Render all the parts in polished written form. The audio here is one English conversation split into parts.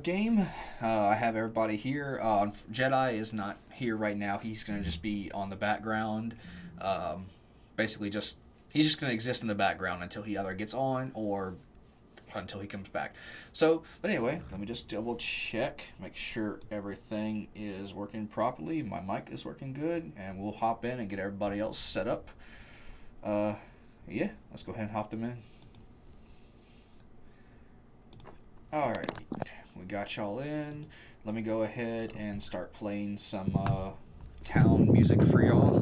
Game. I have everybody here. Jedi is not here right now. He's gonna just be on the background. Um, Basically, just he's just gonna exist in the background until he either gets on or until he comes back. So, but anyway, let me just double check, make sure everything is working properly. My mic is working good, and we'll hop in and get everybody else set up. Uh, yeah, let's go ahead and hop them in. All right, we got y'all in. Let me go ahead and start playing some town music for y'all.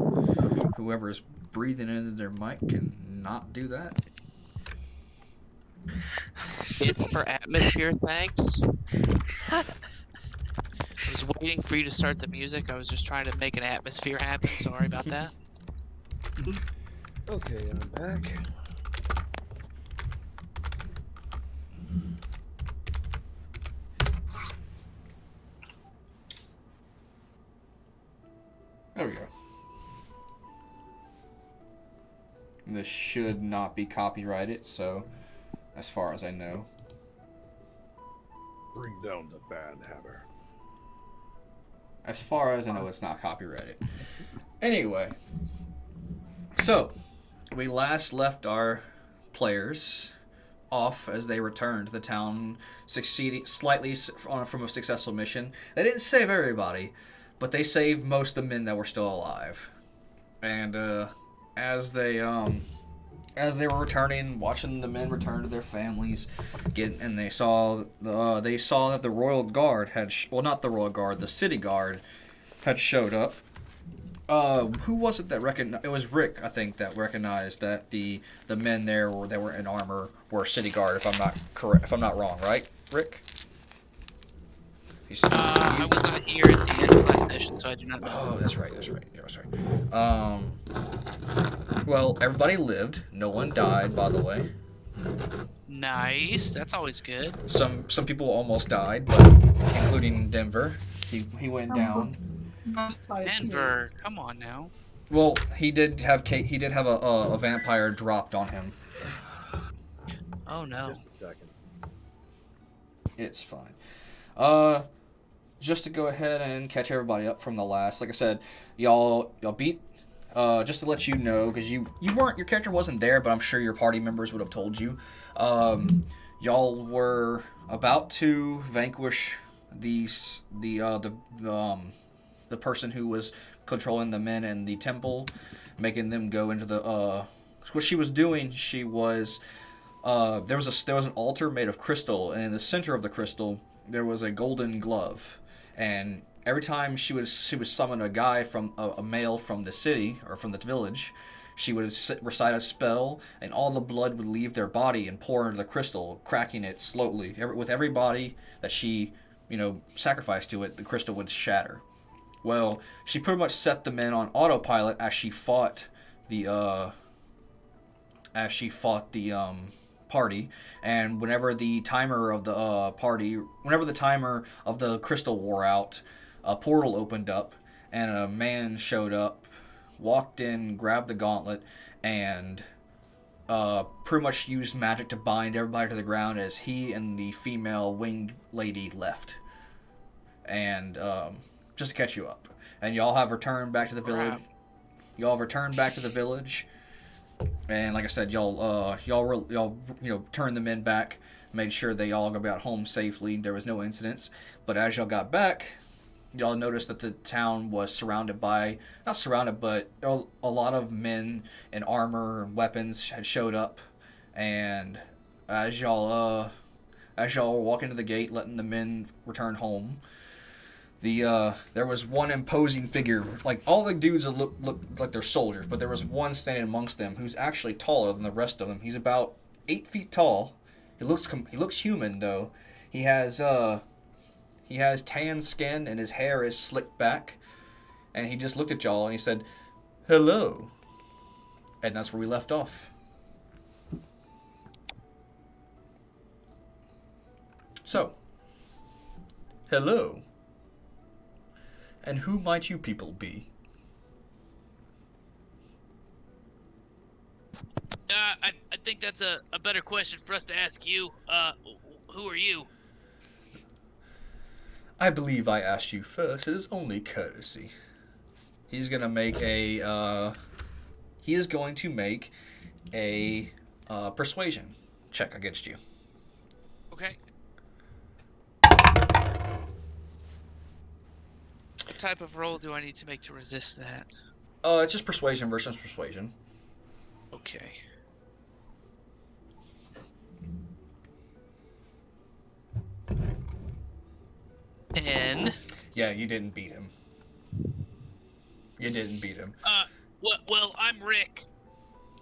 Whoever's breathing into their mic can not do that. It's for atmosphere, thanks. I was waiting for you to start the music. I was just trying to make an atmosphere happen. Sorry about that. Okay, I'm back. There we go. This should not be copyrighted, so as far as I know. Bring down the banhammer. As far as I know, it's not copyrighted. Anyway, so we last left our players off as they returned to the town, succeeding slightly from a successful mission. They didn't save everybody, but they saved most of the men that were still alive. And as they as they were returning, watching the men return to their families, and they saw that the royal guard had not the royal guard, the city guard had showed up. Who was it that recognized? It was Rick, I think, that recognized that the men there that were in armor were city guard. If I'm not correct, if I'm not wrong, right, Rick? I was not here at the end of last session, so I do not know. Oh, that's right. Yeah, that's right. Well, everybody lived. No one died, by the way. Nice. That's always good. Some people almost died, but including Denver. He went down. Denver, come on now. Well, he did have a vampire dropped on him. Oh no. Just a second. It's fine. Just to go ahead and catch everybody up from the last, like I said, y'all beat. Just to let you know, because your character wasn't there, but I'm sure your party members would have told you. Y'all were about to vanquish the person who was controlling the men in the temple, making them go into the. What she was doing, she was. There was an altar made of crystal, and in the center of the crystal there was a golden glove, and every time she would summon a guy from a male from the city or from the village, she would recite a spell, and all the blood would leave their body and pour into the crystal, cracking it slowly. With every body that she, sacrificed to it, the crystal would shatter. Well, she pretty much set the men on autopilot as she fought the party, and whenever the timer of the crystal wore out, a portal opened up, and a man showed up, walked in, grabbed the gauntlet, and pretty much used magic to bind everybody to the ground as he and the female winged lady left. And just to catch you up, and y'all have returned back to the village. Crap. Y'all have returned back to the village. And like I said, y'all turned the men back, made sure they all got home safely. There was no incidents. But as y'all got back, y'all noticed that the town was surrounded by, not surrounded, but a lot of men in armor and weapons had showed up. And as y'all were walking to the gate, letting the men return home, there was one imposing figure. Like, all the dudes look like they're soldiers, but there was one standing amongst them who's actually taller than the rest of them. He's about 8 feet tall. He looks human though. He has tan skin and his hair is slicked back, and he just looked at y'all and he said, "Hello," and that's where we left off. So, hello. And who might you people be? I think that's a better question for us to ask you. Who are you? I believe I asked you first. It is only courtesy. He's gonna make a. He is going to make a persuasion check against you. Okay. What type of roll do I need to make to resist that? It's just persuasion versus persuasion. Okay. And Yeah, you didn't beat him. You didn't beat him. Well, I'm Rick,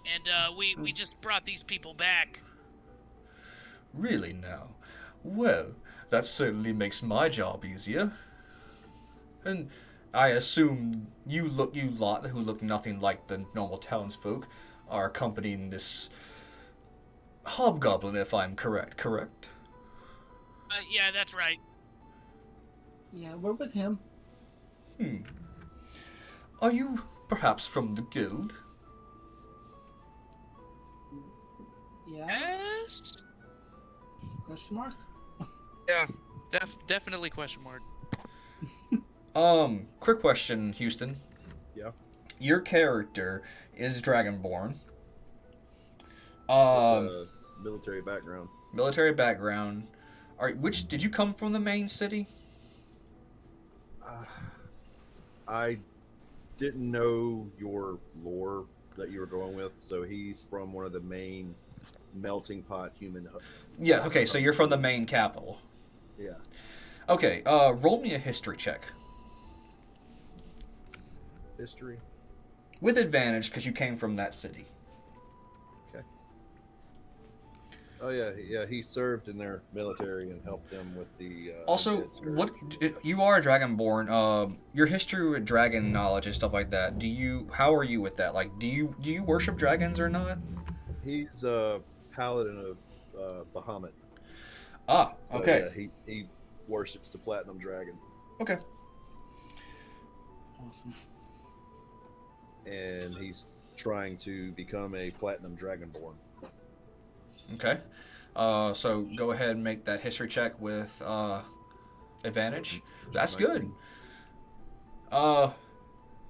and we just brought these people back. Really now? Well, that certainly makes my job easier. And I assume you lot who look nothing like the normal townsfolk are accompanying this hobgoblin, if I'm correct? Yeah, that's right. Yeah, we're with him. Are you perhaps from the guild? Yeah? yes. Question mark? Yeah. Definitely question mark. Quick question, Houston. Yeah. Your character is Dragonborn. Military background. Military background. Did you come from the main city? I didn't know your lore that you were going with, so he's from one of the main melting pot human. Yeah, okay, so you're from the main capital. Yeah. Okay, roll me a history check. History. With advantage, because you came from that city. Okay. Oh yeah. He served in their military and helped them with the. Also, undead scourge. what you are a Dragonborn. Your history with dragon knowledge and stuff like that. How are you with that? Like, do you worship dragons or not? He's a paladin of Bahamut. Ah, So, okay, yeah, he worships the platinum dragon, okay. Awesome. and he's trying to become a platinum dragonborn. Okay. So go ahead and make that history check with advantage. That's good. 19.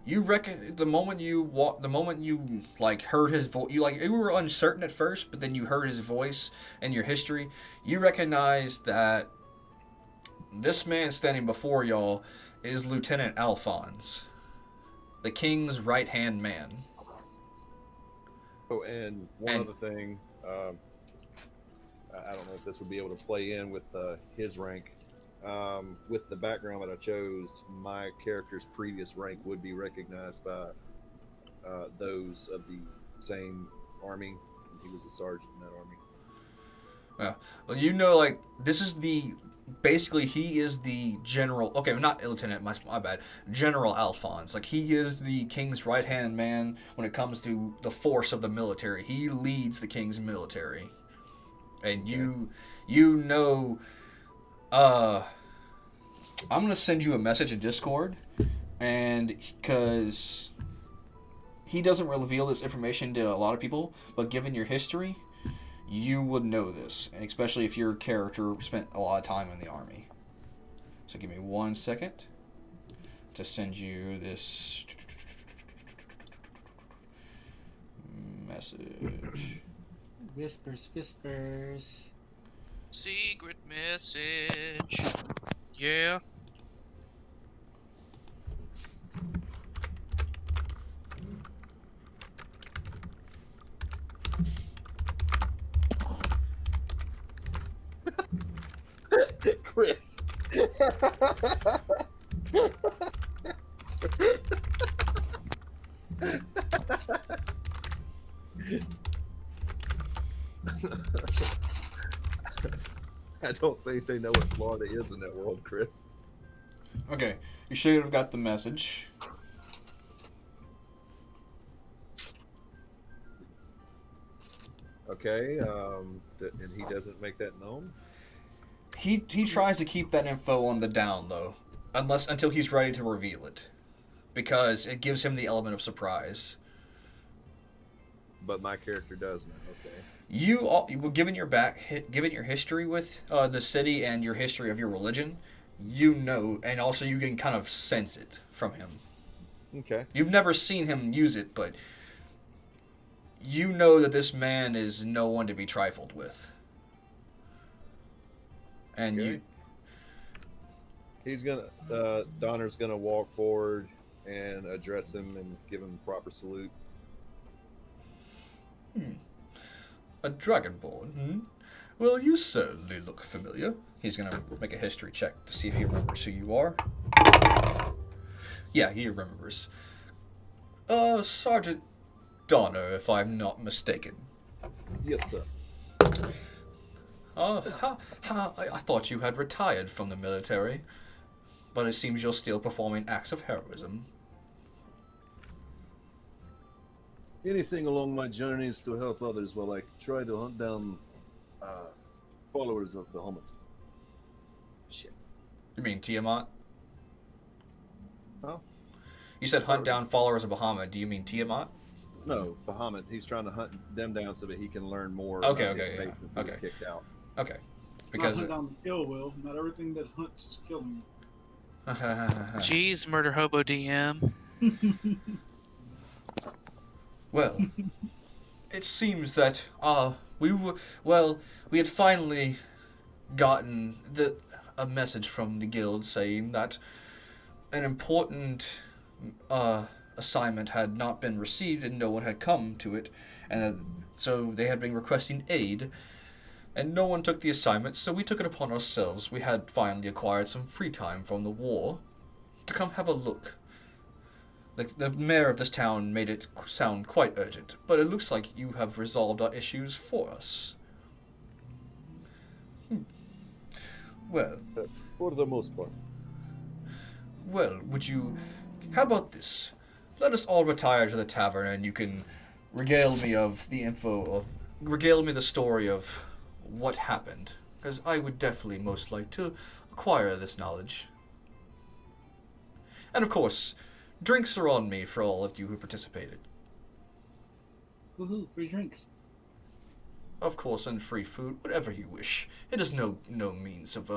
You reckon the moment you like heard his voice, you were uncertain at first, but then you heard his voice and your history. You recognize that this man standing before y'all is Lieutenant Alphonse, the king's right-hand man. Oh, and one other thing, I don't know if this would be able to play in with his rank. With the background that I chose, my character's previous rank would be recognized by those of the same army. He was a sergeant in that army. Well, this is basically he is the general. Okay, not lieutenant. My bad. General Alphonse. Like, he is the king's right hand man when it comes to the force of the military. He leads the king's military, and I'm gonna send you a message in Discord, and because he doesn't reveal this information to a lot of people, but given your history, you would know this, and especially if your character spent a lot of time in the army. So give me 1 second to send you this message. Whispers. Secret message. Yeah. Chris. I don't think they know what Florida is in that world, Chris. Okay, you should have got the message. Okay, and he doesn't make that known? He tries to keep that info on the down low, until he's ready to reveal it, because it gives him the element of surprise. But my character does know, okay. Given your history with the city and your history of your religion, you know, and also you can kind of sense it from him. Okay. You've never seen him use it, but you know that this man is no one to be trifled with. And Okay. He's gonna. Donner's gonna walk forward and address him and give him a proper salute. a dragonborn, hmm? Well, you certainly look familiar. He's gonna make a history check to see if he remembers who you are. Yeah, he remembers. Sergeant Donner, if I'm not mistaken. Yes, sir. I thought you had retired from the military, but it seems you're still performing acts of heroism. Anything along my journeys to help others while I try to hunt down followers of the Bahamut. Shit. You mean Tiamat? Huh? You said hunt down followers of Bahamut. Do you mean Tiamat? No, Bahamut. He's trying to hunt them down so that he can learn more Okay, about his okay, fate yeah, since he was okay. kicked out. Okay. Because Because. down the kill, Will. Not everything that hunts is killing. Jeez, murder hobo DM. Well, it seems that we had finally gotten a message from the guild saying that an important assignment had not been received and no one had come to it, and so they had been requesting aid, and no one took the assignment, so we took it upon ourselves. We had finally acquired some free time from the war to come have a look. The mayor of this town made it sound quite urgent, but it looks like you have resolved our issues for us. Well, For the most part. how about this? Let us all retire to the tavern and you can regale me the story of what happened, because I would definitely most like to acquire this knowledge. And of course, drinks are on me for all of you who participated. Woohoo, free drinks. Of course, and free food, whatever you wish. It is no means of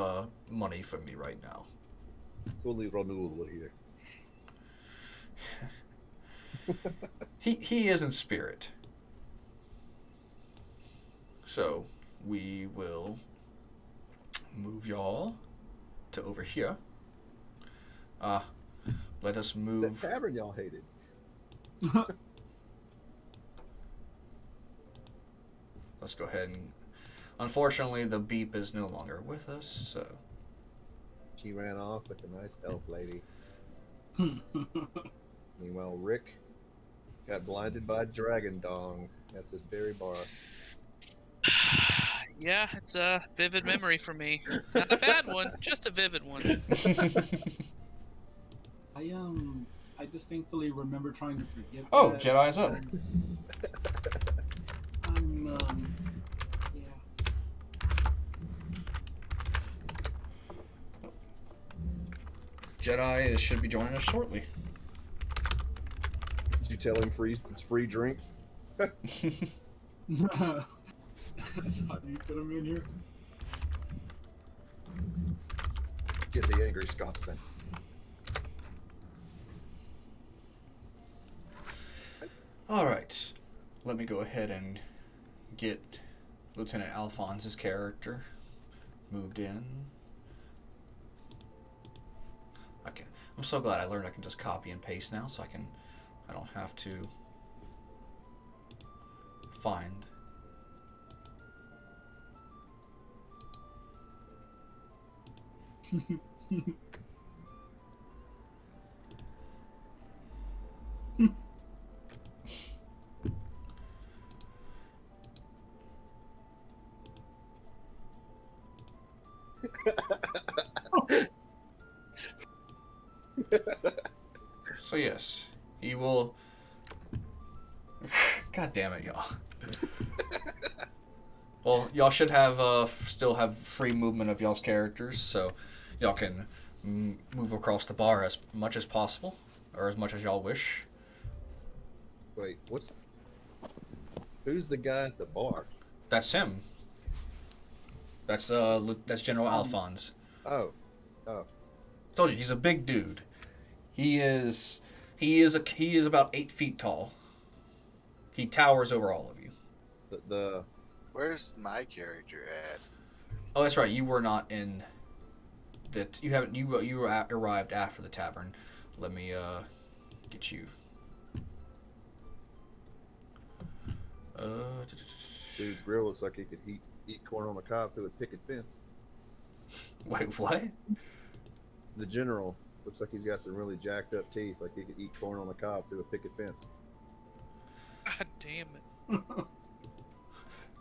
money for me right now. Fully renewable here. He is in spirit. So we will move y'all to over here. Let us It's move. that tavern y'all hated. Let's go ahead and. Unfortunately, the beep is no longer with us, so. She ran off with a nice elf lady. Meanwhile, Rick got blinded by a dragon dong at this very bar. Yeah, it's a vivid memory for me. Not a bad one, just a vivid one. I distinctly remember trying to forget. Oh, that. Jedi's up. Yeah. Jedi should be joining us shortly. Did you tell him free drinks? That's how you put him in here. Get the angry Scotsman. Alright. Let me go ahead and get Lieutenant Alphonse's character moved in. Okay. I'm so glad I learned I can just copy and paste now, so I don't have to find. So yes, he will. God damn it, y'all. Well, y'all should have still have free movement of y'all's characters, so y'all can move across the bar as much as possible, or as much as y'all wish. Wait, who's the guy at the bar? That's him. That's General Alphonse. Oh, Told you, he's a big dude. He is about 8 feet tall. He towers over all of you. The Where's my character at? Oh, that's right. You were not in that. You haven't. You arrived after the tavern. Let me get you. dude's grill looks like he could eat corn on the cob through a picket fence. Wait, what? The general looks like he's got some really jacked up teeth, like he could eat corn on the cob through a picket fence. God damn it.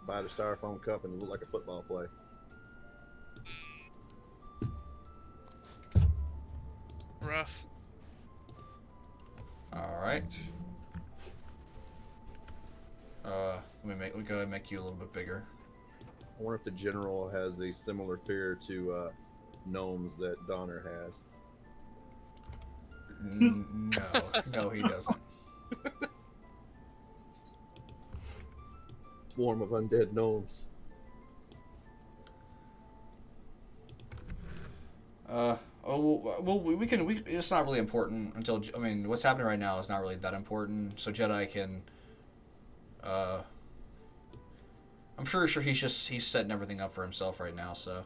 Buy the styrofoam cup and it look like a football play. Rough. All right. Let me go ahead and make you a little bit bigger. I wonder if the general has a similar fear to gnomes that Donner has. No, he doesn't. Swarm of undead gnomes. We can. It's not really important until. I mean, what's happening right now is not really that important. So Jedi can. I'm sure he's setting everything up for himself right now. So.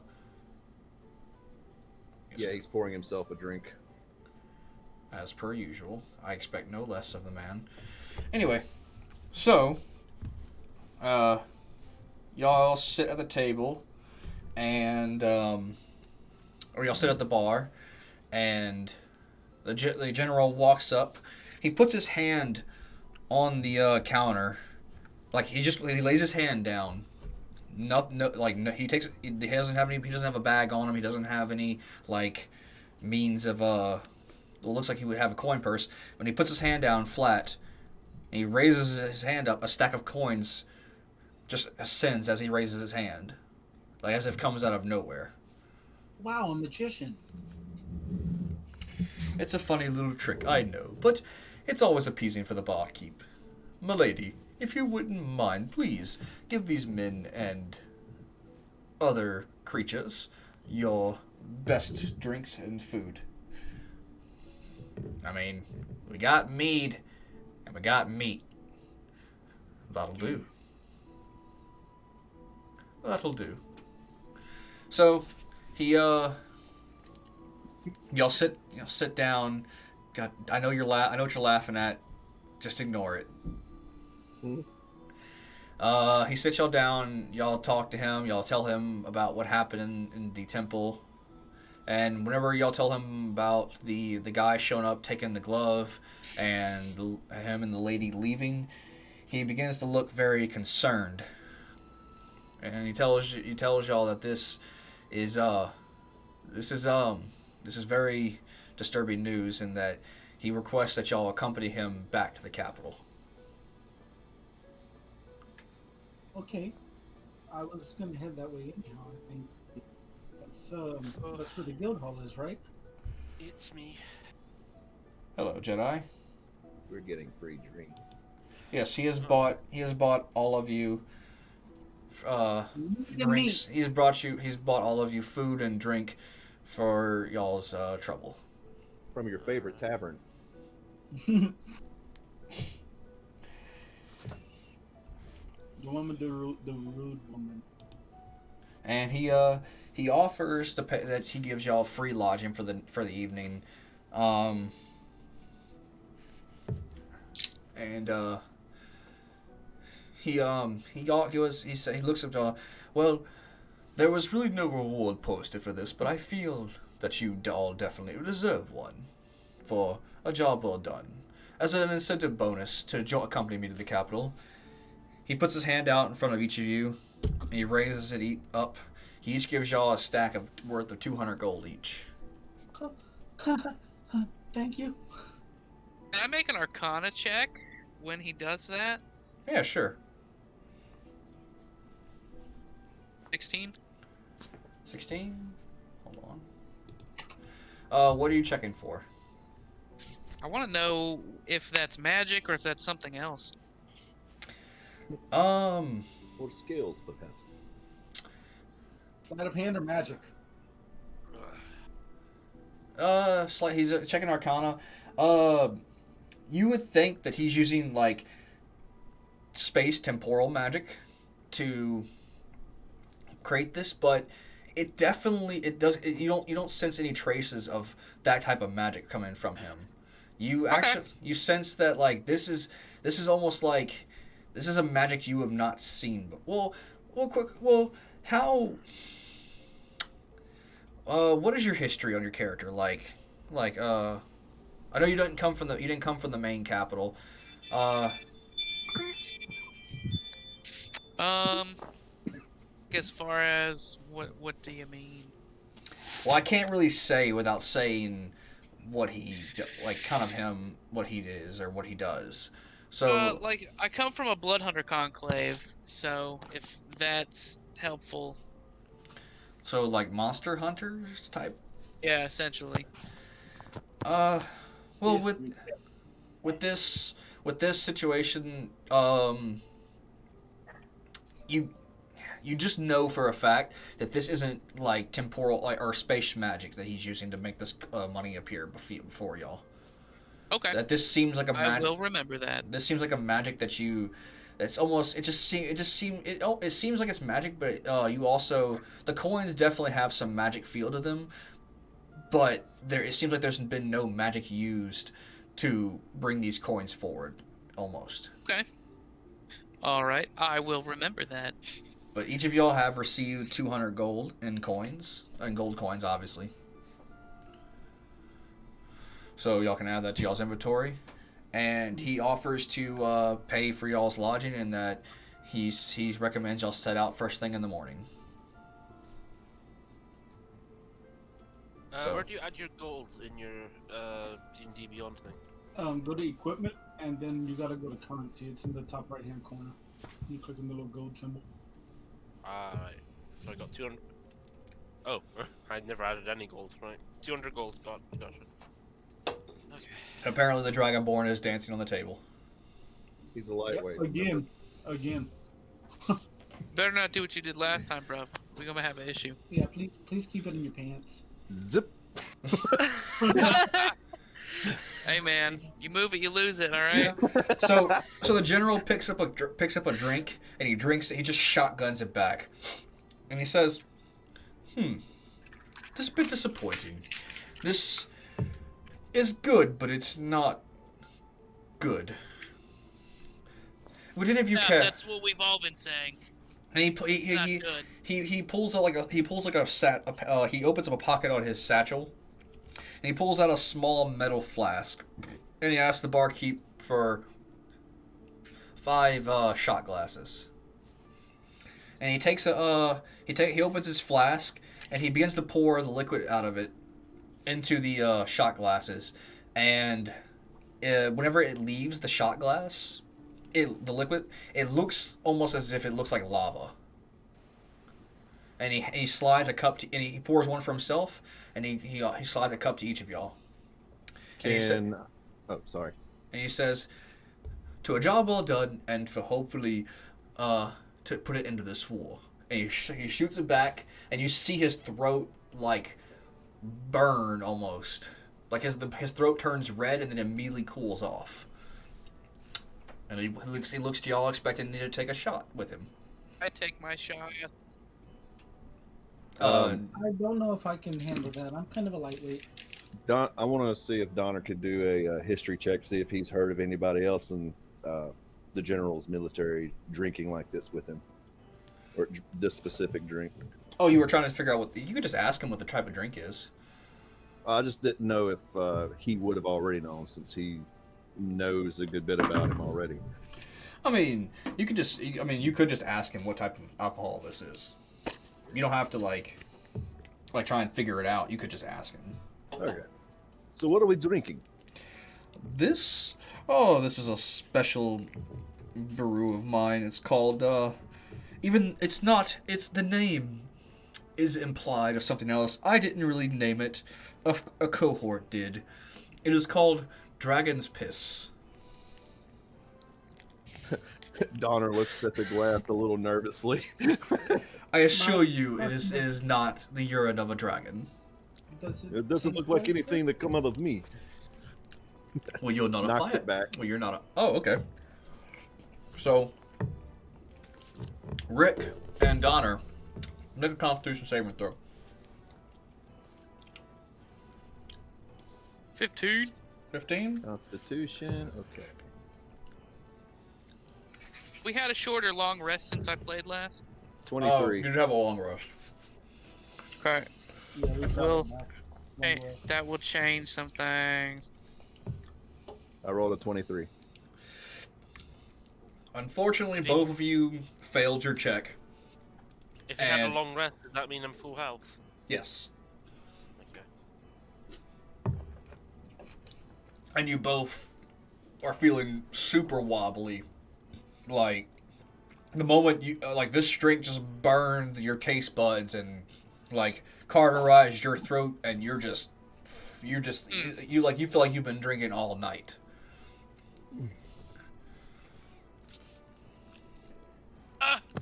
Yeah, he's pouring himself a drink. As per usual, I expect no less of the man. Anyway, so. Y'all sit at the table, and or y'all sit at the bar, and the general walks up. He puts his hand on the counter, like he lays his hand down. He doesn't have a bag on him. He doesn't have any like means of It looks like he would have a coin purse. When he puts his hand down flat, and he raises his hand up, a stack of coins just ascends as he raises his hand, like as if it comes out of nowhere. Wow, a magician. It's a funny little trick, I know, but it's always appeasing for the barkeep. Milady, if you wouldn't mind, please give these men and other creatures your best drinks and food. I mean, we got mead and we got meat. That'll do. That'll do. So, y'all sit down. God, I know I know what you're laughing at. Just ignore it. He sits y'all down. Y'all talk to him. Y'all tell him about what happened in the temple. And whenever y'all tell him about the guy showing up, taking the glove, and him and the lady leaving, he begins to look very concerned. And he tells y'all that this is very disturbing news, and that he requests that y'all accompany him back to the capital. Okay. I was going to head that way anyhow, I think. That's where the guild hall is, right? It's me. Hello, Jedi. We're getting free drinks. Yes, he has bought all of you drinks. He's bought all of you food and drink for y'all's trouble. From your favorite tavern. The woman, the rude woman. And he offers to pay, that he gives y'all free lodging for the evening, and he looks up to y'all. Well, there was really no reward posted for this, but I feel that you all definitely deserve one for a job well done, as an incentive bonus to accompany me to the capital. He puts his hand out in front of each of you, and he raises it up. He each gives y'all a stack worth of 200 gold each. Thank you. Can I make an Arcana check when he does that? Yeah, sure. 16? 16? Hold on. What are you checking for? I want to know if that's magic or if that's something else. Or skills, perhaps. Sleight of hand or magic? He's checking Arcana. You would think that he's using like space temporal magic to create this, but it definitely you don't sense any traces of that type of magic coming from him. You actually you sense that like this is almost like this is a magic you have not seen. But how what is your history on your character like I know you didn't come from the main capital. As far as what do you mean? Well, I can't really say without saying what what he is or what he does. So, like I come from a blood hunter conclave, so if that's helpful. so like monster hunters type. Yeah, essentially. Well, Yes, with this situation, you just know for a fact that this isn't like temporal or space magic that he's using to make this money appear before y'all. Okay. That this seems like a I will remember that. This seems like a magic that that's almost it seems like it's magic, but you also the coins definitely have some magic feel to them, but it seems like there's been no magic used to bring these coins forward almost. Okay. All right, I will remember that. But each of y'all have received 200 gold in coins, and gold coins, obviously. So y'all can add that to y'all's inventory. And he offers to pay for y'all's lodging, and that he recommends y'all set out first thing in the morning. Where do you add your gold in your D&D Beyond thing? Go to equipment, and then you gotta go to currency. It's in the top right-hand corner. You click on the little gold symbol. Right. So I got 200. Oh, I never added any gold, right? 200 gold, gotcha. Okay. Apparently the Dragonborn is dancing on the table. He's a lightweight. Again. Better not do what you did last time, bro. We're gonna have an issue. Yeah, please keep it in your pants. Zip. Hey man, you move it, you lose it. All right. So the general picks up a drink, and he drinks it. He just shotguns it back, and he says, this is a bit disappointing. This is good, but it's not good. Would any of you care? That's what we've all been saying. And he It's not good. he pulls out he opens up a pocket on his satchel, and he pulls out a small metal flask, and he asks the barkeep for 5 shot glasses. And he takes he opens his flask, and he begins to pour the liquid out of it into the shot glasses, and whenever it leaves the shot glass, the liquid, it looks almost as if it looks like lava. And he slides a cup and he pours one for himself, and he slides a cup to each of y'all. Sorry. And he says, "To a job well done, and for hopefully to put it into this war." And he shoots it back, and you see his throat like burn almost, like his throat turns red and then immediately cools off. And he looks to y'all expecting you to take a shot with him. I take my shot. I don't know if I can handle that. I'm kind of a lightweight. I want to see if Donner could do a history check, see if he's heard of anybody else in the general's military drinking like this with him, or this specific drink. Oh, you were trying to figure out what you could just ask him what the type of drink is. I just didn't know if he would have already known, since he knows a good bit about him already. I mean, you could just ask him what type of alcohol this is. You don't have to like try and figure it out. You could just ask him. Okay. So what are we drinking? This is a special brew of mine. It's called the name is implied of something else. I didn't really name it. A cohort did. It is called Dragon's Piss. Donner looks at the glass a little nervously. I assure you, it is not the urine of a dragon. It doesn't look like anything that come out of me. Well, you'll notify Knocks it back. Well, you're not a... Oh, okay. So, Rick and Donner, make a Constitution saving throw. 15. 15? Constitution. Okay. We had a short or long rest since I played last. 23. You did have a long rest. Okay. Yeah, we Well, tried that. Hey, Long way. that will change some things. I rolled a 23. Unfortunately, both of you failed your check. If you have And- a long rest, does that mean I'm full health? Yes. Okay. And you both are feeling super wobbly. Like, the moment you, like, this drink just burned your taste buds and, like, cauterized your throat, and you feel like you've been drinking all night.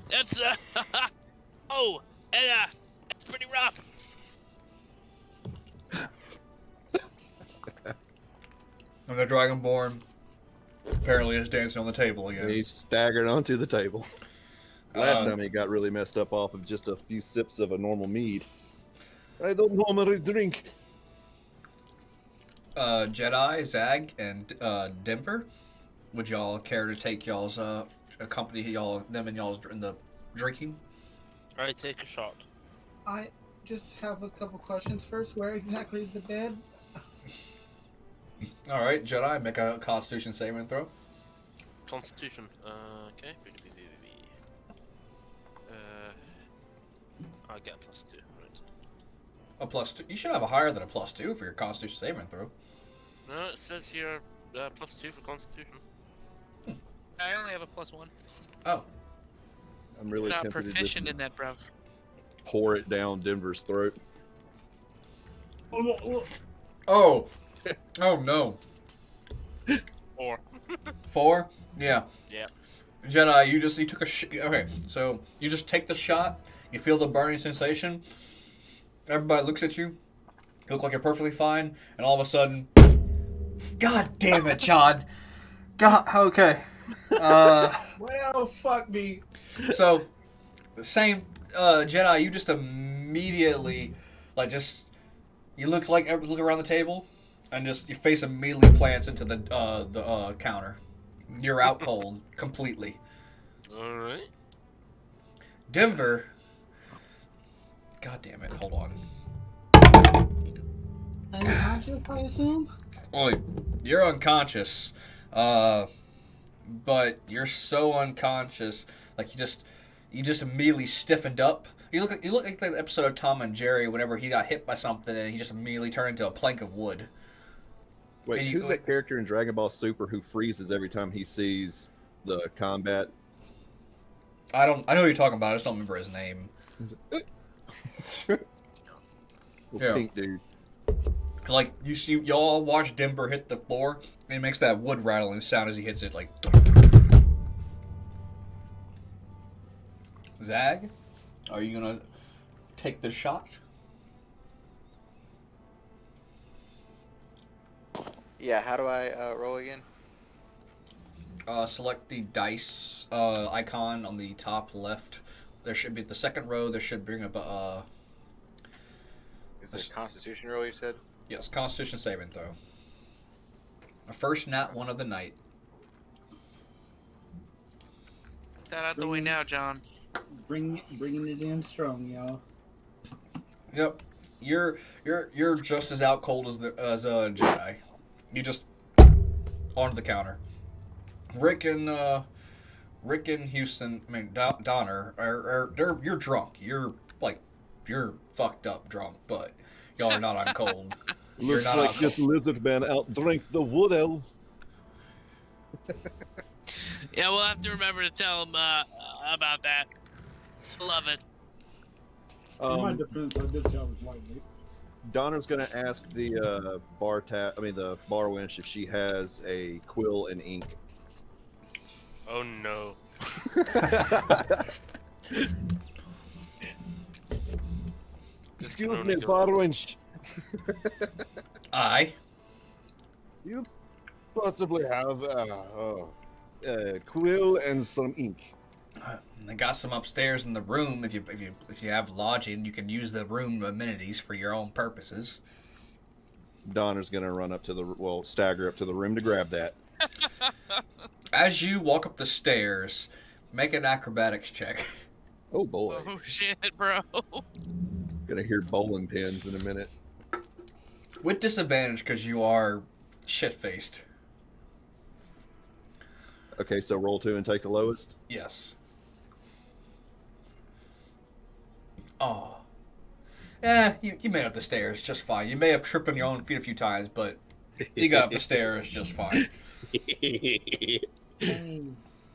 That's oh, and that's pretty rough. And the Dragonborn apparently is dancing on the table again. He staggered onto the table. Last Uh, time he got really messed up off of just a few sips of a normal mead. I don't normally drink. Jedi, Zag, and Denver, would y'all care to take y'all's accompany them in y'all's in the drinking? I take a shot. I just have a couple questions first. Where exactly is the bed? All right, Jedi, make a Constitution saving throw. Constitution. Okay. I'll get a +2. Right. A +2. You should have a higher than a +2 for your Constitution saving throw. No, it says here +2 for Constitution. I only have a +1. Oh, I'm really Not tempted to just proficient in that, bruv. pour it down Denver's throat. oh, oh no. 4. 4? Yeah. Yeah. Jedi, you took a okay, so you just take the shot, you feel the burning sensation, everybody looks at you, you look like you're perfectly fine, and all of a sudden, God damn it, John. God, okay. Well, fuck me. So, same, Jedi, you just immediately, like, you look around the table, and just, your face immediately plants into the counter. You're out cold, completely. Alright. Denver. God damn it! Hold on. Unconscious, I assume? Oi, you're unconscious. But you're so unconscious, like you just immediately stiffened up. You look like the episode of Tom and Jerry whenever he got hit by something and he just immediately turned into a plank of wood. Wait, And who's that character in Dragon Ball Super who freezes every time he sees the combat? I know what you're talking about. I just don't remember his name. Yeah. Pink dude. Like y'all watch Denver hit the floor, and he makes that wood rattling sound as he hits it. Like, Zag, are you gonna take the shot? Yeah, how do I roll again? Select the dice icon on the top left. There should be the second row. There should bring up a Is it Constitution roll you said? yes, Constitution saving throw. A first nat 1 of the night. Get that out the way now, John. Bringing it in strong, y'all. Yep, you're just as out cold as a Jedi. You just onto the counter. Rick and Houston, I mean Donner, you're drunk. You're fucked up drunk, but y'all are not on cold. You're Looks not like on this cold. lizard man outdrank the wood elf. Yeah, we'll have to remember to tell him about that. Love it. In my defense, I did say I was lightweight. Donner's gonna ask the bar wench if she has a quill and ink. Oh no. This can Excuse only me, go- bar wench. I You possibly have quill and some ink. I got some upstairs in the room. If you have lodging, you can use the room amenities for your own purposes. Donner's gonna run up to stagger up to the room to grab that. As you walk up the stairs, make an acrobatics check. Oh boy, Oh shit, bro. gonna hear bowling pins in a minute. With disadvantage because you are shit-faced. Okay, so roll 2 and take the lowest. Yes. Oh. You made it up the stairs just fine. You may have tripped on your own feet a few times, but you got up the stairs just fine. Nice.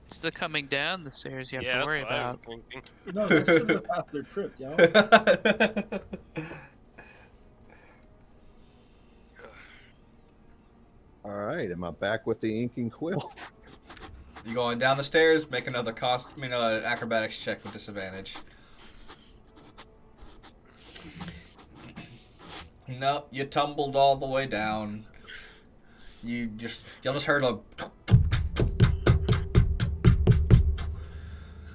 It's the coming down the stairs you have Yeah, to worry that's what I was about. thinking. No, that's just the path their trip, y'all. All right, am I back with the ink and quill? You going down the stairs? Make another acrobatics check with disadvantage. No, you tumbled all the way down. Y'all just heard a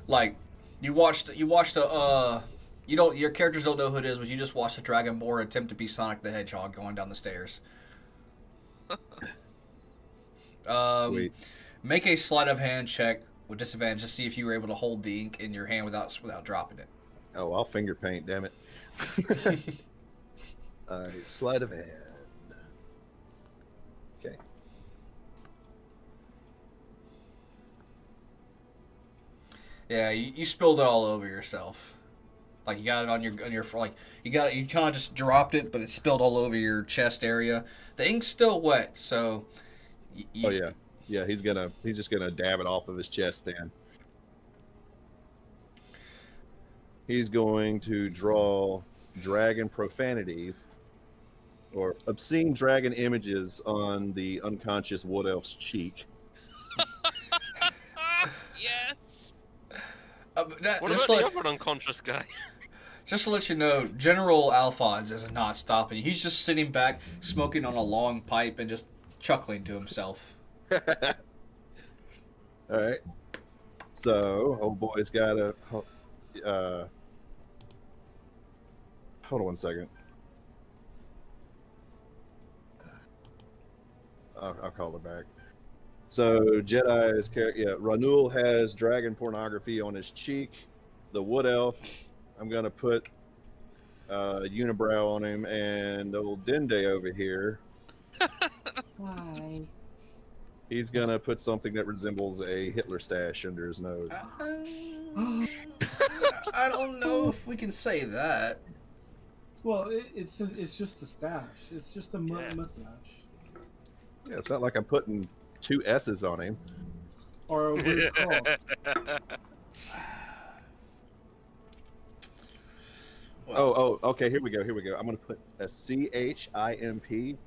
like you watched a your characters don't know who it is, but you just watched a Dragonborn attempt to be Sonic the Hedgehog going down the stairs. Sweet. Make a sleight of hand check with disadvantage to see if you were able to hold the ink in your hand without dropping it. Oh, I'll finger paint, damn it. All right, sleight of hand. Okay. Yeah, you spilled it all over yourself. Like you got it on your like you kind of just dropped it, but it spilled all over your chest area. The ink's still wet, so. Oh yeah, yeah. He's just gonna dab it off of his chest. Then he's going to draw dragon profanities or obscene dragon images on the unconscious wood elf's cheek. Yes. What about the other unconscious guy? Just to let you know, General Alphonse is not stopping you. He's just sitting back, smoking on a long pipe, and just chuckling to himself. All right. So, old boy's got a. Hold on 1 second. I'll call her back. So, Jedi's character. Yeah, Ranul has dragon pornography on his cheek. The wood elf, I'm going to put unibrow on him, and old Dende over here. Hi. He's gonna put something that resembles a Hitler stash under his nose. I don't know if we can say that. Well, it's just a stash. It's just a mustache. Yeah, it's not like I'm putting 2 S's on him. Or a weird cross. Okay, here we go. I'm gonna put a CHIMP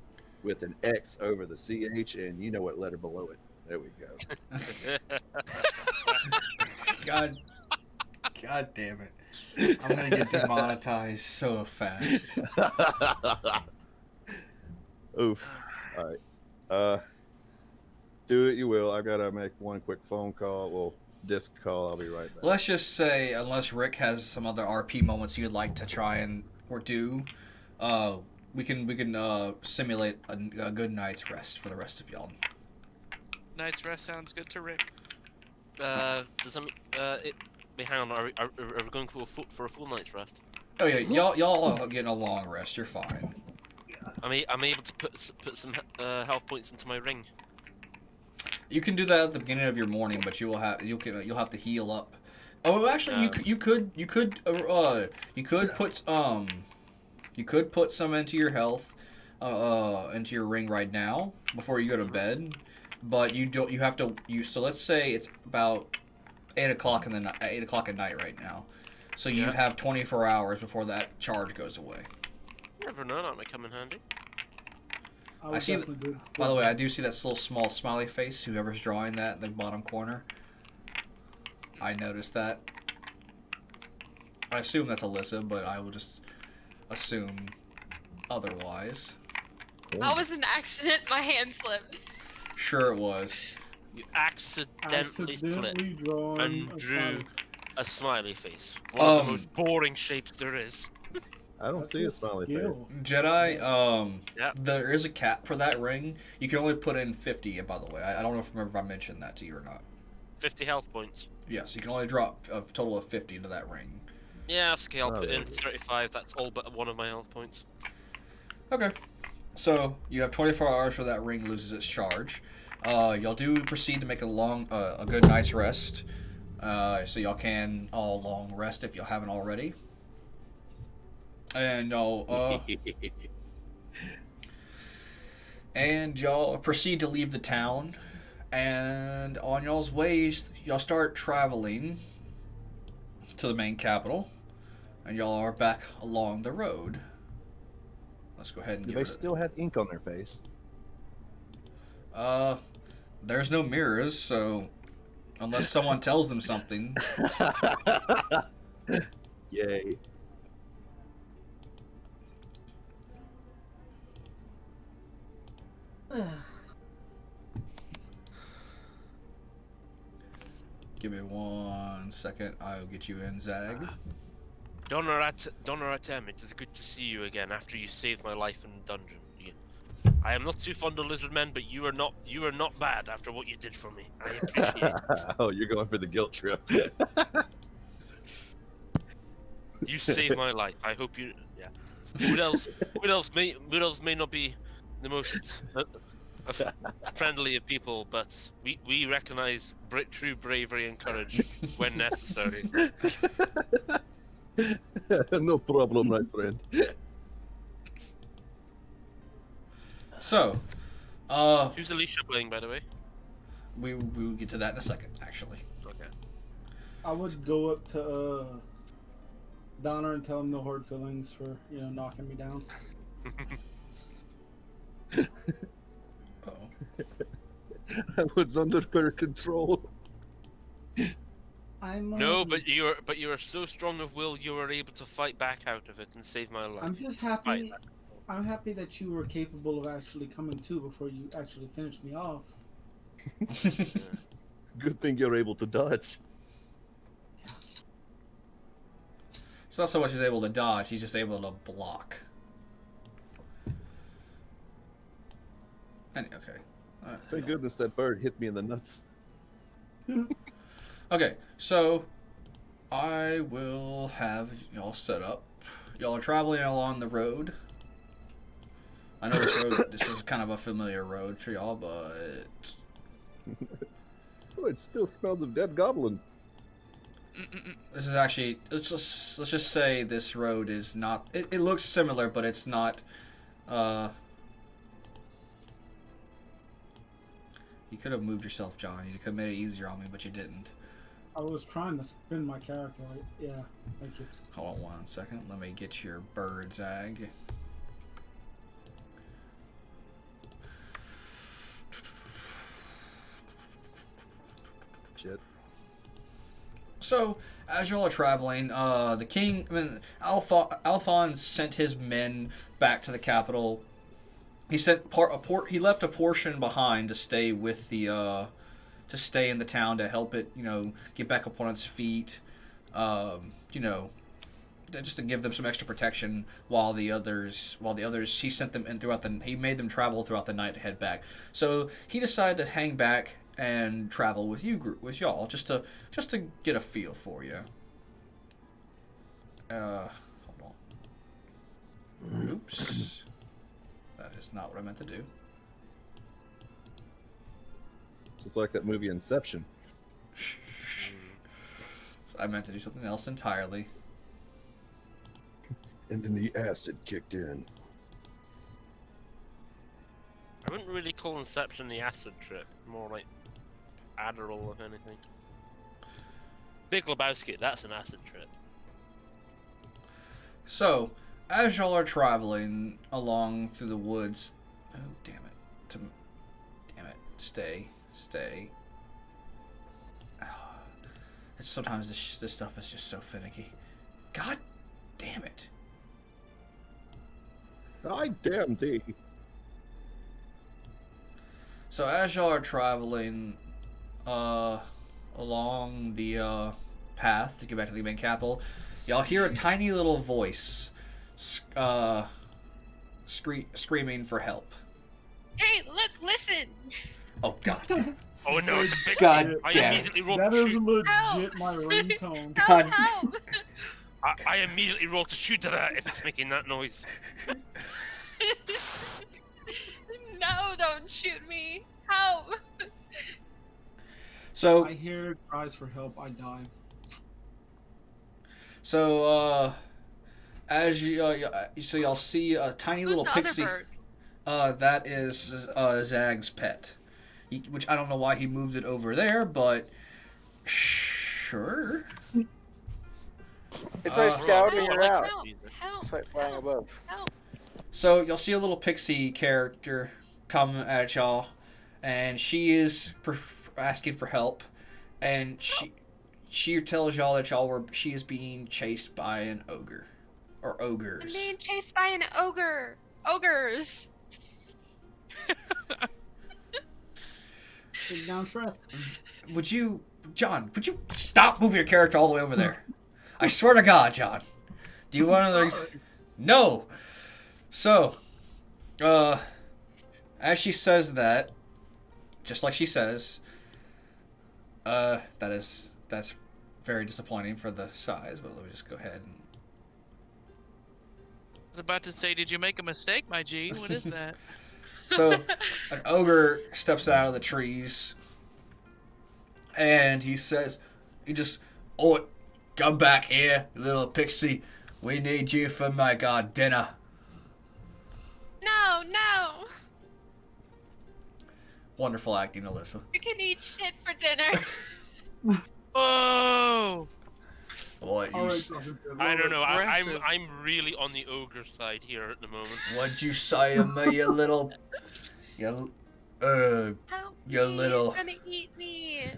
with an X over the CH, and you know what letter below it. There we go. God damn it! I'm gonna get demonetized so fast. Oof. All right. Do it you will. I gotta make one quick phone call. Well, disc call. I'll be right back. Let's just say, unless Rick has some other RP moments you'd like to try or do, we can simulate a good night's rest for the rest of y'all. Night's rest sounds good to Rick. Does that mean, hang on, are we going for a full night's rest? Oh yeah, y'all are getting a long rest. You're fine. I'm able to put some health points into my ring. You can do that at the beginning of your morning, but you'll have to heal up. Oh, actually, you could put some into your health, into your ring right now before you go to bed. But you have to. So let's say it's about 8 o'clock at night right now. So you'd have 24 hours before that charge goes away. You never know, that might come in handy. I see. By the way, I do see that little small smiley face. Whoever's drawing that in the bottom corner, I noticed that. I assume that's Alyssa, but I will just assume otherwise. That was an accident. My hand slipped. Sure it was. You accidentally Accidentally slipped drawing and a drew smiley. a smiley face. One of the Um, most boring shapes there is. I don't That's see a a smiley skill. face. Jedi, Yeah. there is a cap for that ring. You can only put in 50, by the way. I don't know if I mentioned that to you or not. 50 health points. Yes, you can only drop a total of 50 into that ring. Yeah, that's okay. I'll Oh, put there in it is. 35. That's all but one of my health points. Okay. So, you have 24 hours for that ring loses its charge. Y'all do proceed to make a good night's rest. So y'all can all long rest if y'all haven't already. And y'all proceed to leave the town. And on y'all's ways, y'all start traveling to the main capital. And y'all are back along the road. Let's go ahead and Do give they it still have ink on their face? There's no mirrors, so unless someone tells them something. Yay. Give me 1 second. I'll get you in, Zag. Donoratem, it is good to see you again after you saved my life in the dungeon. I am not too fond of lizard men, but you are not bad after what you did for me. I appreciate it. Oh, you're going for the guilt trip. You saved my life. I hope you. Yeah. Wood elves may not be the most friendly of people, but we recognize true bravery and courage when necessary. No problem, my friend. So, Who's Alicia playing, by the way? we will get to that in a second, actually. Okay. I would go up to Donner and tell him no hard feelings for knocking me down. Uh-oh. I was under her control. I'm No, but you are so strong of will. You were able to fight back out of it and save my life. I'm just happy. I'm happy that you were capable of actually coming to before you actually finished me off. Good thing you're able to dodge. It's not so much he's able to dodge, he's just able to block. Okay. Thank goodness that bird hit me in the nuts. Okay, so I will have y'all set up. Y'all are traveling along the road. I know this is kind of a familiar road for y'all, but Oh, it still smells of dead goblin. this is actually let's just say this road is not. It looks similar, but it's not. You could have moved yourself, John. You could have made it easier on me, but you didn't. I was trying to spin my character. Yeah, thank you. Hold on 1 second. Let me get your bird, Zag. Shit. So, as y'all are traveling, the king, Alphonse sent his men back to the capital. He sent he left a portion behind to stay with the, to stay in the town to help it, get back up on its feet, just to give them some extra protection while the others, he sent them in he made them travel throughout the night to head back. So he decided to hang back and travel with y'all, just to get a feel for you. Hold on. Oops. That is not what I meant to do. It's like that movie Inception. I meant to do something else entirely. And then the acid kicked in. I wouldn't really call Inception the acid trip. More like Adderall, if anything. Big Lebowski, that's an acid trip. So, as y'all are traveling along through the woods, oh damn it, stay. Oh, sometimes this stuff is just so finicky. God damn it. I damn thee. So as y'all are traveling along the path to get back to the main capital, y'all hear a tiny little voice screaming for help. Hey, look, listen. Oh god. Oh no, it's a big God I damn it. immediately rolled That to is shoot. legit my ringtone. Help, God. help. I immediately rolled to shoot to that if it's making that noise. No, don't shoot me. Help. So I hear cries for help. I dive. as you so y'all see a tiny Who's little the other pixie. bird? That is Zag's pet, which I don't know why he moved it over there, but sure. It's like scouting Help, her out. help, help, It's like flying help, above. help. So you'll see a little pixie character come at y'all, and she is asking for help, and she tells y'all that she is being chased by an ogre, or I'm ogres. being chased by an ogre. Ogres. Take down Shrek. John, would you stop moving your character all the way over there? I swear to God, John. Do you want to? Sorry. No. So, as she says that, just like she says, that's very disappointing for the size. But let me just go ahead and. I was about to say, did you make a mistake, my G? What is that? So, an ogre steps out of the trees, and he just, oh, come back here, little pixie. We need you for my dinner. No, no. Wonderful acting, Alyssa. You can eat shit for dinner. Oh! What All you, right, Dr. I don't know. Aggressive. I'm really on the ogre side here at the moment. what'd you say to me, you little, Help You me. little- It's gonna eat me.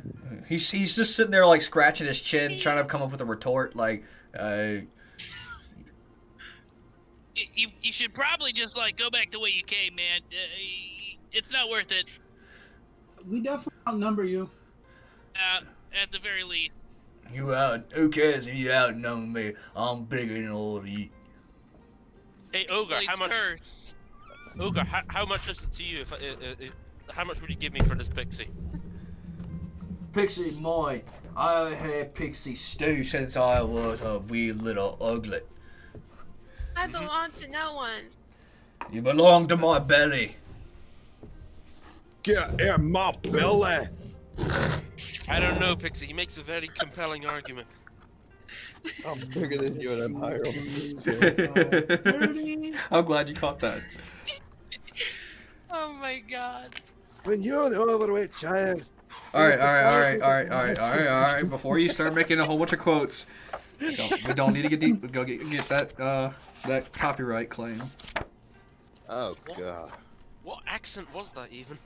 He's just sitting there like scratching his chin, trying to come up with a retort. Like, You should probably just like go back the way you came, man. It's not worth it. We definitely outnumber you. At the very least. who cares if you outnumber me? I'm bigger than all of you. Hey ogre, Explains how much? curse. Ogre, how much is it to you? How much would you give me for this pixie? Pixie mine. I had pixie stew since I was a wee little uglet. I belong to no one. You belong to my belly. Get in my belly. I don't know, Pixie. He makes a very compelling argument. I'm bigger than you and I'm higher on the I'm glad you caught that. Oh my god. When you're the overweight child. All right. Before you start making a whole bunch of quotes, we don't need to get deep. Go get that copyright claim. Oh, God. What accent was that even?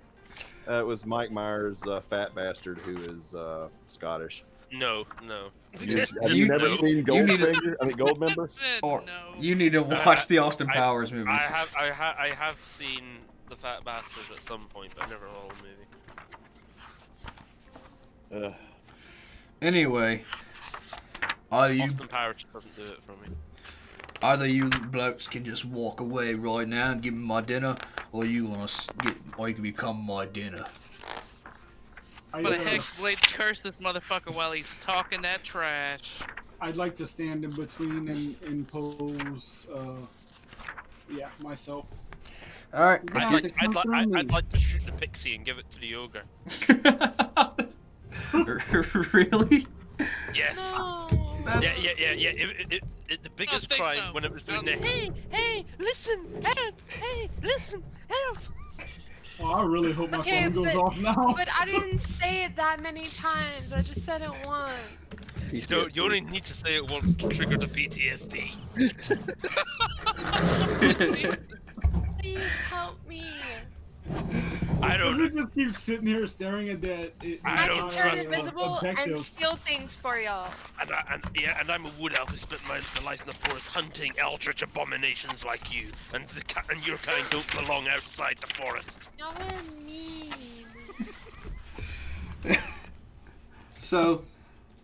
It was Mike Myers' fat bastard who is Scottish. No. Have you You- never no. seen you need to- Goldfinger? I mean, Goldmember? Said Or no. you need to watch the Austin Powers movies. I have seen the Fat Bastard at some point, but never all the movie. Anyway, either Austin Powers doesn't do it for me. you blokes can just walk away right now and give me my dinner, or you can become my dinner. But a Hexblade's curse this motherfucker while he's talking that trash. I'd like to stand in between and impose, myself. All right. You have to come through me. I'd like to shoot the pixie and give it to the ogre. Really? Yes. No. That's- Yeah. The biggest think cry so. when it was doing I the don't hey, listen, help, help. Oh, I really hope my Okay, phone goes but- off now. But I didn't say it that many times. I just said it once. You only need to say it once to trigger the PTSD. Please help me. I We don't. just keep sitting here staring at that. I I don't can trust turn you. invisible and Objective. steal things for y'all. And I'm a wood elf who spent my life in the forest hunting eldritch abominations like you, and and your kind don't belong outside the forest. Y'all are mean. So,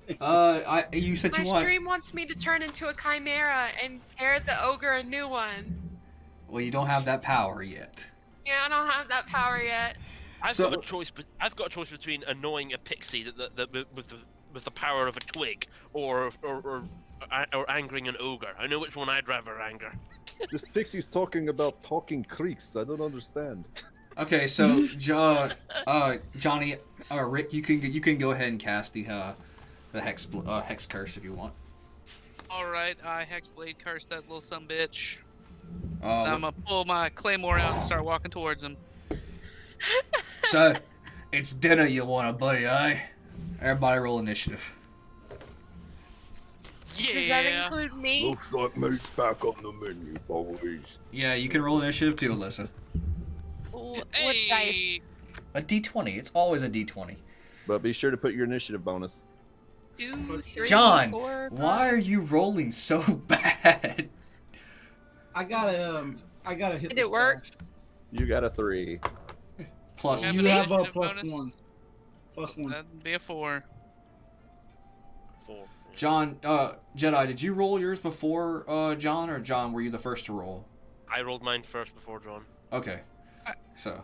you said My you want. stream wants me to turn into a chimera and tear the ogre a new one. Well, you don't have that power yet. Yeah, I don't have that power yet. I've got a choice between annoying a pixie with the power of a twig, or angering an ogre. I know which one I'd rather anger. This pixie's talking about talking creeks. I don't understand. Okay, so Johnny, Rick, you can go ahead and cast the hex curse if you want. All right, I hexblade curse that little sumbitch. Uh, I'm gonna pull my claymore out and start walking towards him. So, it's dinner you want, buddy, eh? Everybody roll initiative. Does that Yeah. include me? Looks like meat's back on the menu, boys. Yeah, you can roll initiative too, Alyssa. What Hey. dice? A D20. It's always a D20. But be sure to put your initiative bonus. 2, 3, John, 4, why are you rolling so bad? I gotta hit. Did the it work? stash. You got a 3. Plus, Have You an have a initiative plus bonus? one. Plus one. That'd be a 4. 4. John, Jedi, did you roll yours before John, or John, were you the first to roll? I rolled mine first before John. Okay. So,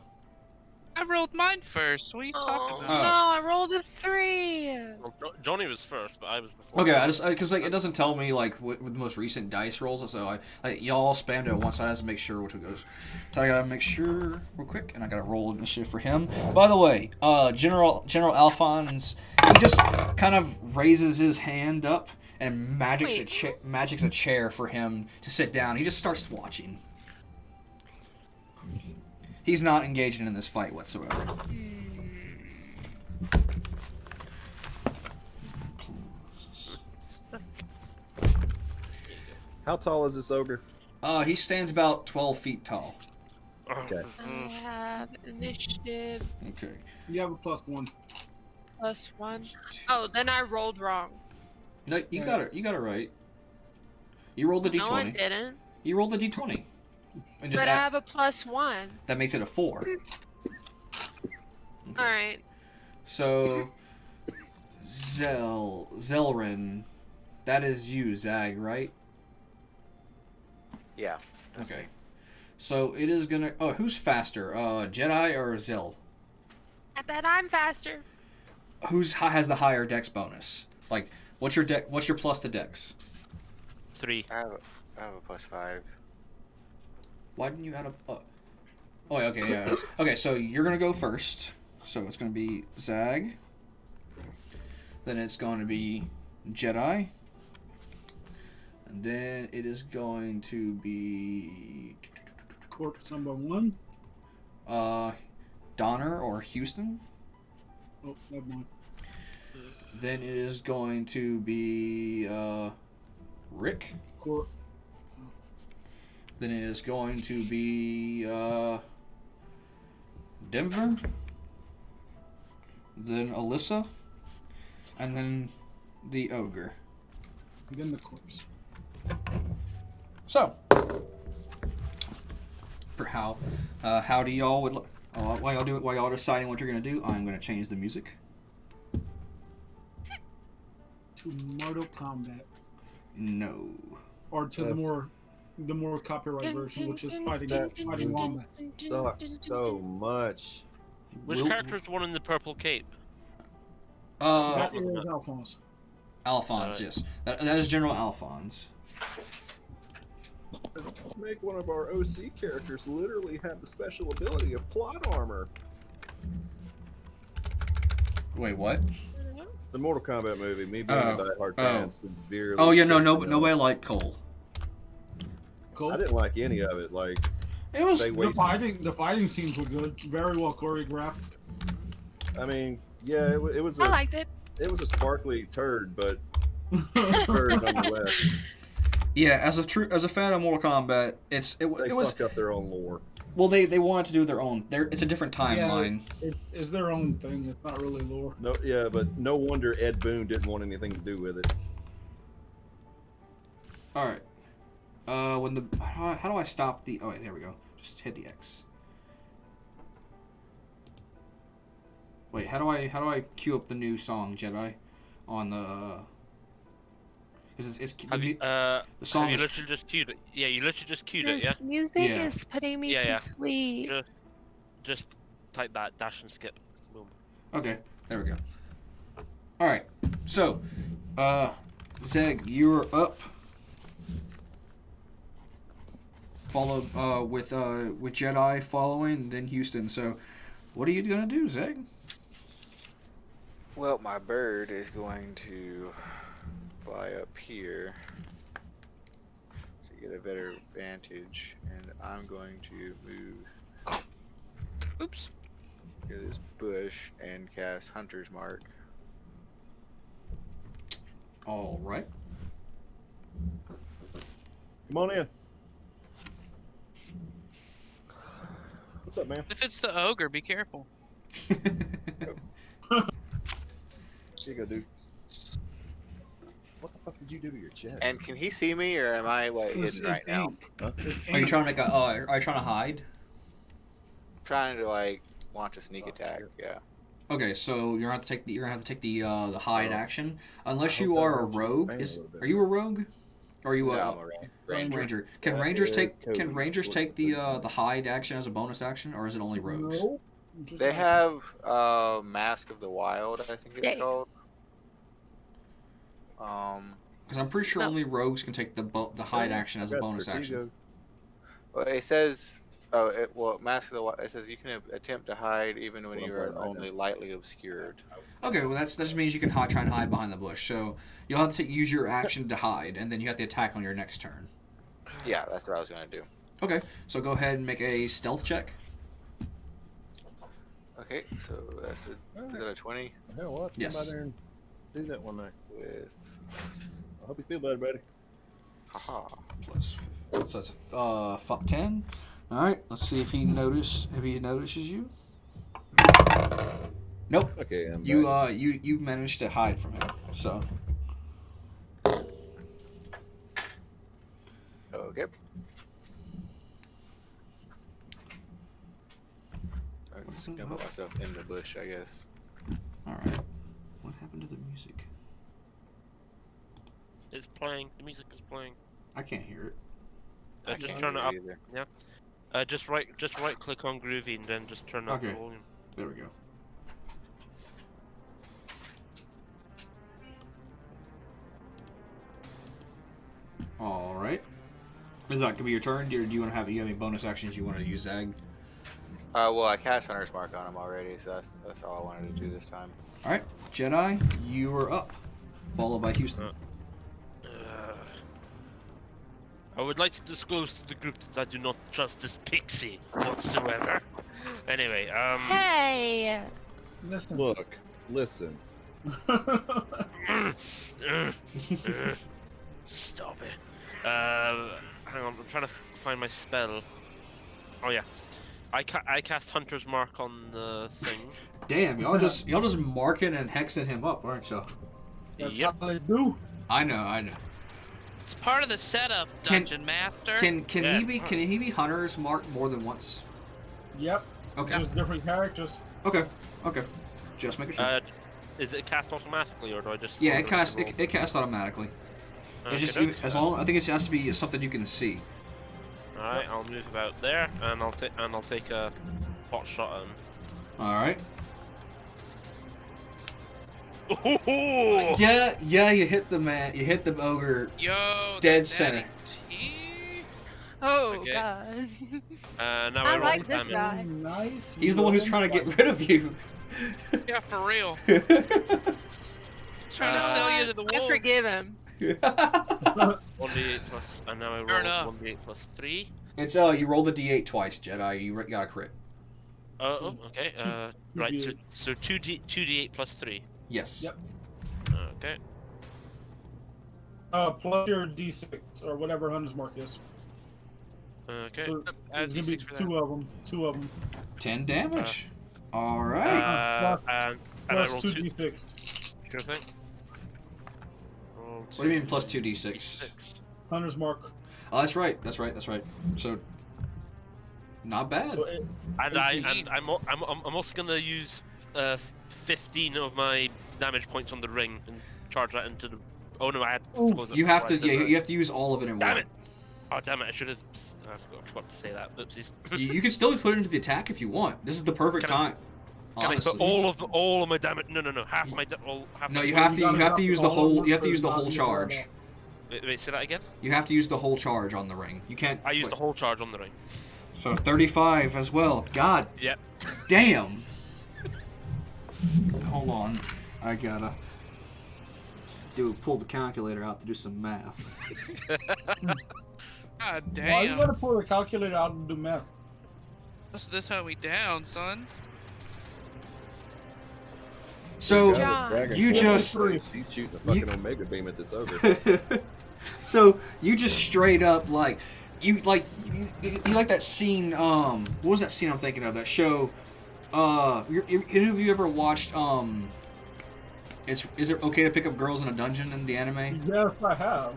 I rolled mine first. What are you talking Oh, about? no, I rolled a 3. Well, Johnny was first, but I was before. okay, I just because like it doesn't tell me like what the most recent dice rolls, so y'all spammed it once, so I have to make sure which one goes. So I gotta make sure real quick, and I gotta roll initiative for him. By the way, General Alphonse, he just kind of raises his hand up and magics a chair for him to sit down. He just starts watching. He's not engaging in this fight whatsoever. How tall is this ogre? He stands about 12 feet tall. Okay. I have initiative Okay. You have a plus one. plus 1. Oh, then I rolled wrong. No, you got it. You got it right. You rolled the d20. No, I didn't. You rolled the d20. And just But I add, have a plus 1. that makes it a 4. Okay. Alright. So, Zelrin, that is you, Zag, right? Yeah. that's Okay. me. So it is gonna. Oh, who's faster, Jedi or Zil? I bet I'm faster. Has the higher Dex bonus? Like, what's your What's your plus to Dex? 3. I have a +5. Why didn't you add a? Oh, okay, yeah. Okay, so you're gonna go first. So it's gonna be Zag. Then it's going to be Jedi. And then it is going to be Corpse number 1. Donner or Houston. Oh, never mind. Then it is going to be Rick. Corp. Then it is going to be Denver. Then Alyssa. And then the ogre. And then the corpse. So, for how do y'all would while y'all deciding what you're gonna do, I'm gonna change the music. To Mortal Kombat. No. Or to the more copyright version, which is fighting llamas. Sucks so much. Which character is the one in the purple cape? That is Alphonse. Alphonse, yes. That is General Alphonse. Make one of our OC characters literally have the special ability of plot armor. Wait, what? The Mortal Kombat movie, me being a diehard fan, severely. Oh yeah, no, pissed me off. nobody liked Cole. Cool. I didn't like any of it. Like It was. they wasted. The fighting scenes were good. Very well choreographed. I mean, yeah, it was I a liked it. a sparkly turd, but turd nonetheless. Yeah, as a fan of Mortal Kombat, it They was fucked up their own lore. Well, they wanted to do their own. It's a different timeline. It's their own thing. It's not really lore. No, yeah, but no wonder Ed Boon didn't want anything to do with it. All right. How do I stop the? Oh, wait, there we go. Just hit the X. Wait, how do I queue up the new song Jedi on the? Because the song have you is, literally just queued it? Yeah, you literally just queued it. Yeah. This music Yeah. is putting me Yeah, to yeah. sleep. Just type that dash and skip. Boom. okay. There we go. All right. So, Zeg, you're up. Followed with Jedi following, then Houston. So, what are you gonna do, Zeg? Well, my bird is going to fly up here to get a better vantage, and I'm going to move Oops. to this bush and cast Hunter's Mark. All right. Come on in. What's up, man? If it's the ogre, be careful. Here you go, dude. What the fuck did you do to your chest? And can he see me, or am I like hidden right now? Huh? Are you trying to make a? Are you trying to hide? Trying to like launch a sneak attack. Yeah. Okay, so you're gonna have to take the hide Oh. action, unless I you hope that are a helps your rogue. pain a little bit. Are you a rogue? Or are you No, a I'm a ranger. ranger? Can That rangers is take Cody's the short hide action as a bonus action, or is it only rogues? No. Just They like- have Mask of the Wild, I think it's Yay. called. Because I'm pretty sure No. only rogues can take the hide action as a That's bonus action. Vertigo. Well, it says, Mask of the Wild. It says you can attempt to hide even when Well, you are I'm playing right only lightly obscured. Okay, well that just means you can try and hide behind the bush. So you'll have to use your action to hide, and then you have to attack on your next turn. Yeah, that's what I was gonna do. Okay, so go ahead and make a stealth check. Okay, so that's is that a 20 Hell, what? Yes. Come out there and do that one night. with? I hope you feel better, buddy. Haha. Plus, so that's 10. All right, let's see if he notices you. Nope. Okay, I'm You back. you managed to hide from him. So Okay. I'm just gonna put myself in the bush, I guess. all right. What happened to the music? It's playing. The music is playing. I can't hear it. I Just can't turn it hear up. either. Just right click on Groovy and then just turn up the Okay. volume. There we go. All right. Is that gonna be your turn? Do you want to have any bonus actions you want to use, Zag? Well, I cast Hunter's Mark on him already, so that's all I wanted to do this time. All right, Jedi, you are up, followed by Houston. I would like to disclose to the group that I do not trust this pixie whatsoever. Anyway, Hey! Listen. Look, listen. Stop it. Hang on, I'm trying to find my spell. Oh yeah, I cast Hunter's Mark on the thing. Damn, y'all just marking and hexing him up, aren't y'all? That's Yep. how they do. I know. It's part of the setup, Dungeon Master. Can Yeah. he be Hunter's marked more than once? Yep. Okay. Just different characters. Okay. Just making sure. Is it cast automatically or do I just? Yeah, it casts automatically. It just as long I think it has to be something you can see. All right, I'll move about there, and I'll take a pot shot at him. All right. Oh, Yeah, you hit the man. You hit the ogre. Yo, Dead that center. natty tea? Oh Okay. god. now I I roll like this damage. guy. Nice. He's the one who's trying to get rid of you. Yeah, for real. Trying to Uh, sell you to the I wolf. forgive him. 1d8 plus, and now I Fair roll enough. 1d8 plus 3. It's you rolled a d8 twice, Jedi. You got a crit. Oh, okay. Right. So 2d8 plus 3. Yes. Yep. Okay. Plus your D6 or whatever Hunter's Mark is. Okay. So Add there's gonna be D6 for two that. of them. 2 of them. 10 damage. All right. And I Plus roll 2d6. Sure thing. Roll What do you mean plus 2d6? D6. Hunter's mark. Oh, that's right. That's right. That's right. So, not bad. So And 18. I'm also gonna use 15 of my damage points on the ring and charge that into the. Oh no, I had to dispose of it You have to. before I Yeah, did you have to use all of it in Damn one. it! Oh damn it! I should have. I forgot to say that. Oopsies. You can still put it into the attack if you want. This is the perfect Can I- time. Can I Honestly. put all of my damage? No, half my half. No, my you have to. You gotta have drop to use the the whole whole. You have to number, use the not whole use charge. all Wait, say that again. You have to use the whole charge on the ring. You can't. I used wait. the whole charge on the ring. So 35 as well. God Yep. damn. Hold on. I gotta pull the calculator out to do some math. God Why you damn. gotta pull the calculator out and do math? What's this how we down, son? So John. you just He's shooting a fucking Omega beam at this ogre. so you just straight up like you like that scene. What was that scene I'm thinking of? That show. Any of you ever watched Is it okay to pick up girls in a dungeon in the anime? Yes, I have.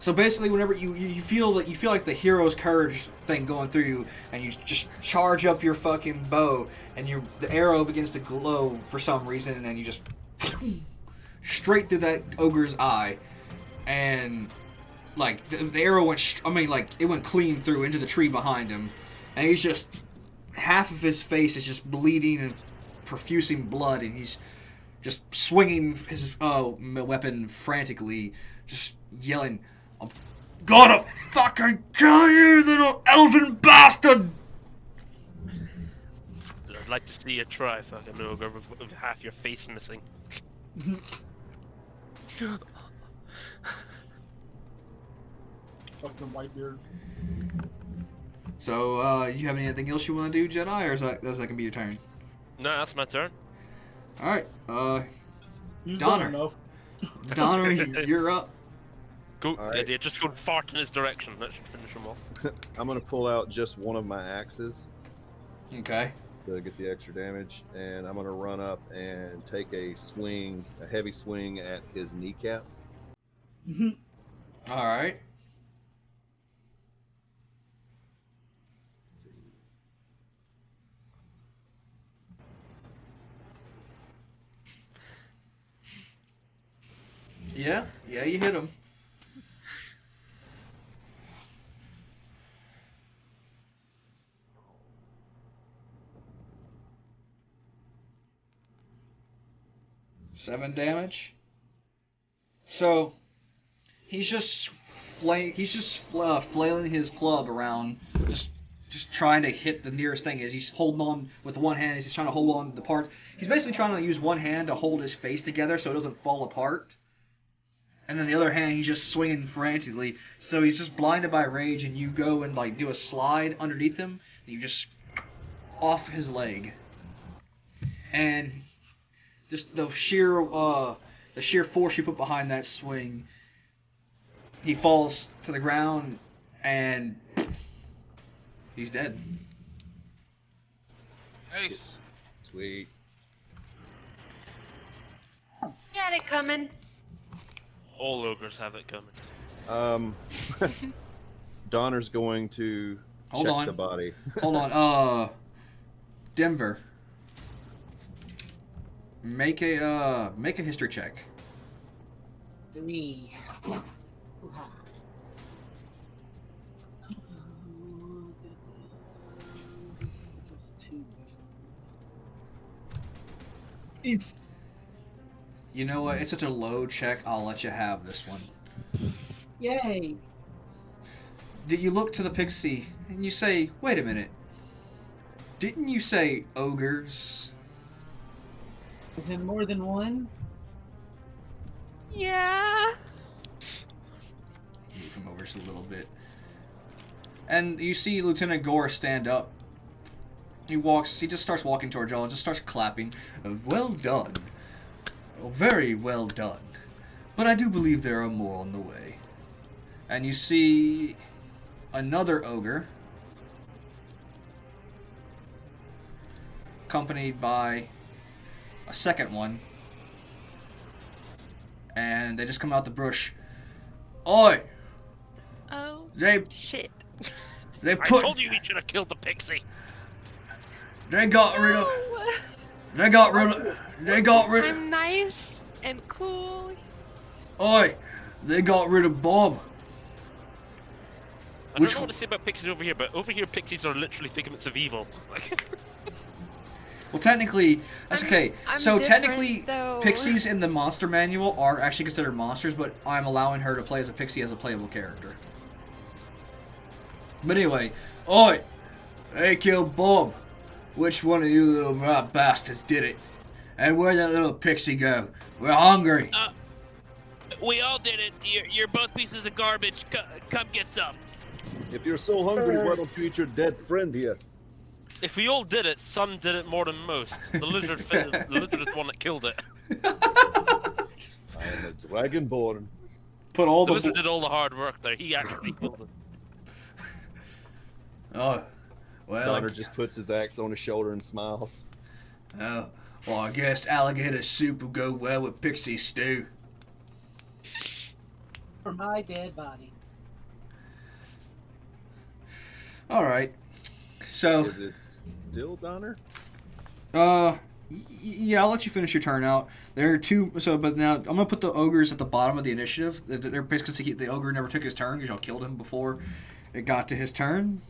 So basically, whenever you feel like the hero's courage thing going through you, and you just charge up your fucking bow, and the arrow begins to glow for some reason, and then you just straight through that ogre's eye, and like the arrow went. It went clean through into the tree behind him, and he's just half of his face is just bleeding and profusing blood, and he's just swinging his weapon frantically, just yelling, "I'm gonna fucking kill you, little elven bastard!" I'd like to see you try, fucking ogre, with half your face missing. Fucking Whitebeard. So, you have anything else you want to do, Jedi, or is that gonna be your turn? No, that's my turn. All right, He's Donner. done enough. Donner, you're up. Go, All right. yeah, just go fart in his direction. That should finish him off. I'm gonna pull out just one of my axes Okay. to get the extra damage, and I'm gonna run up and take a heavy swing at his kneecap. All right. Yeah, you hit him. Seven damage. So he's just flailing his club around, just trying to hit the nearest thing. As he's holding on with one hand, as he's trying to hold on to the part. He's basically trying to use one hand to hold his face together so it doesn't fall apart. And then the other hand, he's just swinging frantically. So he's just blinded by rage, and you go and like do a slide underneath him, and you just off his leg. And just the sheer force you put behind that swing, he falls to the ground, and he's dead. Nice. Sweet. Got it coming. All ogres have it coming. Donner's going to Hold check on. the body. Hold on. Denver. Make a history check. 3. You know what? It's such a low check. I'll let you have this one. Yay! Did you look to the pixie and you say, "Wait a minute. Didn't you say ogres?" Is it more than one? Yeah. Move him over just a little bit. And you see Lieutenant Gore stand up. He just starts walking towards y'all and just starts clapping. "Well done. Very well done. But I do believe there are more on the way." And you see another ogre, accompanied by a second one, and they just come out the bush. Oi! Oh, They shit. I put told you he should have killed the pixie. they got rid of No. they got rid of they got rid of I'm nice and cool. Oi! They got rid of Bob. I Which don't know what to say about pixies over here, but over here pixies are literally figments of evil. Like, Well, technically, that's okay. I'm So different, technically, though. pixies in the monster manual are actually considered monsters, but I'm allowing her to play as a pixie as a playable character. But anyway, oi! They killed Bob. Which one of you little rat bastards did it? And where'd that little pixie go? We're hungry. We all did it. You're both pieces of garbage. Come get some. If you're so hungry, why don't you eat your dead friend here? if we all did it, some did it more than most. The lizard, the lizard is the one that killed it. I am a dragonborn. Put all The the lizard did all the hard work there. He actually killed it. Oh, well. Donner just puts his axe on his shoulder and smiles. Oh, well, I guess alligator soup will go well with pixie stew. For my dead body. All right. So, Is it still Donner? yeah, I'll let you finish your turn out. There are two. So, but now I'm gonna put the ogres at the bottom of the initiative. They're basically the ogre never took his turn because y'all killed him before it got to his turn.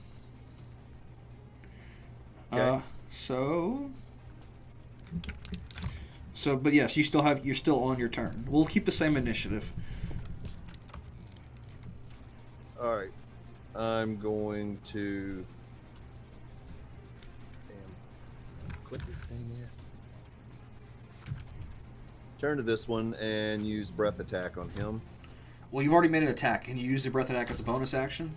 Okay. But yes, you're still on your turn. We'll keep the same initiative. All right. I'm going to. Damn. Quit the thing here. Turn to this one and use breath attack on him. Well, you've already made an attack. Can you use the breath attack as a bonus action?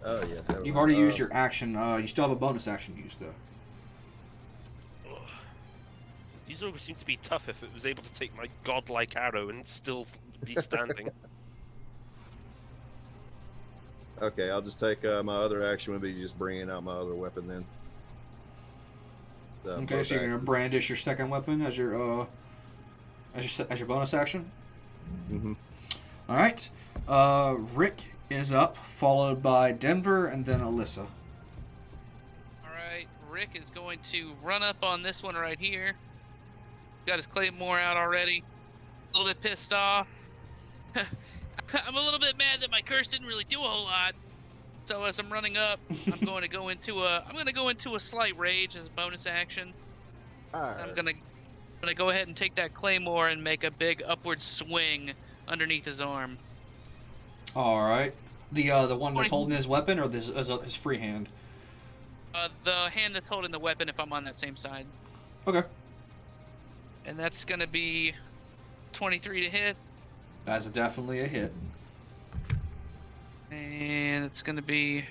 Oh yeah. You've already used your action. You still have a bonus action to use though. These ogres seem to be tough if it was able to take my godlike arrow and still be standing. Okay, I'll just take my other action would be just bringing out my other weapon then. Okay, Both so you're gonna axes. brandish your second weapon as your bonus action. Mhm. All right. Rick is up, followed by Denver, and then Alyssa. Alright, Rick is going to run up on this one right here. Got his claymore out already. A little bit pissed off. I'm a little bit mad that my curse didn't really do a whole lot. So as I'm running up, I'm going to go into a slight rage as a bonus action. I'm gonna go ahead and take that claymore and make a big upward swing underneath his arm. All right. The one that's holding his weapon, or his free hand. The hand that's holding the weapon if I'm on that same side. Okay. And that's gonna be 23 to hit. That's definitely a hit. And it's gonna be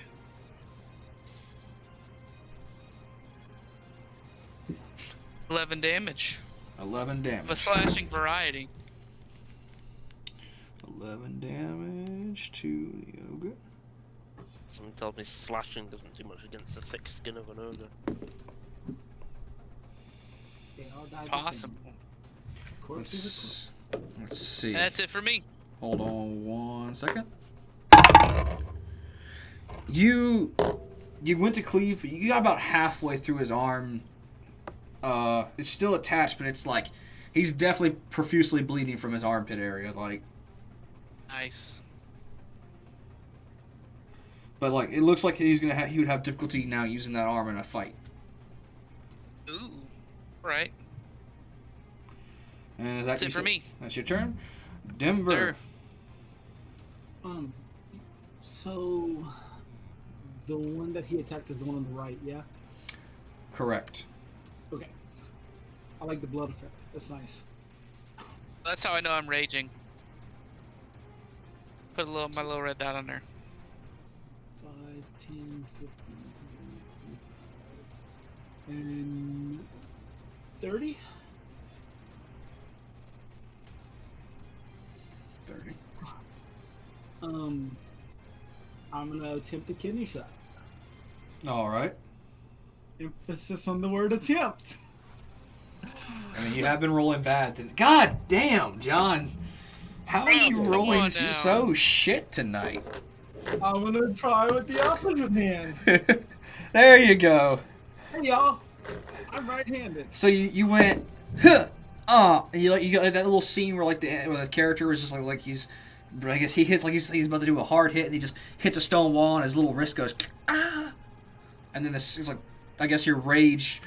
11 damage 11 of a damage. slashing variety. 11 damage to the ogre. Someone told me slashing doesn't do much against the thick skin of an ogre. They all died the same. Possible. Corpse is a corpse. Let's see. That's it for me. Hold on 1 second. You went to cleave, but you got about halfway through his arm. It's still attached, but it's like he's definitely profusely bleeding from his armpit area. Like, Nice. but like it looks like he would have difficulty now using that arm in a fight. Ooh. Right. And is that That's it for me. That's your turn, Denver. Sir. So the one that he attacked is the one on the right, yeah? Correct. Okay. I like the blood effect. That's nice. That's how I know I'm raging. Put my little red dot on there. 5, 10, 15, 20, 25, and 30? 30. I'm gonna attempt a kidney shot. All right. Emphasis on the word attempt. I mean, you have been rolling bad. God damn, John. How are you Come on rolling now. so shit tonight? I'm gonna try with the opposite hand. There you go. Hey y'all, I'm right-handed. So you went, huh, and you got like that little scene where where the character is just like he's, I guess he hits like he's about to do a hard hit and he just hits a stone wall and his little wrist goes, ah, and then this is like, I guess your rage,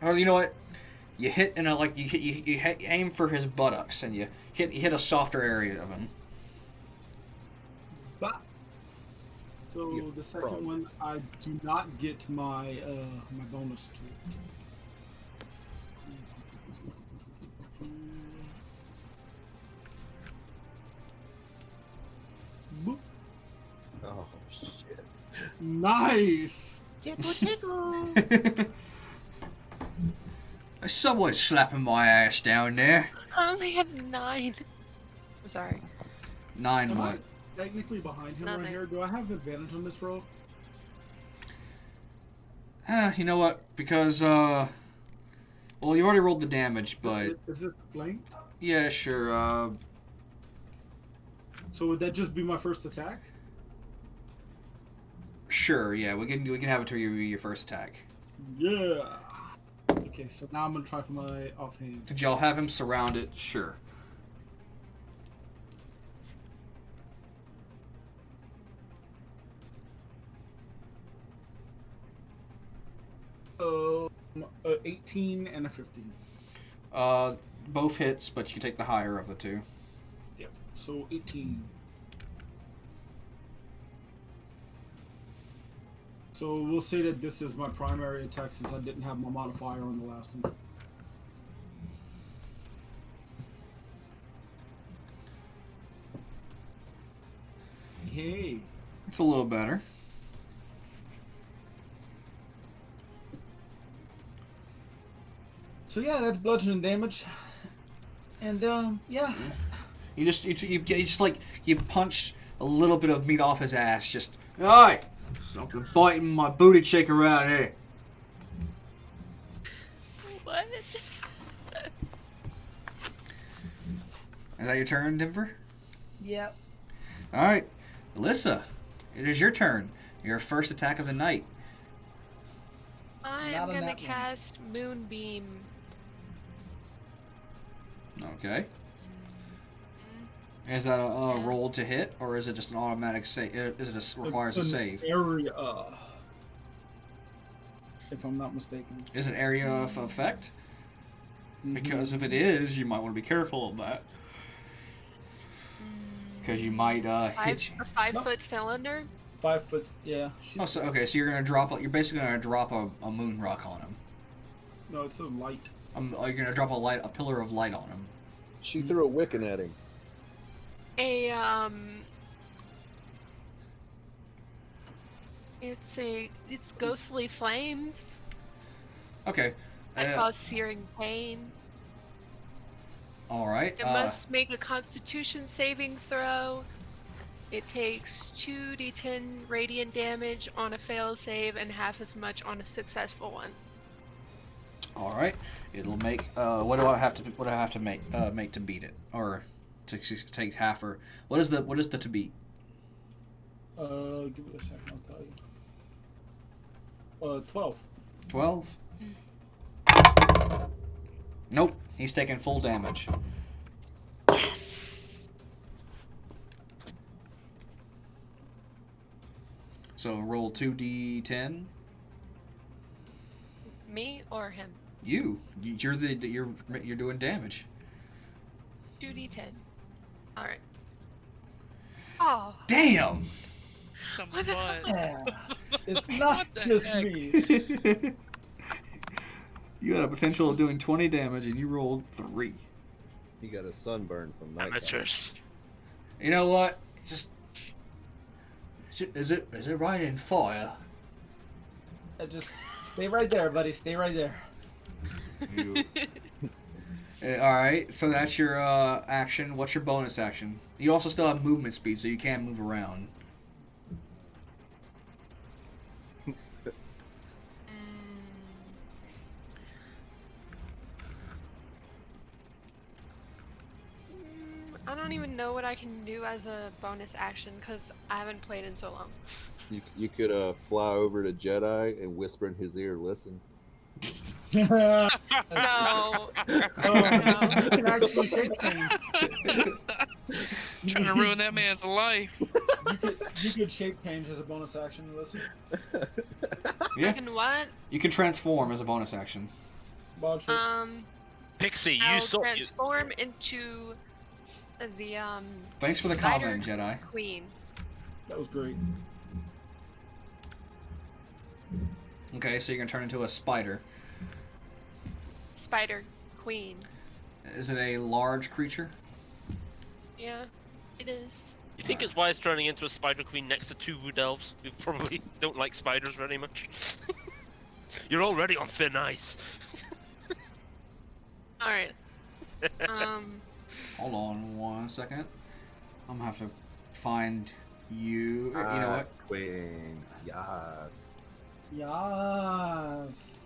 or you know what, you hit in a like you aim for his buttocks and you hit a softer area of him. But so You the second frog. one, I do not get my my bonus to it. Boop. Oh shit! Nice. Someone's slapping my ass down there. I only have 9. I'm sorry. 9 Am I what? technically behind him right Nothing. here? Do I have advantage on this roll? You know what? Because well, you already rolled the damage, but Is this flanked? yeah, sure. So would that just be my first attack? Sure, yeah, we can have it to your first attack. Yeah. Okay, so now I'm gonna try for my offhand. Did y'all have him surrounded? Sure. Um, 18 and a 15. Both hits, but you can take the higher of the two. Yep. So 18. So we'll say that this is my primary attack since I didn't have my modifier on the last one. Hey. It's a little better. So yeah, that's bludgeoning damage. And yeah. You just like you punch a little bit of meat off his ass. Just alright, something biting my booty cheek around here. What? Is that your turn, Denver? Yep. All right, Alyssa, it is your turn. Your first attack of the night. I'm Not on gonna that one. cast Moonbeam. Okay. Is that a roll to hit, or is it just an automatic save? Is it just requires a It's an save? Area. If I'm not mistaken. Is it area of effect? Because if it is, you might want to be careful of that. Because you might hit you. A 5-foot cylinder? 5 foot. Yeah. Oh, so okay, so you're gonna drop. You're basically gonna drop a moon rock on him. No, it's a light. You're gonna drop a pillar of light on him. She threw a Wiccan at him. It's ghostly flames Okay. that cause searing pain. All right. It must make a Constitution saving throw. It takes 2d10 radiant damage on a fail save and half as much on a successful one. All right. It'll make. What do I have to make to beat it, or to take half, or what is the to beat? Give it a second. I'll tell you. 12. 12. Nope. He's taking full damage. Yes. So roll 2d10. Me or him? You're doing damage. 2d10. All right. Oh. Damn. Some What the fun. Yeah. It's not What the just heck? me. You had a potential of doing 20 damage, and you rolled 3. He got a sunburn from night. Amateurs. You know what? Just is it right in fire? Just stay right there, buddy. Stay right there. You All right, so that's your action. What's your bonus action? You also still have movement speed, so you can move around. I don't even know what I can do as a bonus action because I haven't played in so long. You could fly over to Jedi and whisper in his ear, listen. No. You can actually shape change. Trying to ruin that man's life. You could shape change as a bonus action, listen. Yeah. I can what? You can transform as a bonus action. Bald shape. Pixie, you I'll saw. transform into the Thanks for the Spider comment, Jedi. Queen. That was great. Okay, so you can turn into a spider. Spider Queen. Is it a large creature? Yeah, it is. You think it's wise turning into a spider queen next to 2 wood elves who probably don't like spiders very much? You're already on thin ice. All right. Hold on 1 second. I'm gonna have to find you. You know what? Queen. Yes. Yes.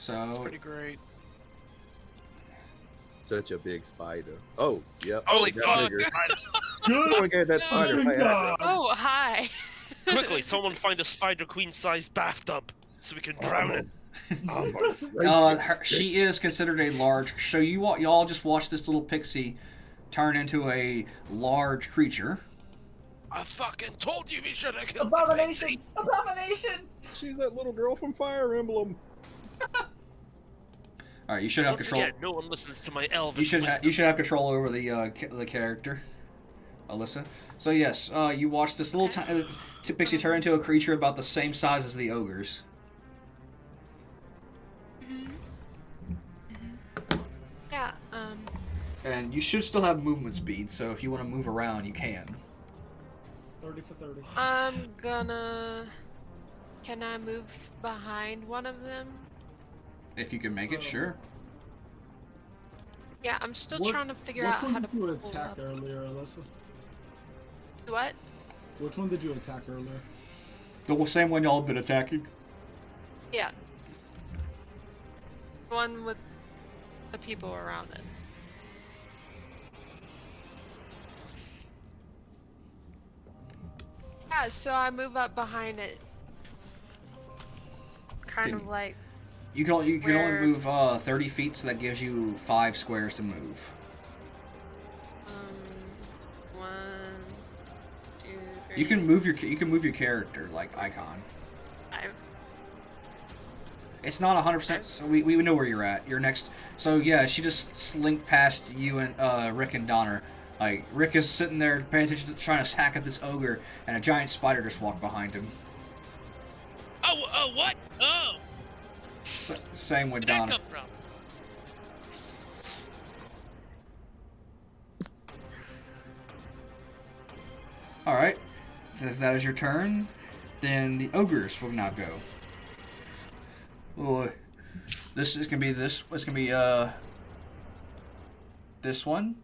That's So pretty great. Such a big spider. Oh, yep. Holy it got fuck. bigger. Someone gave that spider Good fat. God. Oh, hi. Quickly, someone find a spider queen-sized bathtub so we can drown it. she is considered a large. So y'all just watch this little pixie turn into a large creature. I fucking told you we should have killed Abomination! Abomination! She's that little girl from Fire Emblem. All right, you should have Once control. again, no one listens to my elven You should wisdom. have control over the character, Alyssa. So yes, you watch this little pixie turn into a creature about the same size as the ogres. Yeah. And you should still have movement speed, so if you want to move around, you can. 30 for 30. I'm gonna. Can I move behind one of them? If you can make it, sure. Yeah, I'm still What- trying to figure Which out one how to did you pull attack up. earlier, Alyssa? What? Which one did you attack earlier? The same one y'all have been attacking. Yeah. One with the people around it. Yeah, so I move up behind it. Kind Can- of like. You can only Where- move 30 feet, so that gives you 5 squares to move. 1, 2, 3. You can move your character like icon. 5. It's not 100%, so we know where you're at. You're next. So yeah, she just slinked past you and Rick and Donner. Like Rick is sitting there paying attention to trying to hack at this ogre, and a giant spider just walked behind him. Oh, what? Oh, Same with where'd that Donner. come from? All right, if that is your turn, then the ogres will now go. Oh, this is gonna be this. It's gonna be this one.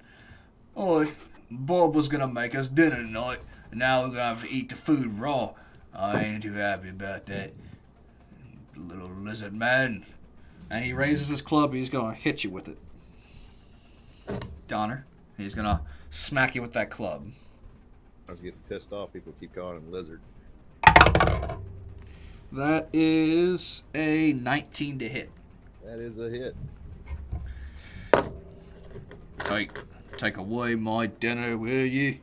Oh, Bob was gonna make us dinner tonight, and now we're gonna have to eat the food raw. I ain't too happy about that, little lizard man. And he raises his club. He's gonna hit you with it, Donner. He's gonna smack you with that club. I was getting pissed off. People keep calling him Lizard. That is a 19 to hit. That is a hit. Take away my dinner, will you?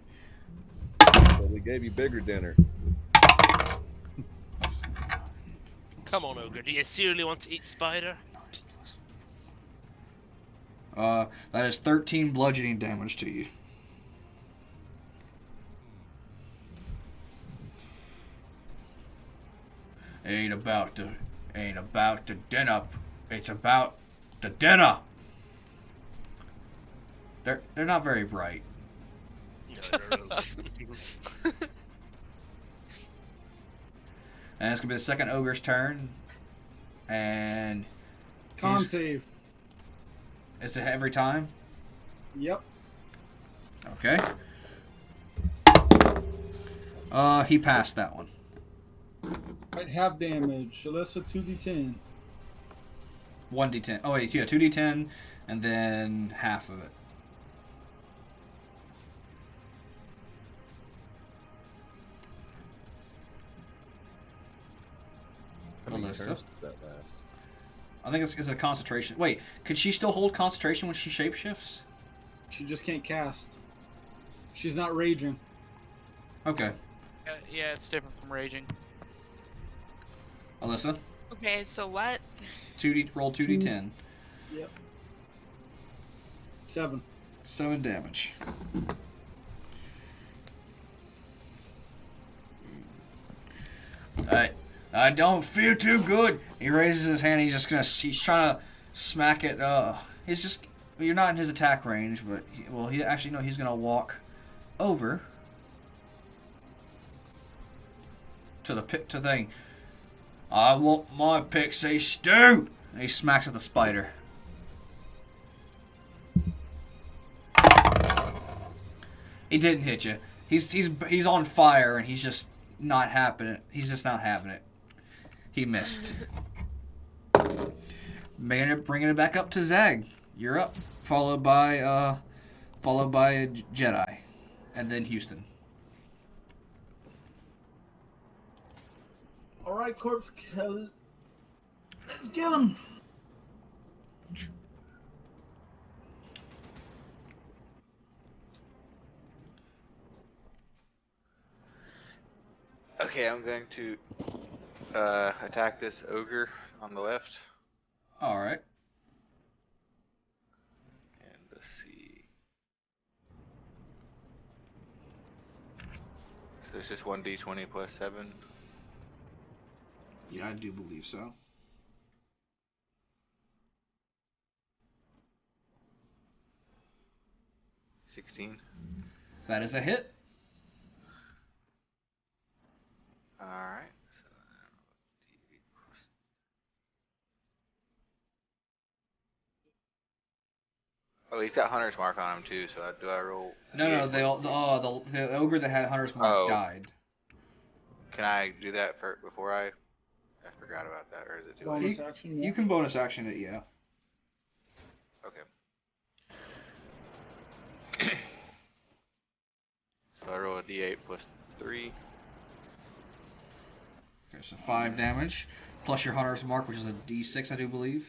So we gave you bigger dinner. Come on, ogre. Do you seriously want to eat spider? That is 13 bludgeoning damage to you. Ain't about the dinner. It's about the dinner. They're not very bright. No, they're rogues. And it's gonna be the second ogre's turn. And Con He's- save. Is it every time? Yep. Okay. He passed that one. Right, half damage. Alyssa 2d10. 1d10. Oh wait, yeah, 2d10, and then half of it. How many Alyssa. turns does that last? I think it's a concentration. Wait, could she still hold concentration when she shapeshifts? She just can't cast. She's not raging. Okay. Yeah, it's different from raging. Alyssa, Okay, so what? roll 2d10. Yep. 7. 7 damage. I don't feel too good. He raises his hand. He's trying to smack it. You're not in his attack range, but he's gonna walk over to the thing. I want my pixie stew. And he smacks at the spider. He didn't hit you. He's on fire and he's just not having it. He missed. Bringing it back up to Zag. You're up, followed by Jedi, and then Houston. Alright, Corpse Kill. Let's get him. Okay, I'm going to attack this ogre on the left. All right. And let's see. So it's just 1d20 plus 7. Yeah, I do believe so. 16. That is a hit. Alright. Oh, he's got Hunter's Mark on him too, so do I roll? No, the ogre that had Hunter's Mark died. Can I do that before I forgot about that, or is it too late? Bonus action. You can bonus action it, yeah. Okay. So I roll a d8 plus 3. Okay, so 5 damage, plus your Hunter's Mark, which is a d6, I do believe.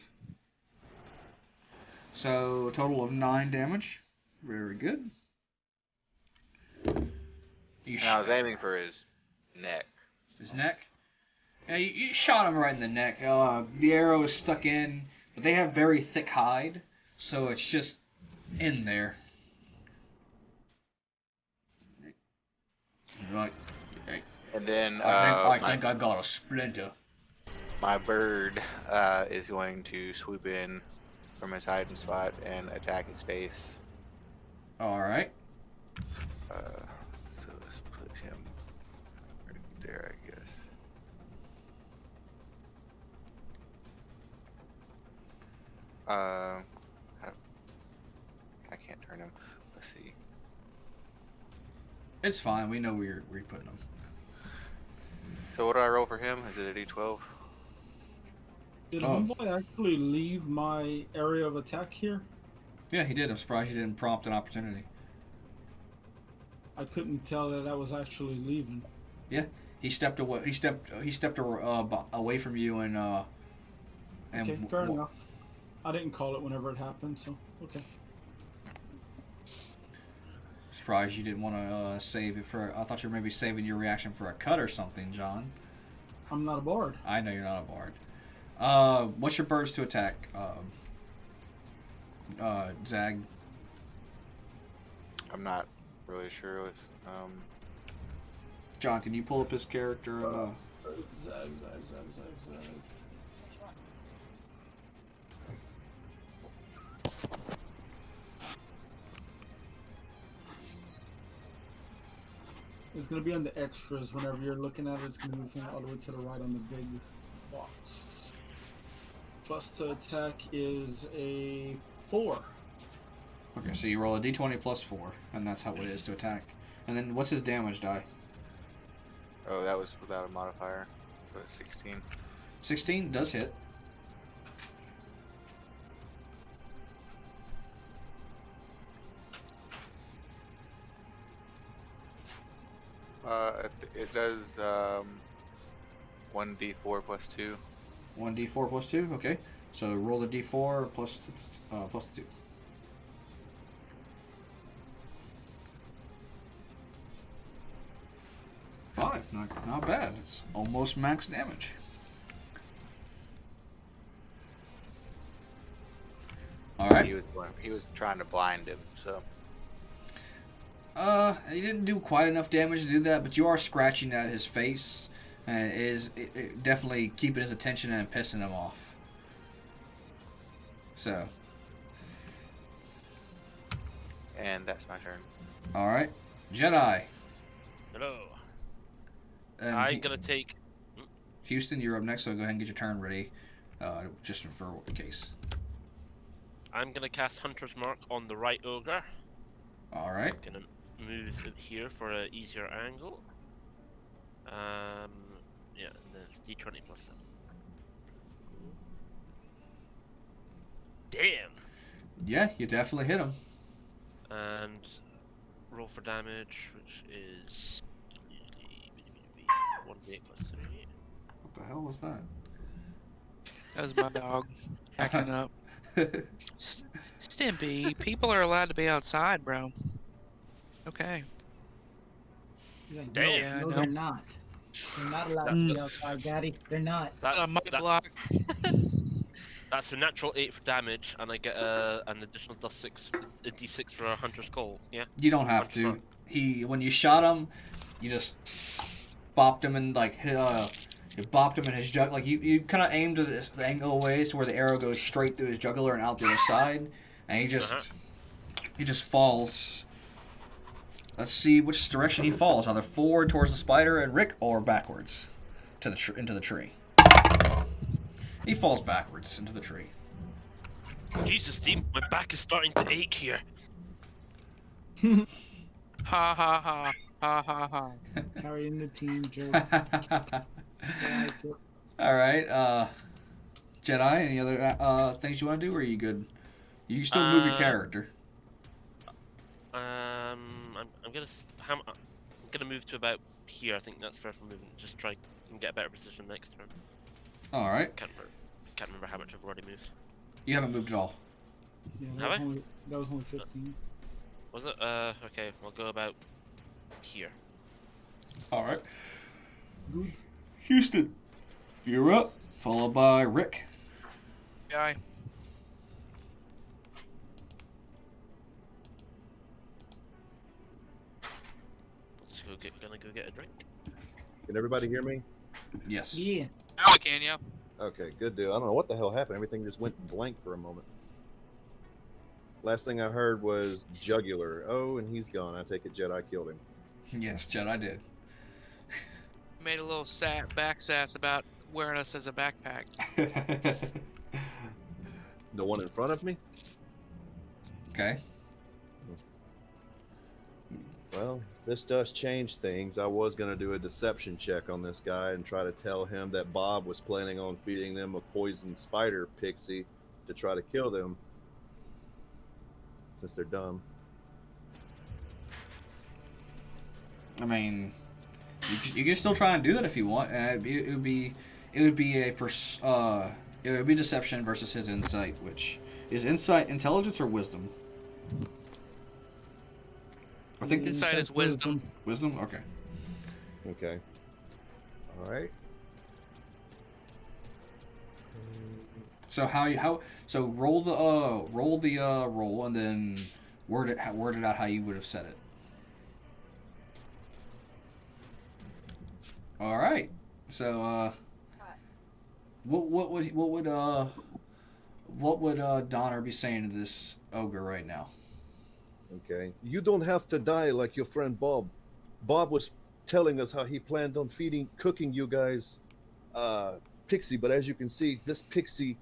So, a total of 9 damage. Very good. And I was aiming for his neck. His neck? Yeah, you shot him right in the neck. The arrow is stuck in, but they have very thick hide, so it's just in there. Right. And then I think I got a splinter. my bird is going to swoop in from his hiding spot and attack his face. Alright. So let's put him right there, I guess. I can't turn him. Let's see. It's fine. We know where you're putting them. So what do I roll for him? Is it a d12? Did Homeboy actually leave my area of attack here? Yeah, he did. I'm surprised you didn't prompt an opportunity. I couldn't tell that was actually leaving. Yeah, he stepped away. He stepped away from you and. Okay, fair enough. I didn't call it whenever it happened, so okay. Surprised you didn't want to save it for. I thought you were maybe saving your reaction for a cut or something, John. I'm not a bard. I know you're not a bard. What's your birds to attack, Zag? I'm not really sure. John, can you pull up his character? Zag. It's going to be on the extras. Whenever you're looking at it, it's going to be from all the way to the right on the big box. plus to attack is a 4. Okay, so you roll a d20 plus 4, and that's how it is to attack. And then what's his damage die? Oh, that was without a modifier. So it's 16. 16 does hit. It does 1d4 plus 2. 1d4 plus 2, okay. So roll the d4 plus 2. Five, not bad. It's almost max damage. All right. He was trying to blind him, so. He didn't do quite enough damage to do that, but you are scratching at his face, and it definitely keeping his attention and pissing him off. So. And that's my turn. All right, Jedi. Hello. And I'm gonna take. Houston, you're up next, so go ahead and get your turn ready, just for the case. I'm gonna cast Hunter's Mark on the right ogre. All right. Gonna move it here for an easier angle. Yeah, and then it's d20 plus 7. Damn. Yeah, you definitely hit him. And roll for damage, which is 1d8 plus 3. What the hell was that? That was my dog acting up. Stimpy, people are allowed to be outside, bro. Okay. He's like, Damn. no, Yeah, I they're know. not. They're not allowed to be outside, Daddy. They're not. I might That- block. That's a natural 8 for damage, and I get an additional a d6 for a Hunter's Call. Yeah. You don't have Hunter's Mark. to. When you shot him, you just bopped him in you bopped him in his jug. Like you kind of aimed it the angle ways to where the arrow goes straight through his jugular and out the other side, and he just falls. Let's see which direction he falls, either forward towards the spider and Rick, or backwards to into the tree. He falls backwards into the tree. Jesus, team, my back is starting to ache here. Ha ha ha. Ha ha ha. Carrying the team, Joe. All right, Jedi. Any other things you want to do, or are you good? You can still move your character. I'm gonna move to about here. I think that's fair for moving. Just try and get a better position next turn. All right. Can't remember how much I've already moved. You haven't moved at all. Yeah, Have I? that was only 15. Was it? Okay. I'll go about here. All right. Good. Houston, you're up. Followed by Rick. Guy. Gonna go get a drink. Can everybody hear me? Yes. Yeah. Now I can, yeah. Okay, good deal. I don't know what the hell happened. Everything just went blank for a moment. Last thing I heard was jugular. Oh, and he's gone. I take it Jedi killed him. Yes, Jedi did. Made a little back sass about wearing us as a backpack. The one in front of me? Okay. Well, if this does change things, I was going to do a deception check on this guy and try to tell him that Bob was planning on feeding them a poison spider pixie to try to kill them, since they're dumb. I mean, you can still try and do that if you want. It would be deception versus his insight, which is insight, intelligence, or wisdom. I think Insight is wisdom. Wisdom. Okay. Okay. All right. So so roll the roll and then word it out how you would have said it. All right. So what would Donner be saying to this ogre right now? Okay. You don't have to die like your friend Bob. Bob was telling us how he planned on cooking you guys pixie, but as you can see, this pixie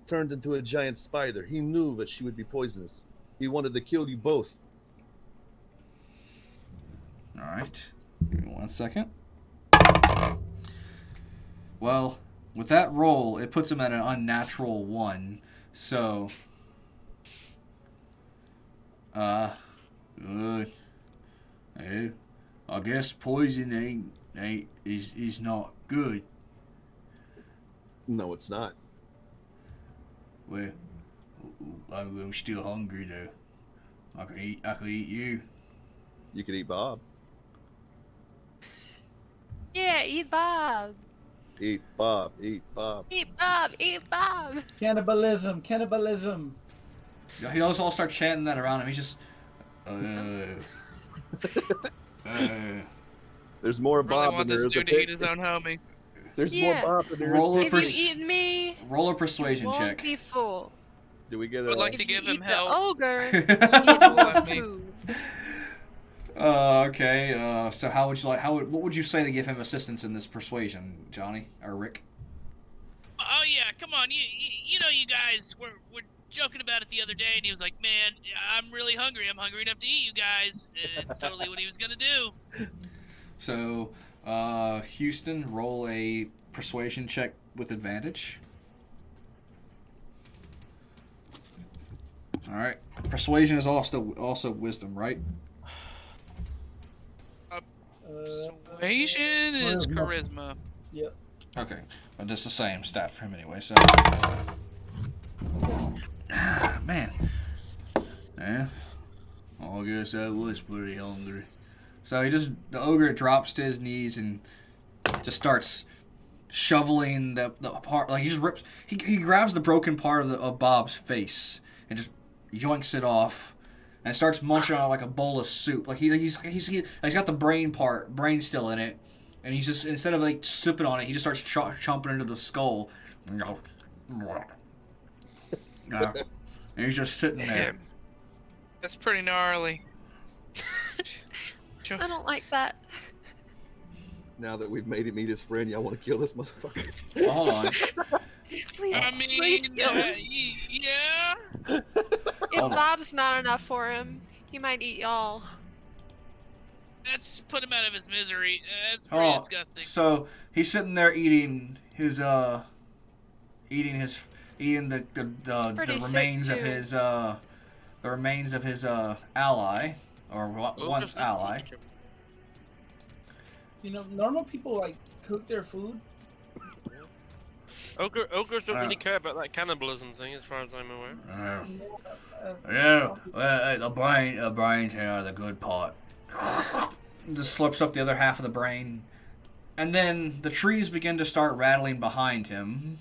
turned into a giant spider. He knew that she would be poisonous. He wanted to kill you both. All right. Give me 1 second. Well, with that roll, it puts him at an unnatural 1. So, I guess poison is not good. No, it's not. Well, I'm still hungry though. I could eat you. You could eat Bob. Yeah, eat Bob. Eat Bob. Eat Bob. Eat Bob. Eat Bob. Cannibalism, cannibalism. He always all start chanting that around him. He's just, There's more Really Bob want than there this is a dude to eat pig. his own homie. There's Yeah. more Bob than there Roll is a If pig. you eat me, roll a you persuasion won't check. be full. Do we get I would a... like to If give you him eat help. the ogre, you get more Let me. food. Okay. So how would you like? What would you say to give him assistance in this persuasion, Johnny or Rick? Oh yeah, come on, you know you guys were joking about it the other day, and he was like, "Man, I'm really hungry. I'm hungry enough to eat you guys." It's totally what he was gonna do. So, Houston, roll a persuasion check with advantage. All right. Persuasion is also wisdom, right? Persuasion is charisma. Yep. Okay, but it's the same stat for him anyway. So, man, yeah. Oh, I guess I was pretty hungry. So the ogre drops to his knees and just starts shoveling the part. Like he just rips. He grabs the broken part of Bob's face and just yoinks it off. And starts munching on it like a bowl of soup. Like he's got the brain still in it, and he's just, instead of like sipping on it, he just starts chomping into the skull. And he's just sitting there. That's pretty gnarly. I don't like that. Now that we've made him eat his friend, y'all want to kill this motherfucker? Well, hold on. Please, I mean, please kill him. yeah. If Hold on. Bob's not enough for him, he might eat y'all. Let's put him out of his misery. That's pretty Oh, disgusting. so he's sitting there eating the pretty remains sick, of too. his ally, or once ally. You know, normal people like cook their food. Ogres don't really care about that cannibalism thing, as far as I'm aware. The brains here are the good part. Just slips up the other half of the brain, and then the trees begin to start rattling behind him.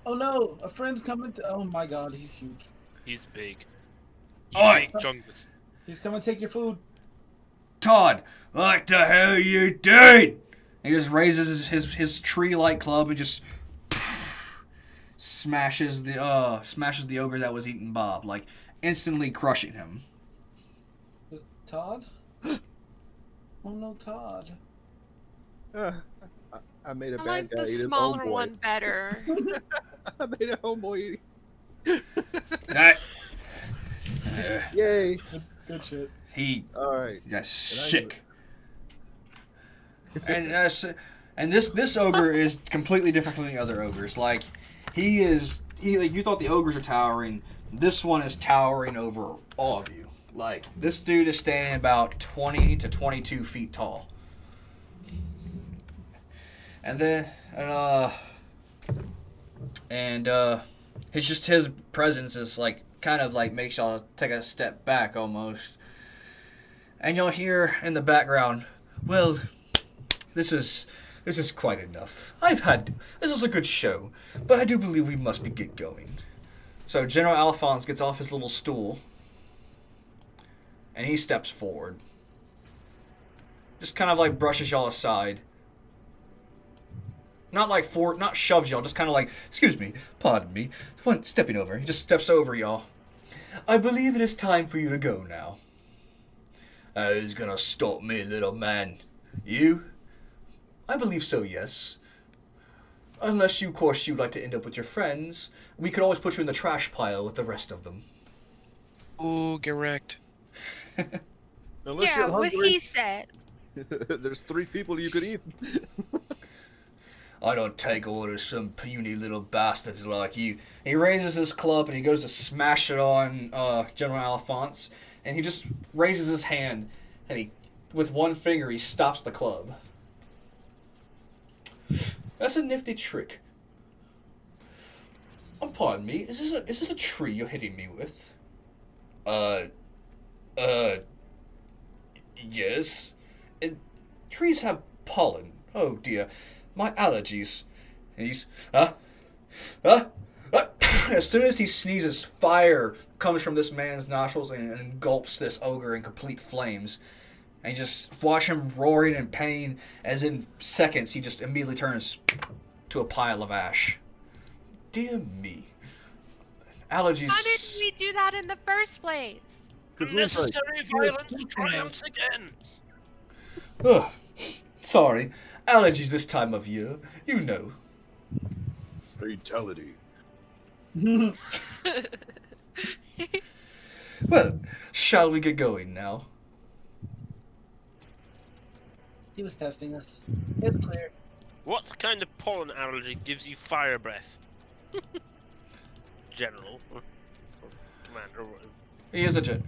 Oh no, a friend's coming to. Oh my god, he's huge. He's big. Oi! Chungus. He's coming to take your food. Todd, what the hell are you doing? He just raises his tree-like club and just smashes the ogre that was eating Bob, like instantly crushing him. Todd? Oh no, Todd. I made a I bad like guy the eat his smaller homeboy. one better. I made a homeboy eat. That Yay! Good shit. he All right. got sick. And this ogre is completely different from the other ogres. Like you thought the ogres are towering. This one is towering over all of you. Like this dude is standing about 20 to 22 feet tall. And then his presence is like kind of like makes y'all take a step back almost. And you'll hear in the background, well, this is quite enough. This is a good show, but I do believe we must get going. So General Alphonse gets off his little stool, and he steps forward. Just kind of like brushes y'all aside. Not shoves y'all, just kind of like, excuse me, pardon me, stepping over. He just steps over y'all. I believe it is time for you to go now. Who's gonna stop me, little man? You? I believe so, yes. Unless you, of course, you'd like to end up with your friends, we could always put you in the trash pile with the rest of them. Ooh, get wrecked. Unless Yeah, you're what hungry. he said. There's 3 people you could eat. I don't take orders from puny little bastards like you. He raises his club and he goes to smash it on General Alphonse, and he just raises his hand, and he, with one finger, he stops the club. That's a nifty trick. Pardon me, is this a tree you're hitting me with? Yes. And trees have pollen. Oh dear, my allergies. And he's, as soon as he sneezes, fire comes from this man's nostrils and engulfs this ogre in complete flames. And you just watch him roaring in pain, as in seconds he just immediately turns to a pile of ash. Dear me. Allergies. How did we do that in the first place? Unnecessary violence triumphs again. Ugh. Sorry. Allergies this time of year. You know. Fatality. Well, shall we get going now? He was testing us. It's clear. What kind of pollen allergy gives you fire breath? General. Or Commander. He is It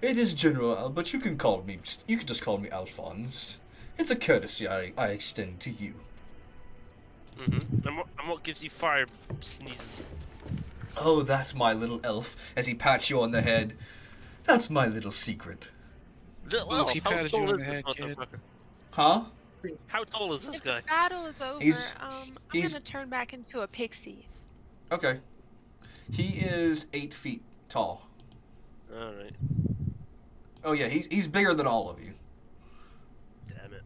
is General Al, but you can just call me Alphonse. It's a courtesy I extend to you. Mm-hmm. And what gives you fire sneezes? Oh, that's my little elf, as he pats you on the head. That's my little secret. Little Ooh, if elf, he how patted you tall on is the this head, kid. motherfucker? Huh? How tall is this If guy? the battle is over, He's- I'm he's- gonna turn back into a pixie. Okay. He is 8 feet tall. Alright. Oh yeah, he's bigger than all of you. Damn it.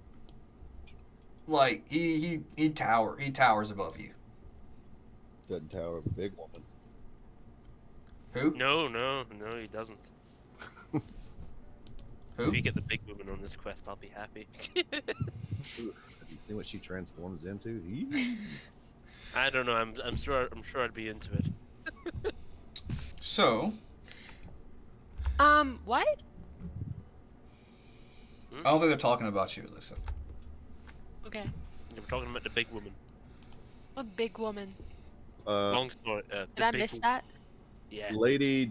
Like he towers above you. Doesn't tower a big woman. Who? No, he doesn't. Who? If you get the big woman on this quest, I'll be happy. Have you seen what she transforms into? I don't know. I'm sure I'd be into it. So, What? I don't think they're talking about you, Lisa. Okay. We're talking about the big woman. What big woman? Long story. Did the I big miss wo- that? Yeah. Lady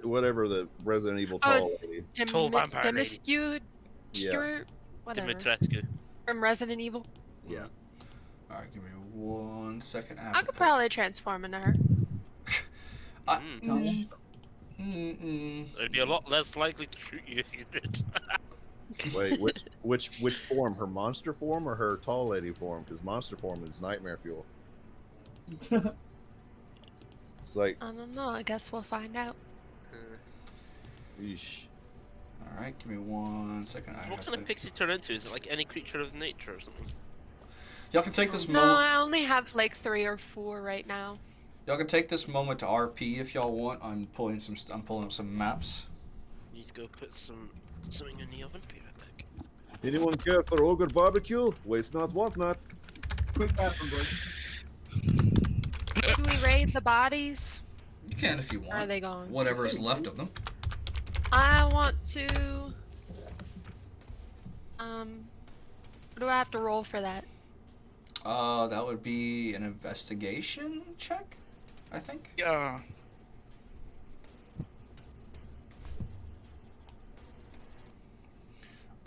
whatever the Resident Evil Oh, tall lady. Tall vampire lady. Demiscu, Yeah. whatever. Dimitrescu. From Resident Evil. Yeah. Alright, give me 1 second. I could probably transform into her. I'd be a lot less likely to shoot you if you did. Wait, which form? Her monster form or her tall lady form? Because monster form is nightmare fuel. It's like, I don't know. I guess we'll find out. yeesh. Alright, give me 1 second. So what kind of pixie turn into? Is it like any creature of nature or something? Y'all can take this No, moment. I only have like 3 or 4 right now. Y'all can take this moment to RP if y'all want. I'm pulling up some maps. Need to go put something in the oven. Be right back. Anyone care for ogre barbecue? Waste not, want not. Quick bathroom break. Do we raid the bodies? You can if you Or want. are they gone? Whatever is left of them. I want to. What do I have to roll for that? That would be an investigation check, I think. Yeah.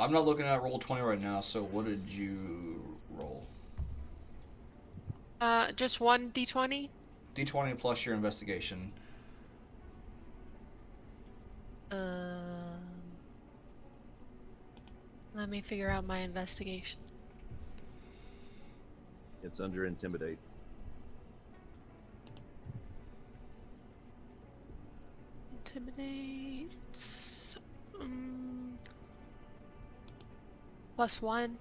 I'm not looking at roll 20 right now, so what did you roll? Just 1 d20. D20 plus your investigation. Let me figure out my investigation. It's under intimidate. Intimidate. +1.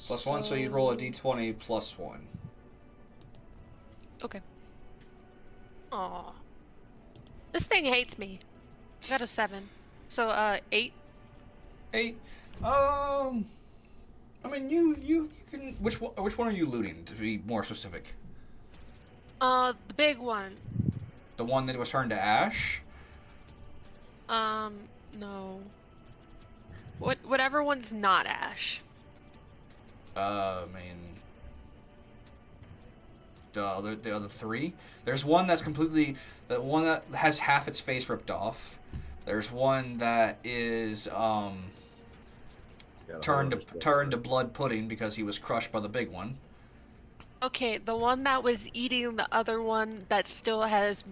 Plus 1, so you'd roll a D20 plus 1. Okay. Aw. This thing hates me. I got a 7. So, 8. 8. I mean, you can. Which one are you looting, to be more specific? The big one. The one that was turned to ash? No. Whatever one's not ash. I mean, the other three. There's one that's completely. The one that has half its face ripped off. There's one that is turned to blood pudding because he was crushed by the big one. Okay, the one that was eating the other one that still has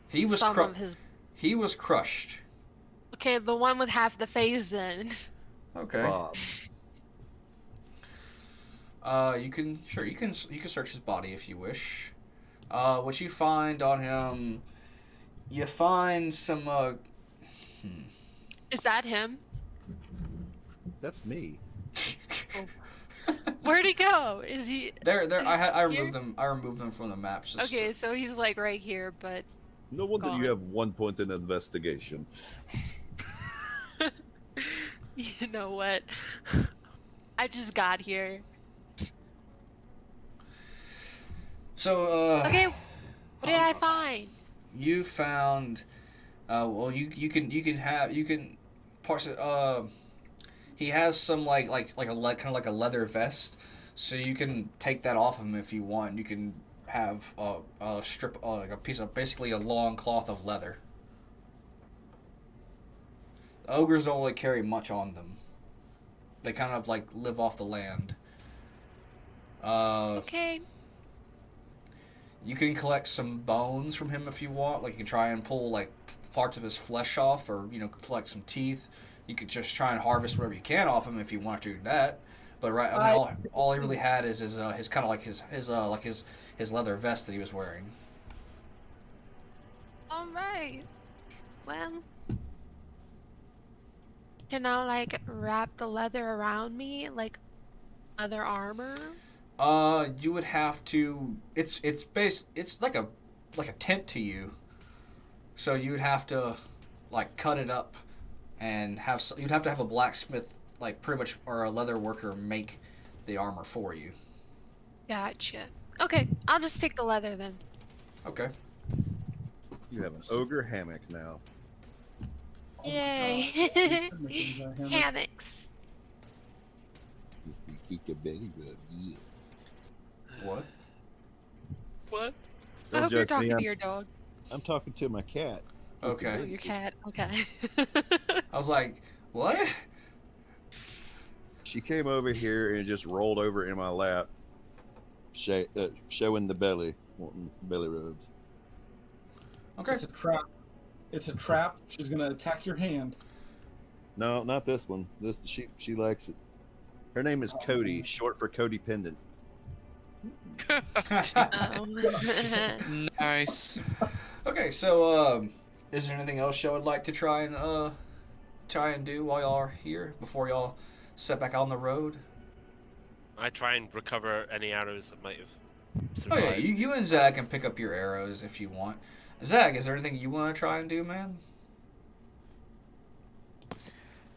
He was some of his. He was crushed. Okay, the one with half the face then. Okay. Bob. You can search his body if you wish. What you find on him, you find some Is that him? That's me. Where'd he go? Is he? There. I Here? removed them. I removed them from the maps. Just Okay, so he's like right here, but No wonder Gone. you have 1 point in investigation. you know what? I just got here. So Okay, what did I find? you found. Well, you can parts of. He has some like kind of like a leather vest, so you can take that off him if you want. You can have a strip, like a piece of basically a long cloth of leather. Ogres don't really carry much on them. They kind of like live off the land. Okay. You can collect some bones from him if you want. Like you can try and pull like parts of his flesh off, or collect some teeth. You could just try and harvest whatever you can off him if you want to do that. But I mean, all he really had is his kind of like his leather vest that he was wearing. All right. Well, can I like wrap the leather around me like leather armor? You would have to. It's like a tent to you. So you would have to like cut it up, and you'd have to have a blacksmith like pretty much or a leather worker make the armor for you. Gotcha. Okay, I'll just take the leather then. Okay. You have an ogre hammock now. Yay! Hammocks. You keep your belly rubbed, yeah. What? What? I Don't hope you're judge me, talking to your dog. I'm talking to my cat. Oh, Okay. your cat. Okay. I was like, what? She came over here and just rolled over in my lap, showing the belly, wanting belly rubs. Okay. It's a trap. It's a trap. She's gonna attack your hand. No, not this one. She likes it. Her name is Cody, short for codependent. Oh. Nice. Okay, so is there anything else y'all would like to try and do while y'all are here before y'all set back on the road? I try and recover any arrows that might have Oh survived. yeah, you and Zach can pick up your arrows if you want. Zach, is there anything you want to try and do, man?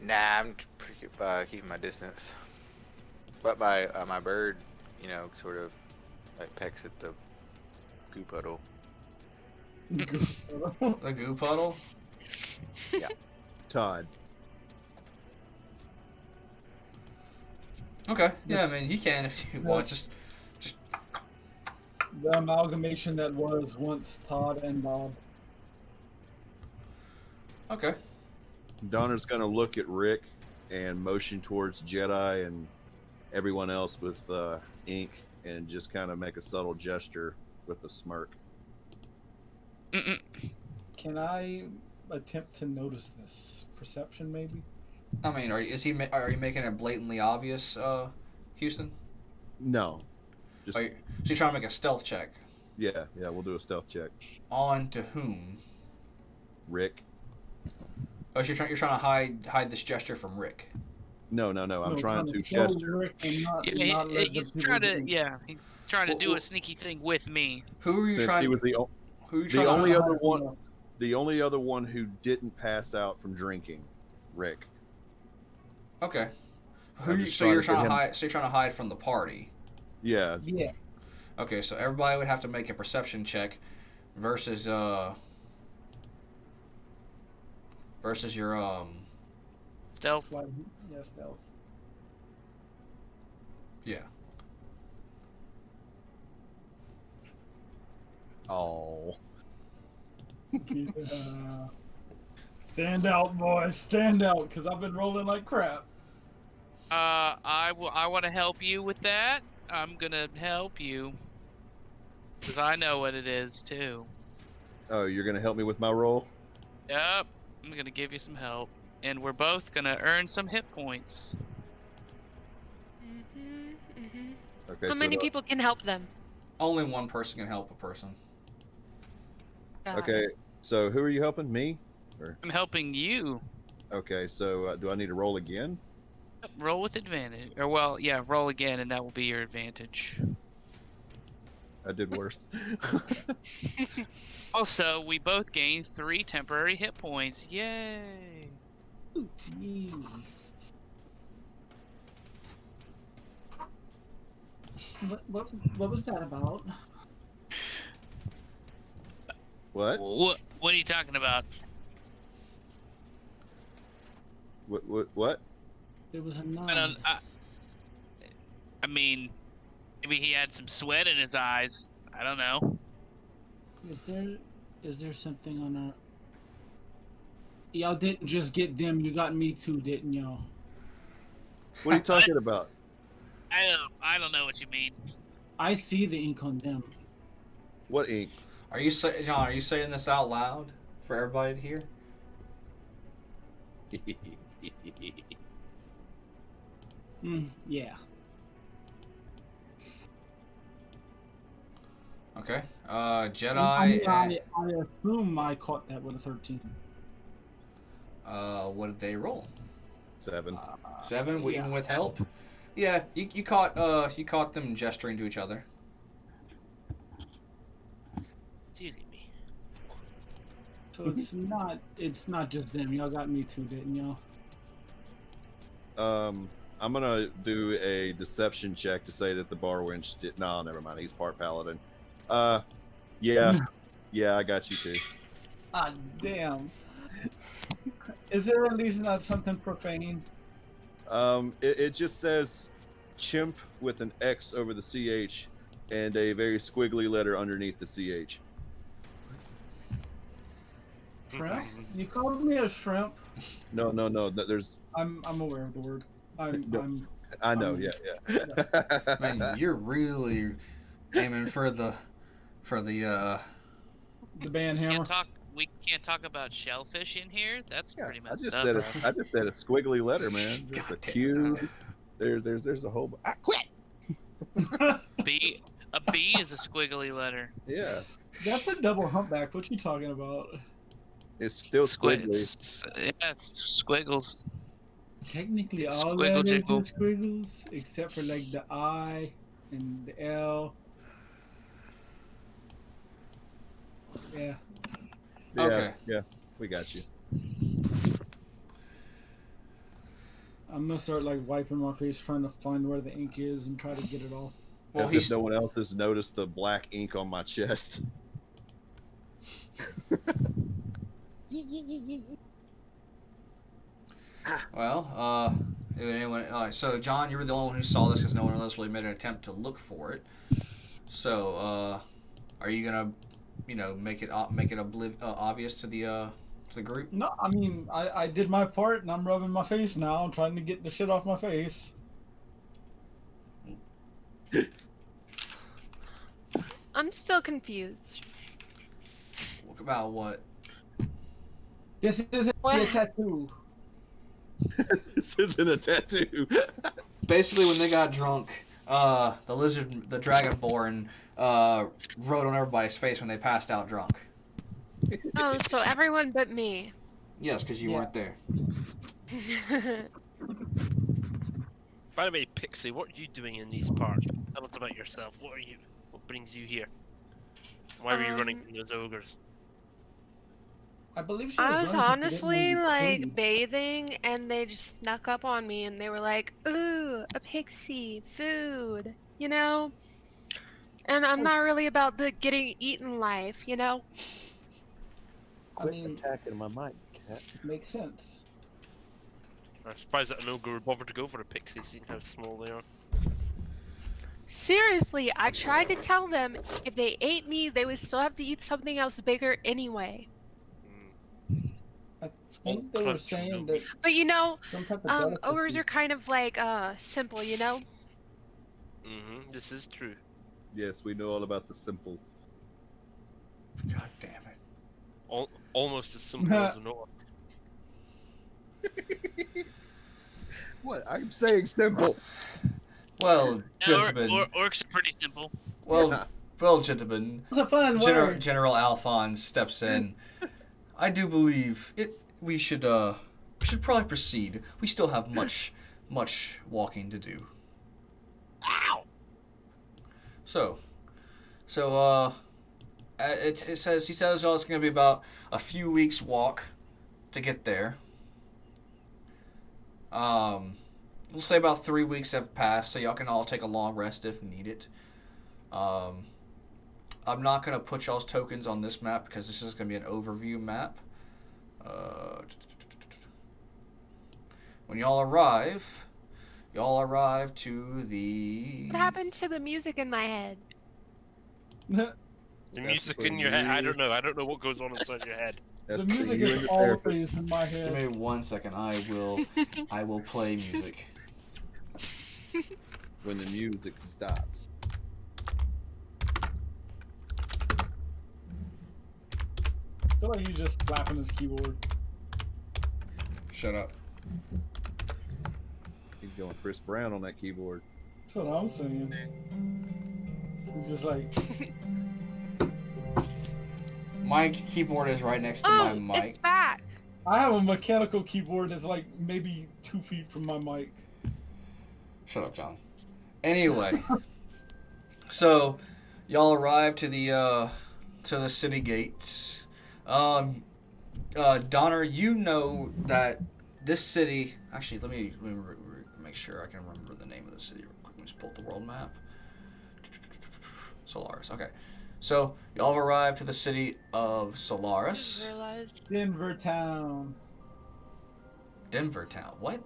Nah, I'm keeping my distance. But my bird, sort of like pecks at the goo puddle. The goo puddle? Todd. Okay, yeah, I mean, he can if you want. Just The amalgamation that was once Todd and Bob. okay. Donner's gonna look at Rick and motion towards Jedi and everyone else with ink and just kind of make a subtle gesture with a smirk. Mm-mm. Can I attempt to notice this? Perception, maybe? I mean, are you making it blatantly obvious, Houston? No. Just So you're trying to make a stealth check. yeah, we'll do a stealth check. On to whom? Rick. Oh, so you're trying to hide this gesture from Rick. No. I'm No, trying to show gesture. Rick and not Yeah, let he's the trying people to. do- Yeah, he's trying to do Well, a sneaky thing with me. Who are you Since trying? he was who are you the trying only to, other one, the only other one who didn't pass out from drinking, Rick. Okay. Who? I'm You, just so you're trying trying to to get him- hide. So you're trying to hide from the party. Yeah. Yeah. Okay, so everybody would have to make a perception check versus your Stealth. It's like, yeah, stealth. yeah. Oh. Stand out, boys. Stand out, because I've been rolling like crap. I want to help you with that. I'm gonna help you. Because I know what it is, too. Oh, you're gonna help me with my roll? Yep. I'm gonna give you some help. And we're both gonna earn some hit points. Okay. How so many the- people can help them? Only one person can help a person. Got Okay. it. So who are you helping? Me? I'm helping you. Okay. So do I need to roll again? Roll with advantage. Or, well, yeah, roll again, and that will be your advantage. I did worse. Also, we both gain 3 temporary hit points. Yay! Yee. What was that about? What? What are you talking about? What? There was a I nine. don't. I mean, maybe he had some sweat in his eyes. I don't know. Is there something on our? Y'all didn't just get them. You got me too, didn't y'all? What are you talking about? I don't know what you mean. I see the ink on them. What ink? Are you John? Are you saying this out loud for everybody to hear? Yeah. Okay. Jedi. I assume I caught that with a 13. What did they roll? 7. 7. Yeah. Even with help. Yeah, you caught them gesturing to each other. Dearie me. So it's not just them. Y'all got me too, didn't y'all? I'm gonna do a deception check to say that the bar wench did. No, never mind. He's part paladin. Yeah, yeah, I got you too. Ah, damn. Is there at least not something profane? It just says chimp with an X over the CH and a very squiggly letter underneath the CH. Shrimp? You called me a shrimp? No. There's. I'm aware of the word. I'm I know. Um, Yeah. Man, you're really aiming for the the band hammer. We can't talk about shellfish in here. That's Yeah, pretty I messed just up. said I just said a squiggly letter, man. There's God a damn. Q. There's a whole. Quit. A B is a squiggly letter. Yeah, That's a double humpback. What you talking about? it's still squiggly. It's squiggles. Technically, all Squiggle letters are jiggle. squiggles, except for like the I and the L. Yeah. Yeah, Okay. yeah, we got you. I'm gonna start like wiping my face, trying to find where the ink is, and try to get it all. Well, As if no one else has noticed the black ink on my chest. Well, anyone? So John, you were the only one who saw this because no one else really made an attempt to look for it. So, are you gonna, make it obvious to the group? No, I mean I did my part, and I'm rubbing my face now. I'm trying to get the shit off my face. I'm still confused. About what? This isn't What? a tattoo. This isn't a tattoo. Basically, when they got drunk, the dragonborn, wrote on everybody's face when they passed out drunk. Oh, so everyone but me. Yes, because you Yeah. weren't there. By the way, Pixie, what are you doing in these parts? Tell us about yourself. What brings you here? Why were you running from those ogres? I believe she I was was running 'cause she didn't want to honestly be like clean. bathing and they just snuck up on me and they were like, "Ooh, a pixie, food," you know? And I'm not really about the getting eaten life, you know? I Quit mean, attacking my mic, cat. makes sense. I'm surprised that an ogre would bother to go for a pixie, seeing how small they are. Seriously, I tried to tell them if they ate me, they would still have to eat something else bigger anyway. I All think they were crunch and no saying that meat. But you know, some type of ogres delicacy. are kind of like simple, you know? This is true. Yes, we know all about the simple. God damn it. Almost as simple as an orc. What? I'm saying simple. Well, No, gentlemen. orcs are pretty simple. Well, well, gentlemen. It's a fun word. General Alphonse steps in. I do believe we should probably proceed. We still have much walking to do. Ow! So he says y'all it's gonna be about a few weeks walk to get there. We'll say about 3 weeks have passed, so y'all can all take a long rest if needed. I'm not gonna put y'all's tokens on this map because this is gonna be an overview map. When y'all arrive to the. What happened to the music in my head? The music in your head, I don't know. I don't know what goes on inside your head. That's The music for you is and your always therapist. in my Give head. me 1 second. I will play music. When the music stops. I feel like he's just slapping his keyboard. Shut up. He's going Chris Brown on that keyboard. That's what I'm saying. He's just like, My keyboard is right next to Oh, my mic. it's back. I have a mechanical keyboard that's like maybe 2 feet from my mic. Shut up, John. Anyway, so y'all arrive to the city gates. Donner, you know that this city. Actually, let me make sure I can remember the name of the city real quick. Let me just pull up the world map. Solaris. Okay, so y'all have arrived to the city of Solaris. Realized. Denver Town. Denver Town. What?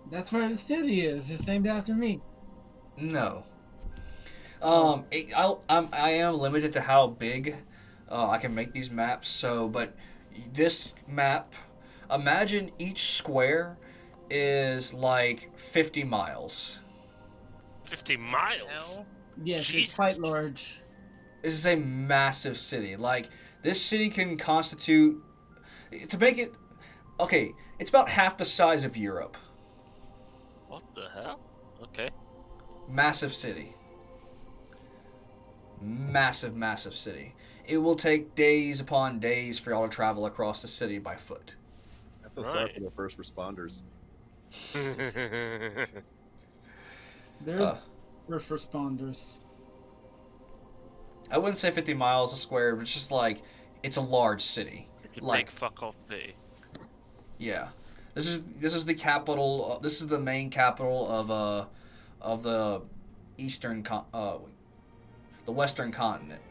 That's where the city is. It's named after me. No. I am limited to how big I can make these maps. So, but this map, imagine each square is like 50 miles. 50 miles? Hell. Yes, Jesus. it's quite large. This is a massive city. Like, this city can constitute, to make it, okay, it's about half the size of Europe. What the hell? Okay. Massive city. Massive city. It will take days upon days for y'all to travel across the city by foot. I feel sorry Right. for the first responders. There's first responders. I wouldn't say 50 miles a square, but it's just like, it's a large city. It's a Like, big fuck off city. yeah. This is the capital, this is the main capital of the the western continent.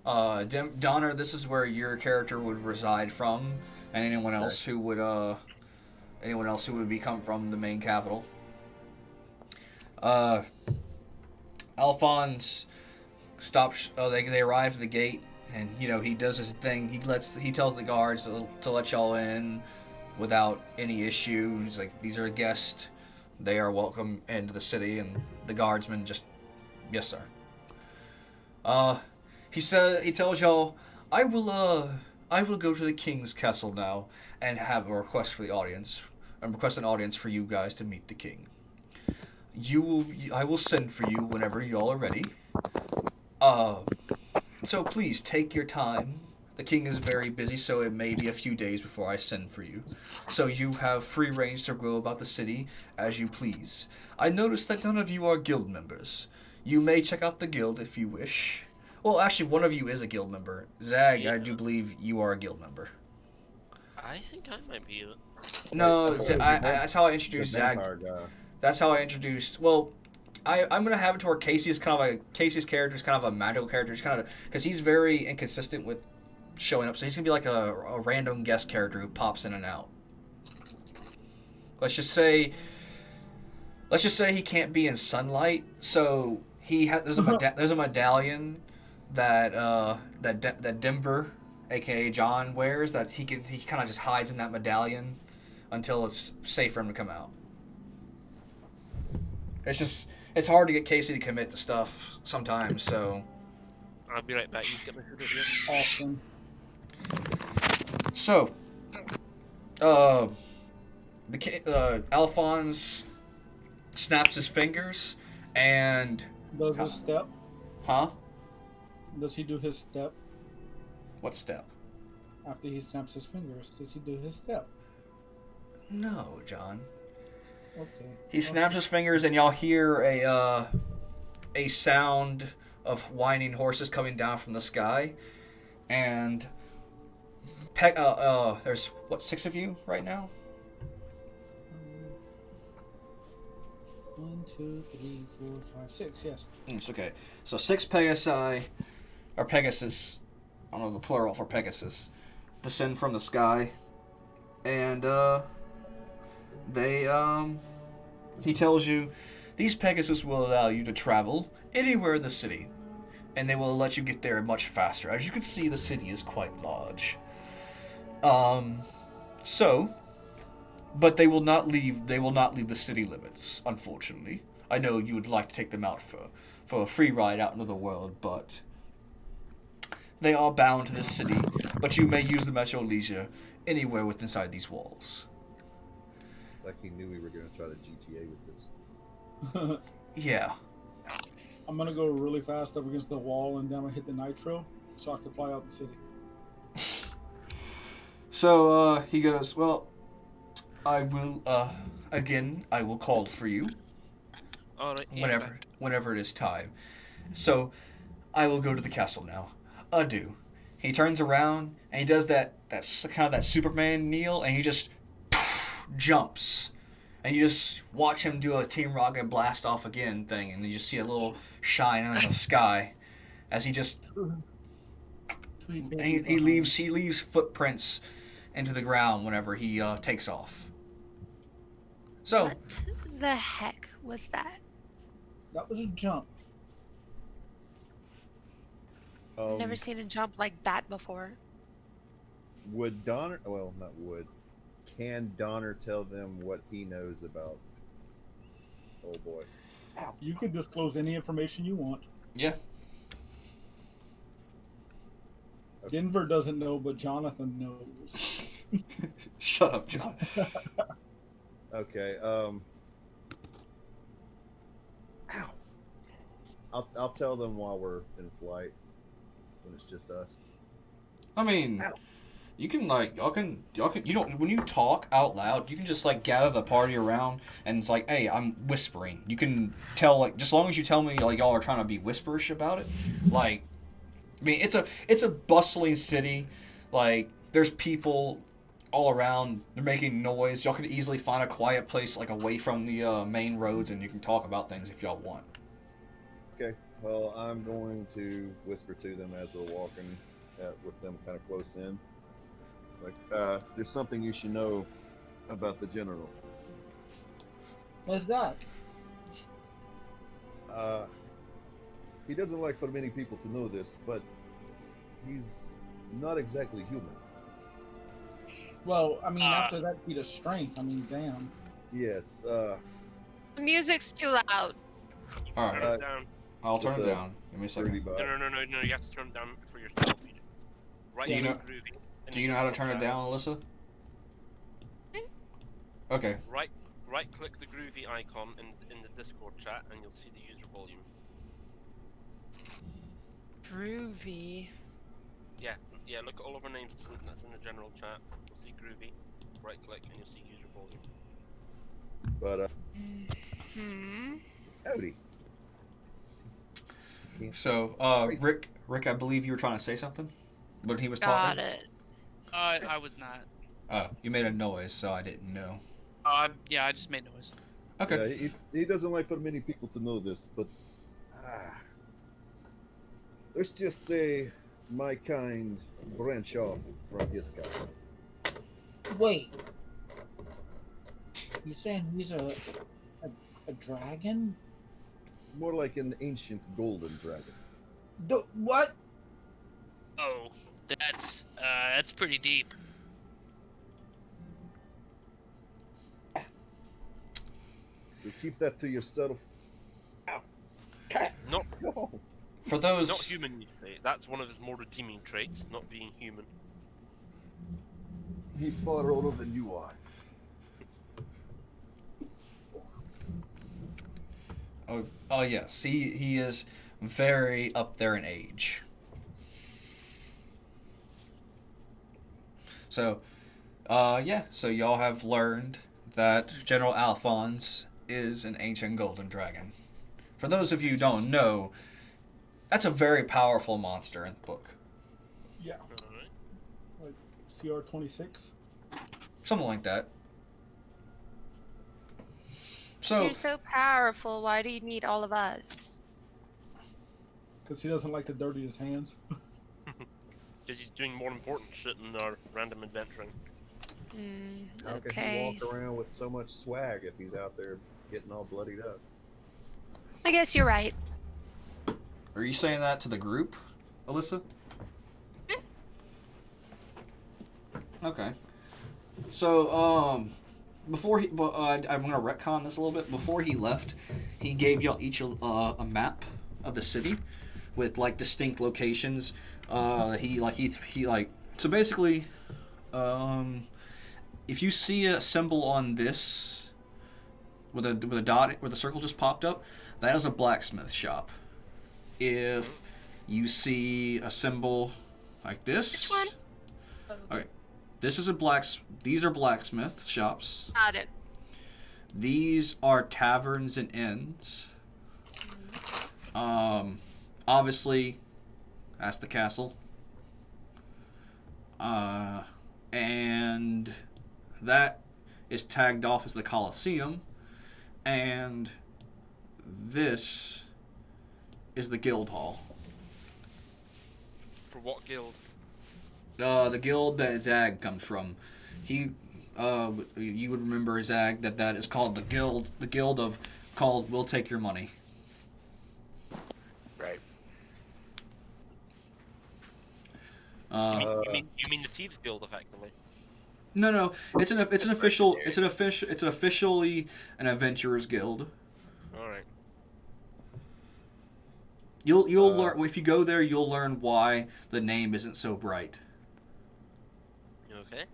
Donner, this is where your character would reside from, and anyone else who would be come from the main capital. Alphonse stops. They arrive at the gate, and he does his thing. He tells the guards to let y'all in without any issue. He's like, these are guests. They are welcome into the city, and the guardsmen just, yes sir. He tells y'all, I will go to the king's castle now and have a request for the audience, and request an audience for you guys to meet the king. I will send for you whenever y'all are ready. So please take your time. The king is very busy, so it may be a few days before I send for you. So you have free range to go about the city as you please. I noticed that none of you are guild members. You may check out the guild if you wish. Well, actually, one of you is a guild member. Zag, I Yeah. do believe you are a guild member. I think I might be. No, Wait, that's how I the introduced Zag. vampire guy. That's how I introduced. Well, I'm gonna have it to where Casey's kind of Casey's character is kind of a magical character. He's kind of because he's very inconsistent with showing up. So he's gonna be like a random guest character who pops in and out. Let's just say he can't be in sunlight. So there's a medallion that Denver, aka John, wears that he kind of just hides in that medallion until it's safe for him to come out. It's hard to get Casey to commit to stuff sometimes, so. I'll be right back. You get my hood over here. Awesome. So, Alphonse snaps his fingers, and Does his step? huh? Does he do his step What step? after he snaps his fingers? Does he do his step? No, John. Okay. He snaps his fingers, and y'all hear a sound of whining horses coming down from the sky, and there's what, 6 of you right now? 1, 2, 3, 4, 5, 6. Yes. It's okay. So 6 Pegasi, or Pegasus, I don't know the plural for Pegasus, descend from the sky, and he tells you, these Pegasus will allow you to travel anywhere in the city, and they will let you get there much faster. As you can see, the city is quite large. But they will not leave the city limits, unfortunately. I know you would like to take them out for a free ride out into the world, but they are bound to this city, but you may use them at your leisure anywhere within inside these walls. It's like he knew we were going to try to GTA with this. Yeah. I'm gonna go really fast up against the wall, and then I'm gonna hit the nitro so I can fly out the city. So he goes, well, I will I will call for you All right. Yeah, whenever it is time. So I will go to the castle now. Adieu. He turns around and he does that kind of that Superman kneel, and he just jumps. And you just watch him do a Team Rocket blast off again thing, and you just see a little shine in the sky as he just and he leaves footprints into the ground whenever he takes off. So What the heck was that? That was a jump. Never seen a jump like that before. Would Donner? Well, not would. Can Donner tell them what he knows about? Oh boy. You can disclose any information you want. yeah, Denver doesn't know, but Jonathan knows. shut up, John. Okay. I'll tell them while we're in flight when it's just us. I mean, you can y'all can you don't when you talk out loud, you can just gather the party around, and it's like, hey, I'm whispering. You can tell just as long as you tell me y'all are trying to be whisperish about it. I mean, it's a bustling city. There's people all around. They're making noise. Y'all could easily find a quiet place away from the main roads, and you can talk about things if y'all want. Okay. Well, I'm going to whisper to them as we're walking with them kind of close in. There's something you should know about the general. What's that? He doesn't like for many people to know this, but he's not exactly human. Well, I mean, after that feat of strength, I mean, damn. Yes. The music's too loud. All Turn right, it down. I'll turn it the down. Give me a second. No. You have to turn it down for yourself. Right. Do you know- Groovy. in Do the you know how to Discord turn it chat. down, Alyssa? Okay. Right click the groovy icon in the Discord chat, and you'll see the user volume. Groovy. Yeah. Look at all of our names that's in the general chat. You'll see groovy. Right click, and you'll see user volume. But Hmm. howdy. So, Rick, I believe you were trying to say something when he was Got talking. it. I was not. Oh, you made a noise, so I didn't know. Yeah, I just made noise. Okay. Yeah, he doesn't like for many people to know this, but let's just say my kind branch off from his kind. Wait. You saying he's a dragon? More like an ancient golden dragon. The what? Oh, that's pretty deep. So keep that to yourself. Ow. Cat. Not, No. For those. not human, you say. That's one of his more redeeming traits, not being human. He's far older than you are. Oh yes, he is very up there in age. So, so y'all have learned that General Alphonse is an ancient golden dragon. For those of you who don't know, that's a very powerful monster in the book. Yeah. Alright. Like CR 26. Something like that. So, You're so powerful. Why do you need all of us? Because he doesn't like to dirty his hands. Because he's doing more important shit than our random adventuring. How can he Okay. walk around with so much swag if he's out there getting all bloodied up? I guess you're right. are you saying that to the group, Alyssa? Okay. So, before he, I'm gonna retcon this a little bit. Before he left, he gave y'all each a map of the city with like distinct locations. So basically, if you see a symbol on this with a dot where the circle just popped up, that is a blacksmith shop. If you see a symbol like this, Which one? okay, this is these are blacksmith shops. Got it. These are taverns and inns. Obviously, that's the castle. And that is tagged off as the Colosseum. And this is the guild hall. For what guild? The guild that Zag comes from. You would remember Zag that is called the guild of called We'll Take Your Money. Right. You mean the Thieves Guild, effectively? No, it's an officially an adventurers guild. All right. You'll learn if you go there. You'll learn why the name isn't so bright. Okay.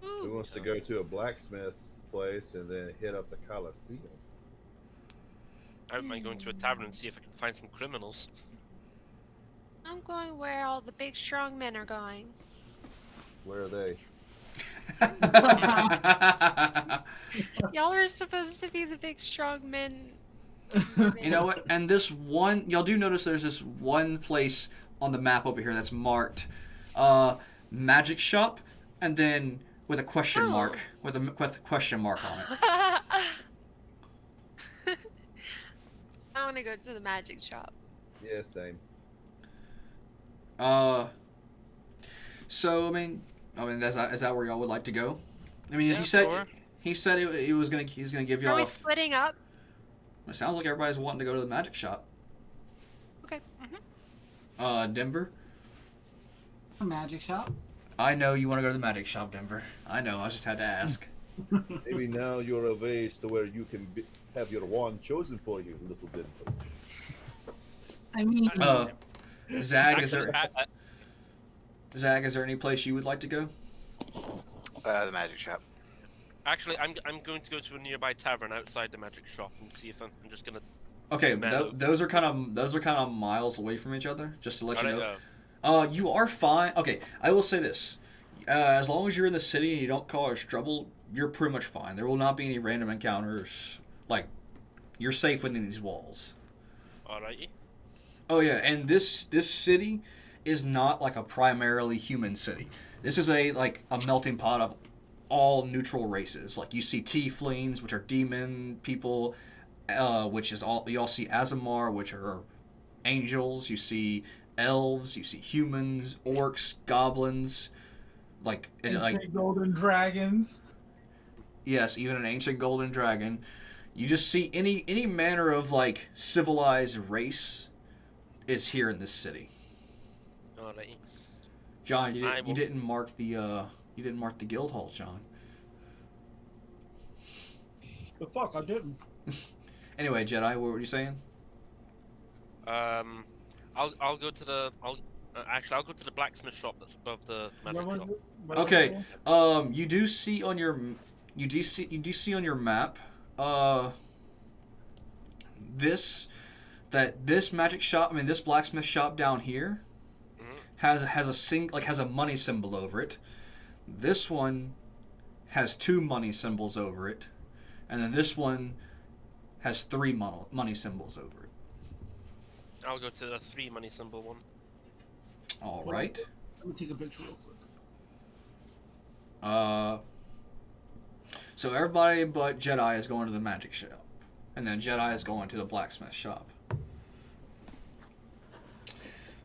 Who wants to go to a blacksmith's place and then hit up the Colosseum? I don't mind going to a tavern and see if I can find some criminals. I'm going where all the big strong men are going. Where are they? Y'all are supposed to be the big strong men. You know what? And this one, y'all do notice there's this one place on the map over here that's marked magic shop, and then with a question mark, with a question mark on it. I want to go to the magic shop. Yeah, same. So I mean, is that where y'all would like to go? I mean, Yeah, he said sure. he's gonna give y'all. Are we splitting up? It sounds like everybody's wanting to go to the magic shop. Okay. Denver. A magic shop? I know you want to go to the magic shop, Denver. I know. I just had to ask. Maybe now you're of age to where you can have your wand chosen for you, little Denver. I mean, Zag, is Actually, there any place you would like to go? The magic shop. Actually, I'm going to go to a nearby tavern outside the magic shop and see if I'm just gonna. Okay, No. those are kind of miles away from each other. Just to let you Alright, know. You are fine. Okay, I will say this: as long as you're in the city and you don't cause trouble, you're pretty much fine. There will not be any random encounters, like, You're safe within these walls. Alrighty. Oh yeah, and this city is not like a primarily human city. This is a melting pot of all neutral races. Like you see tieflings, which are demon people, which is all you all see Azamar, which are angels. You see elves. You see humans, orcs, goblins. And golden dragons. Yes, even an ancient golden dragon. You just see any manner of like civilized race is here in this city. Alrighty. John, you didn't mark the guild hall, John. The fuck, I didn't. Anyway, Jedi, what were you saying? I'll go to the actually I'll go to the blacksmith shop that's above the magic shop. Okay. You do see on your on your map this magic shop, this blacksmith shop down here has a money symbol over it. This one has 2 money symbols over it, and then this one has 3 money symbols over it. I'll go to the 3 money symbol one. All right. Let me take a picture real quick. So everybody but Jedi is going to the magic shop, and then Jedi is going to the blacksmith shop.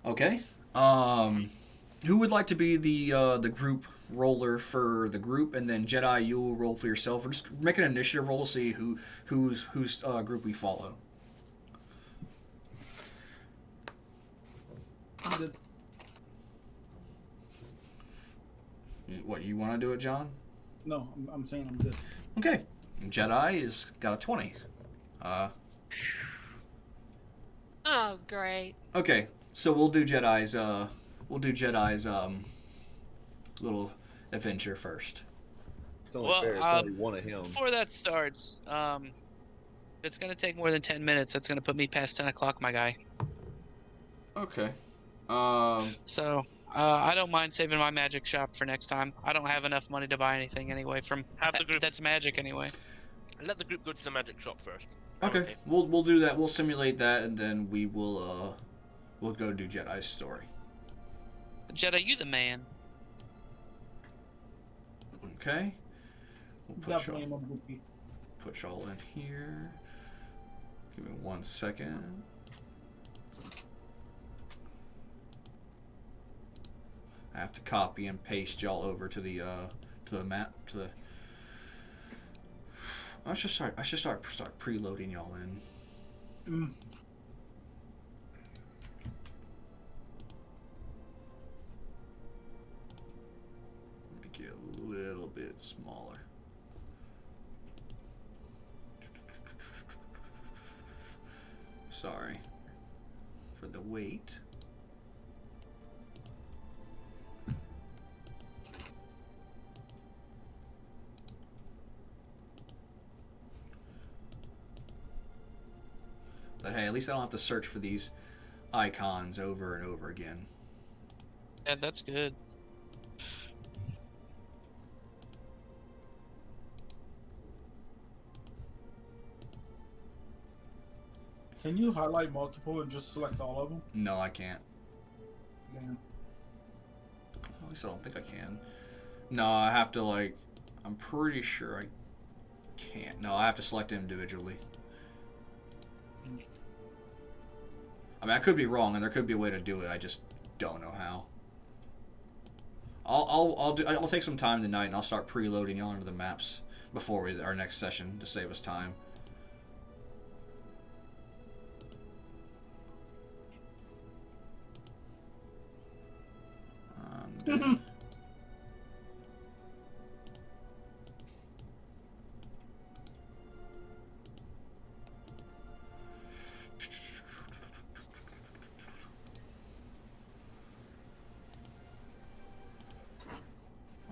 Okay. Who would like to be the group roller for the group, and then Jedi, you will roll for yourself, or just make an initiative roll to see whose group we follow. I'm good. What, you want to do it, John? No, I'm saying I'm good. Okay. Jedi is got a 20. Oh, great. Okay, so we'll do Jedi's little adventure first. It's only fair. It's only one of him. Before that starts, it's gonna take more than 10 minutes. That's gonna put me past 10 o'clock, my guy. Okay. So I don't mind saving my magic shop for next time. I don't have enough money to buy anything anyway from Have the group. that's magic anyway. Let the group go to the magic shop first. Okay. We'll do that. We'll simulate that, and then we'll go do Jedi's story. Jedi, you the man. Okay. We'll Definitely not goofy. put y'all in here. Give me 1 second. I have to copy and paste y'all over to the map I should start preloading y'all in. Make it a little bit smaller. Sorry for the wait. But hey, at least I don't have to search for these icons over and over again. Yeah, that's good. Can you highlight multiple and just select all of them? No, I can't. Damn. At least I don't think I can. No, I have to I'm pretty sure I can't. No, I have to select it individually. I mean, I could be wrong, and there could be a way to do it. I just don't know how. I'll take some time tonight, and I'll start preloading y'all into the maps before our next session to save us time.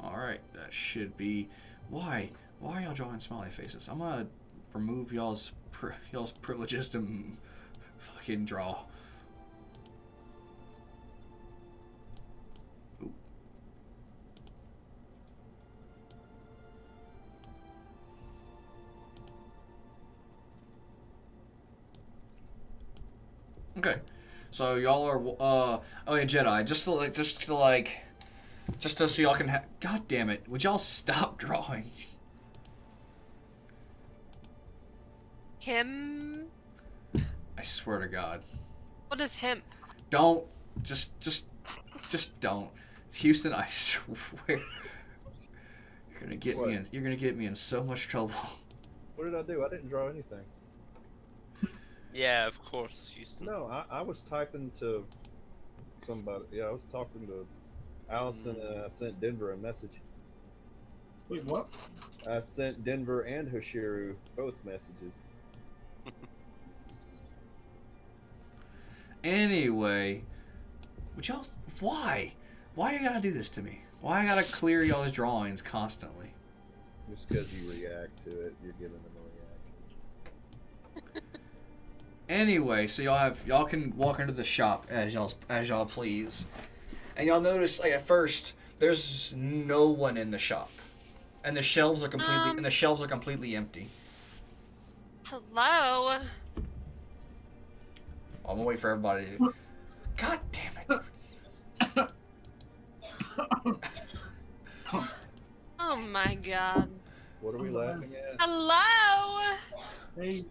Alright, that should be... Why are y'all drawing smiley faces? I'm gonna remove y'all's privileges to fucking draw. Ooh. Okay. So y'all are oh yeah, Jedi. Just so y'all can have. God damn it! Would y'all stop drawing? Him? I swear to God. What is him? Don't. Just don't. Houston, I swear. You're gonna get What? me in. You're gonna get me in so much trouble. What did I do? I didn't draw anything. Yeah, of course. Houston. No, I was typing to somebody. Yeah, I was talking to Allison, and I sent Denver a message. Wait, what? I sent Denver and Hoshiru both messages. Anyway, would y'all? Why? Why you gotta do this to me? Why I gotta clear y'all's drawings constantly? Just because you react to it, you're giving them a reaction. Anyway, so y'all can walk into the shop as y'all please, and y'all notice like at first there's no one in the shop, and the shelves are completely empty. Hello? I'm gonna wait for everybody to. God damn it! Oh my god. What are we laughing at? Hello? Hey,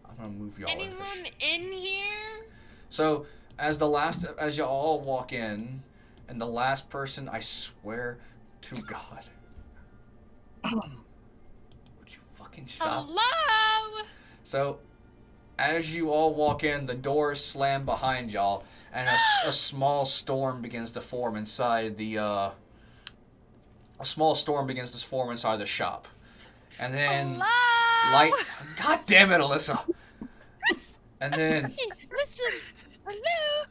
I'm gonna move y'all. Anyone in here? So as y'all all walk in, and the last person, I swear to God, would you fucking stop? Hello? So as you all walk in, the doors slam behind y'all, and a small storm begins to form inside the shop, and then Hello? light. God damn it, Alyssa! And then Listen. Hello?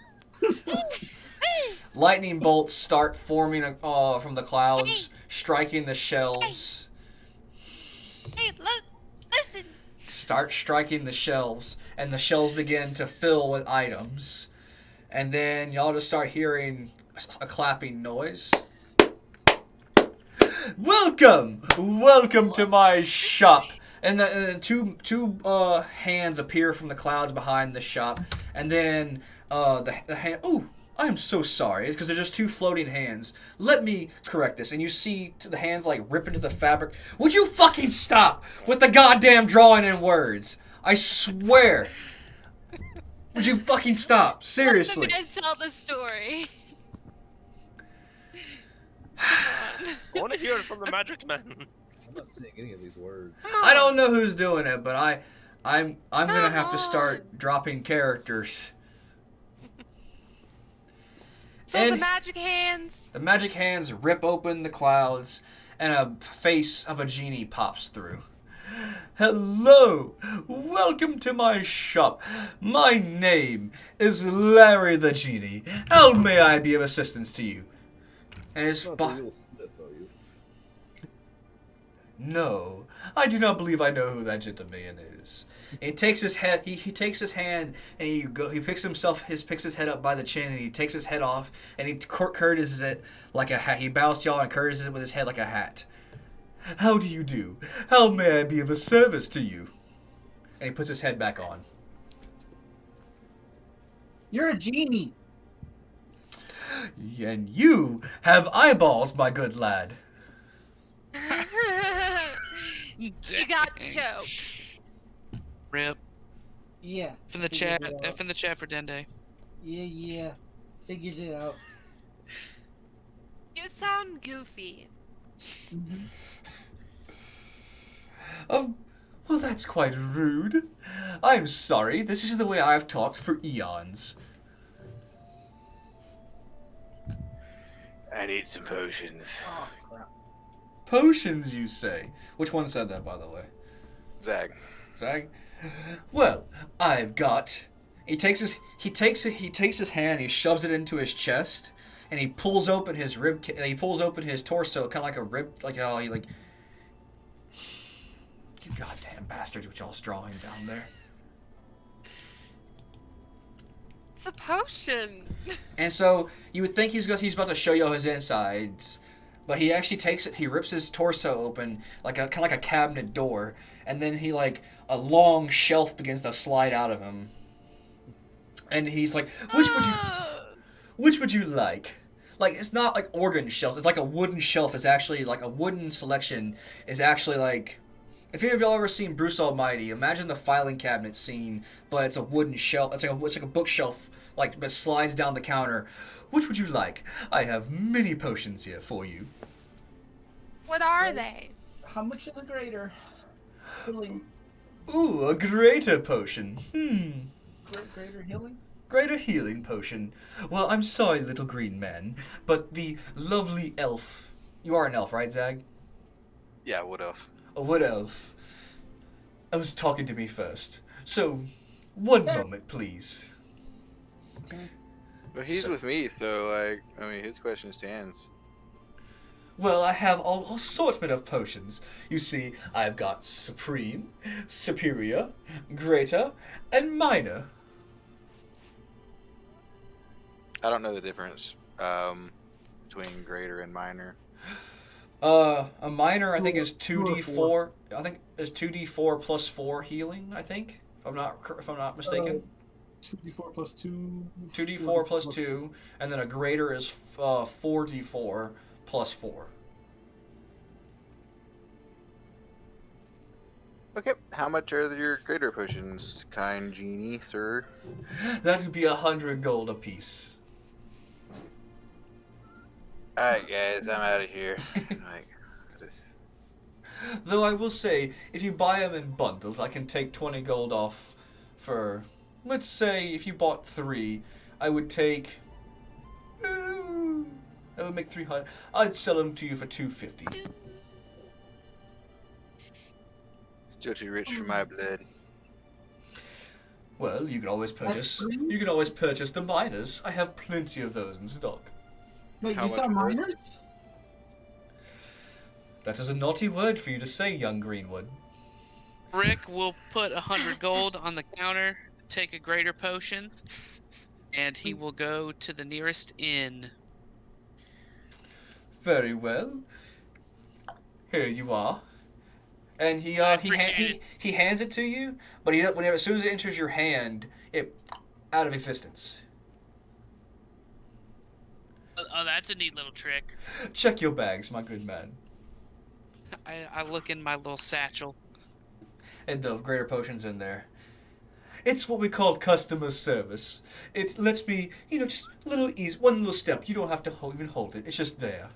Hey. lightning bolts start forming from the clouds, striking the shelves. Hey, listen. Start striking the shelves, and the shelves begin to fill with items. And then y'all just start hearing a clapping noise. Welcome to my shop. And then two hands appear from the clouds behind the shop, and then the hand. Oh, I'm so sorry. It's because there's just two floating hands. Let me correct this. And you see the hands like rip into the fabric. Would you fucking stop with the goddamn drawing in words? I swear. Would you fucking stop? Seriously. Let me tell the story. I want to hear it from the Magic Man. I'm not seeing any of these words. I don't know who's doing it, but I'm gonna have to start dropping characters. So And the magic hands. the magic hands rip open the clouds, and a face of a genie pops through. Hello! Welcome to my shop. My name is Larry the Genie. How may I be of assistance to you? And his Not the real Smith, are you? No, I do not believe I know who that gentleman is. And he takes his head. He takes his hand and he picks his head up by the chin, and he takes his head off, and he courtesies it like a hat. He bows to y'all and courtesies it with his head like a hat. How do you do? How may I be of a service to you? And he puts his head back on. you're a genie. And you have eyeballs, my good lad. You got choked. Rip. Yeah. F in the figured chat. it out. F in the chat for Dende. Yeah. Figured it out. You sound goofy. Well, that's quite rude. I'm sorry. This is the way I've talked for eons. I need some potions. Oh crap. Potions, you say? Which one said that, by the way? Zag. Zag? Well, I've got. He takes his hand, he shoves it into his chest, and he pulls open his he pulls open his torso, kind of like a rib, like you goddamn bastards, what y'all's drawing down there. It's a potion. And so you would think he's about to show you his insides, but he actually he rips his torso open like a kind of like a cabinet door, and then he like a long shelf begins to slide out of him. And he's like, Ah! which would you like? Like, it's not like organ shelves. It's like a wooden shelf. It's actually like a wooden selection. Is actually like, if any of y'all ever seen Bruce Almighty, imagine the filing cabinet scene, but it's a wooden shelf. It's like a bookshelf, like that slides down the counter. Which would you like? I have many potions here for you. What are they? How much is a greater? Healing. Ooh, a greater potion. Greater healing? Greater healing potion. Well, I'm sorry, little green man, but the lovely elf. You are an elf, right, Zag? Yeah, wood elf. A wood elf. I was talking to me first. So, one moment, please. But he's with me, so like, I mean, his question stands. Well, I have all assortment of potions. You see, I've got supreme, superior, greater, and minor. I don't know the difference between greater and minor. A minor, I think, is 2d4. I think is 2d4 plus 4 healing. I think, if I'm not mistaken. 2d4 plus 2. 2d4 plus 2, and then a greater is 4d4 plus 4. Okay, how much are your greater potions, kind genie, sir? That would be 100 gold apiece. Alright, guys, I'm out of here. Like, Though I will say, if you buy them in bundles, I can take 20 gold off for, let's say, if you bought 3, I would take, that would make 300. I'd sell them to you for 250. still too rich for my blood. Well, you can always purchase. You can always purchase the miners. I have plenty of those in stock. Wait, How you much saw for it? miners? That is a naughty word for you to say, young Greenwood. Rick will put 100 gold on the counter, take a greater potion, and he will go to the nearest inn. Very well. Here you are. And he hands it to you, but whenever as soon as it enters your hand, it out of existence. Oh, that's a neat little trick. Check your bags, my good man. I look in my little satchel. And the greater potion's in there. It's what we call customer service. It lets me, just a little easy, one little step. You don't have to even hold it. It's just there.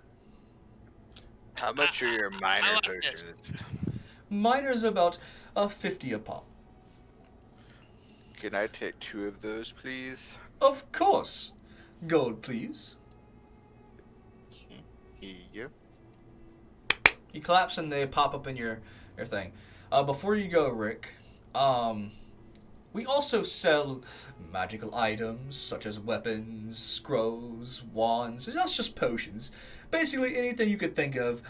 How much are your minor like this. potions? Mine's about 50 a pop. Can I take 2 of those, please? Of course. Gold, please. Here you go. He claps and they pop up in your thing. Before you go, Rick, we also sell magical items such as weapons, scrolls, wands. It's not just potions. Basically anything you could think of.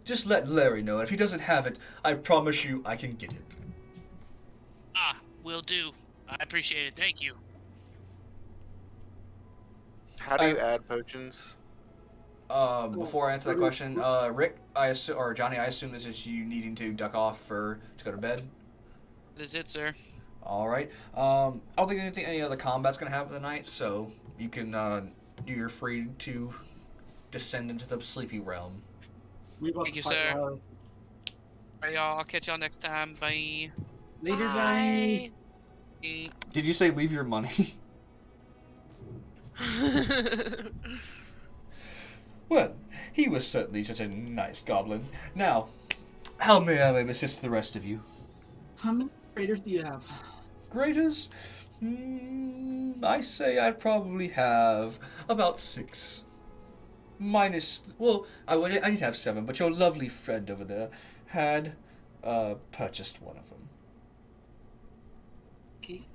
Just let Larry know. If he doesn't have it, I promise you I can get it. Will do. I appreciate it. Thank you. How do you add potions? Before I answer that question, Rick, or Johnny, I assume this is you needing to duck off to go to bed. That is it, sir. All right. I don't think any other combat's gonna happen tonight, so you can you're free to descend into the sleepy realm. Thank you, sir. All right, y'all. I'll catch y'all next time. Bye. Later, Johnny. Bye. Did you say leave your money? Well, he was certainly such a nice goblin. Now, how may I assist the rest of you? How many raiders do you have? Graders? I say I'd probably have about 6. Minus, well, I need to have 7, but your lovely friend over there had purchased one of them. Okay,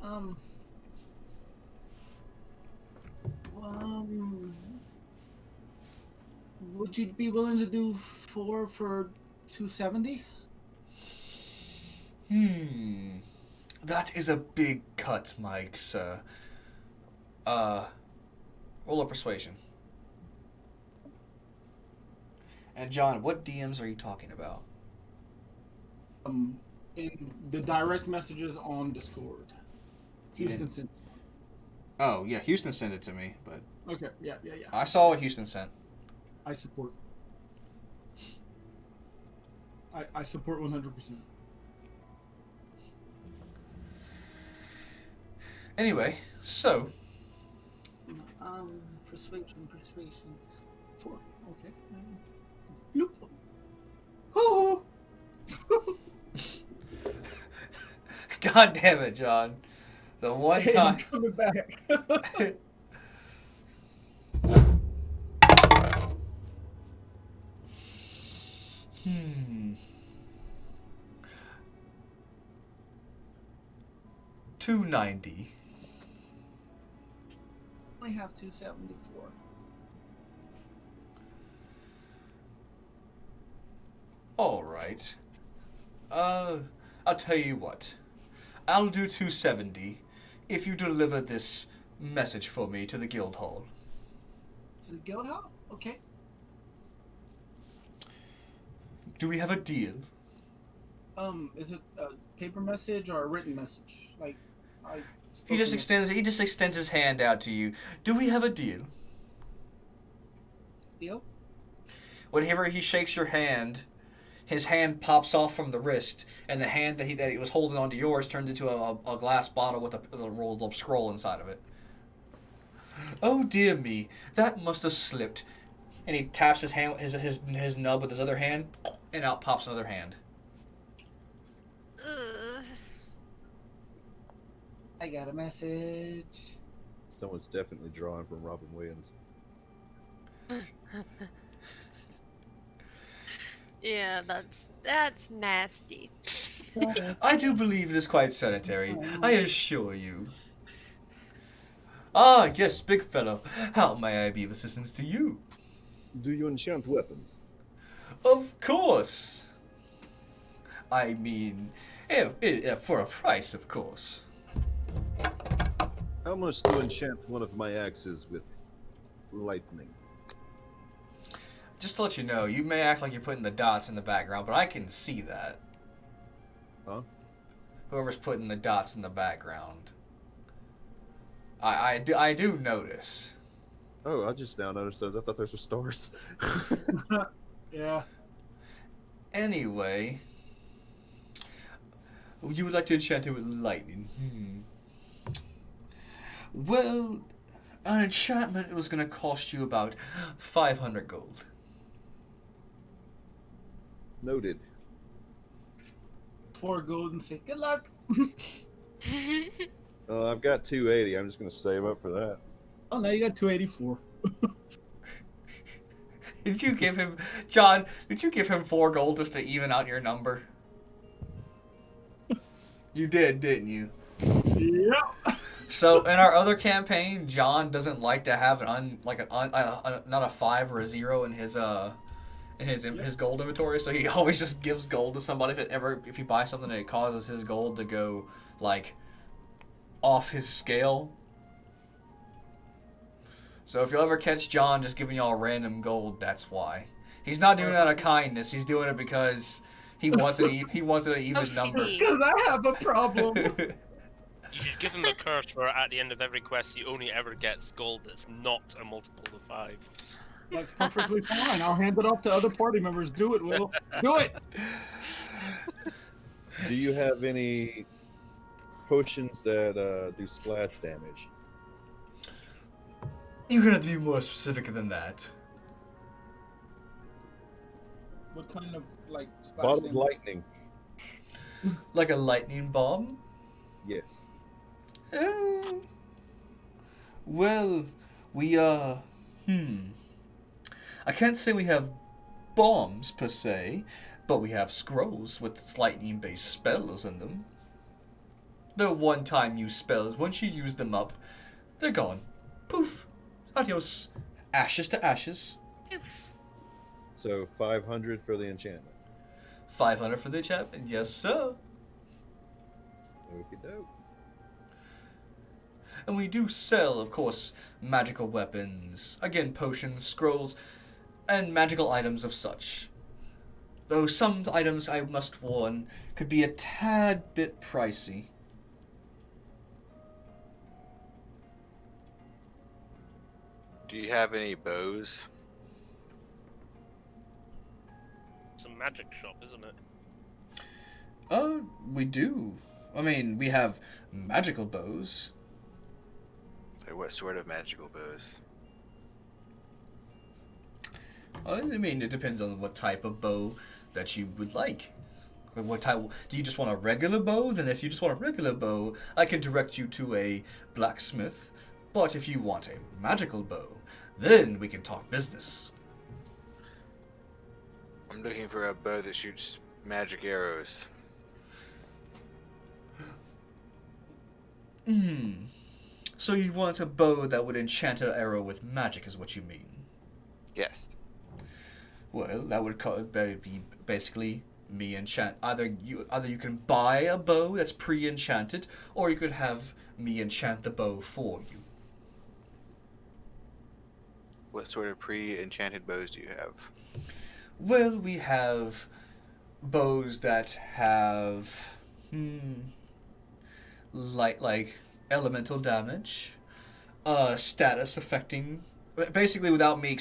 would you be willing to do 4 for 270? That is a big cut, Mike, sir. Roll a persuasion. And John, what DMs are you talking about? In the direct messages on Discord. Houston sent. Oh, yeah, Houston sent it to me, but Okay, yeah. I saw what Houston sent. I support. I support 100%. Anyway, so Persuasion. 4. Okay. Bloop. Hoo hoo. God damn it, John. The one Hey, time. I'm coming back. 290. I have 274. All right. I'll tell you what. I'll do 270 if you deliver this message for me to the guild hall. To the guild hall? Okay. Do we have a deal? Is it a paper message or a written message? Like, He just extends his hand out to you. Do we have a deal? Deal? Whenever he shakes your hand, his hand pops off from the wrist, and the hand that he was holding onto yours turns into a glass bottle with a rolled up scroll inside of it. Oh dear me, that must have slipped. And he taps his hand, his nub with his other hand, and out pops another hand. I got a message. Someone's definitely drawing from Robin Williams. Yeah, that's nasty. I do believe it is quite sanitary, I assure you. Ah, yes, big fellow. How may I be of assistance to you? Do you enchant weapons? Of course. I mean, for a price, of course. How much to enchant one of my axes with lightning? Just to let you know, you may act like you're putting the dots in the background, but I can see that. Huh? Whoever's putting the dots in the background. I do notice. Oh, I just now noticed those. I thought those were stars. Yeah. Anyway, you would like to enchant it with lightning. Well, an enchantment was going to cost you about 500 gold. Noted. 4 gold and say good luck. I've got 280. I'm just going to save up for that. Oh, now you got 284. Did you give him, John, did you give him 4 gold just to even out your number? You did, didn't you? Yep. So in our other campaign, John doesn't like to have not a 5 or a 0 in his his gold inventory, so he always just gives gold to somebody if he buys something and it causes his gold to go like off his scale. So if you'll ever catch John just giving y'all random gold, that's why. He's not doing it out of kindness. He's doing it because he wants an even number. Because I have a problem. You should give him a curse where at the end of every quest he only ever gets gold that's not a multiple of 5. That's perfectly fine. I'll hand it off to other party members. Do it, Will. Do it. Do you have any potions that do splash damage? You're gonna have to be more specific than that. What kind of splash Bottled damage? lightning. Like a lightning bomb? Yes. Well, we I can't say we have bombs per se, but we have scrolls with lightning-based spells in them. They're one-time use spells. Once you use them up, they're gone. Poof. Adios. Ashes to ashes. So 500 for the enchantment. 500 for the enchantment. Yes, sir. Okie doke. And we do sell, of course, magical weapons. Again, potions, scrolls, and magical items of such. Though some items, I must warn, could be a tad bit pricey. Do you have any bows? It's a magic shop, isn't it? We do. I mean, we have magical bows. Or what sort of magical bows? I mean, it depends on what type of bow that you would like. What type? Do you just want a regular bow? Then if you just want a regular bow, I can direct you to a blacksmith. But if you want a magical bow, then we can talk business. I'm looking for a bow that shoots magic arrows. So you want a bow that would enchant an arrow with magic, is what you mean? Yes. Well, that would be basically me enchant. Either you can buy a bow that's pre-enchanted, or you could have me enchant the bow for you. What sort of pre-enchanted bows do you have? Well, we have bows that have like elemental damage, status affecting. Basically, without me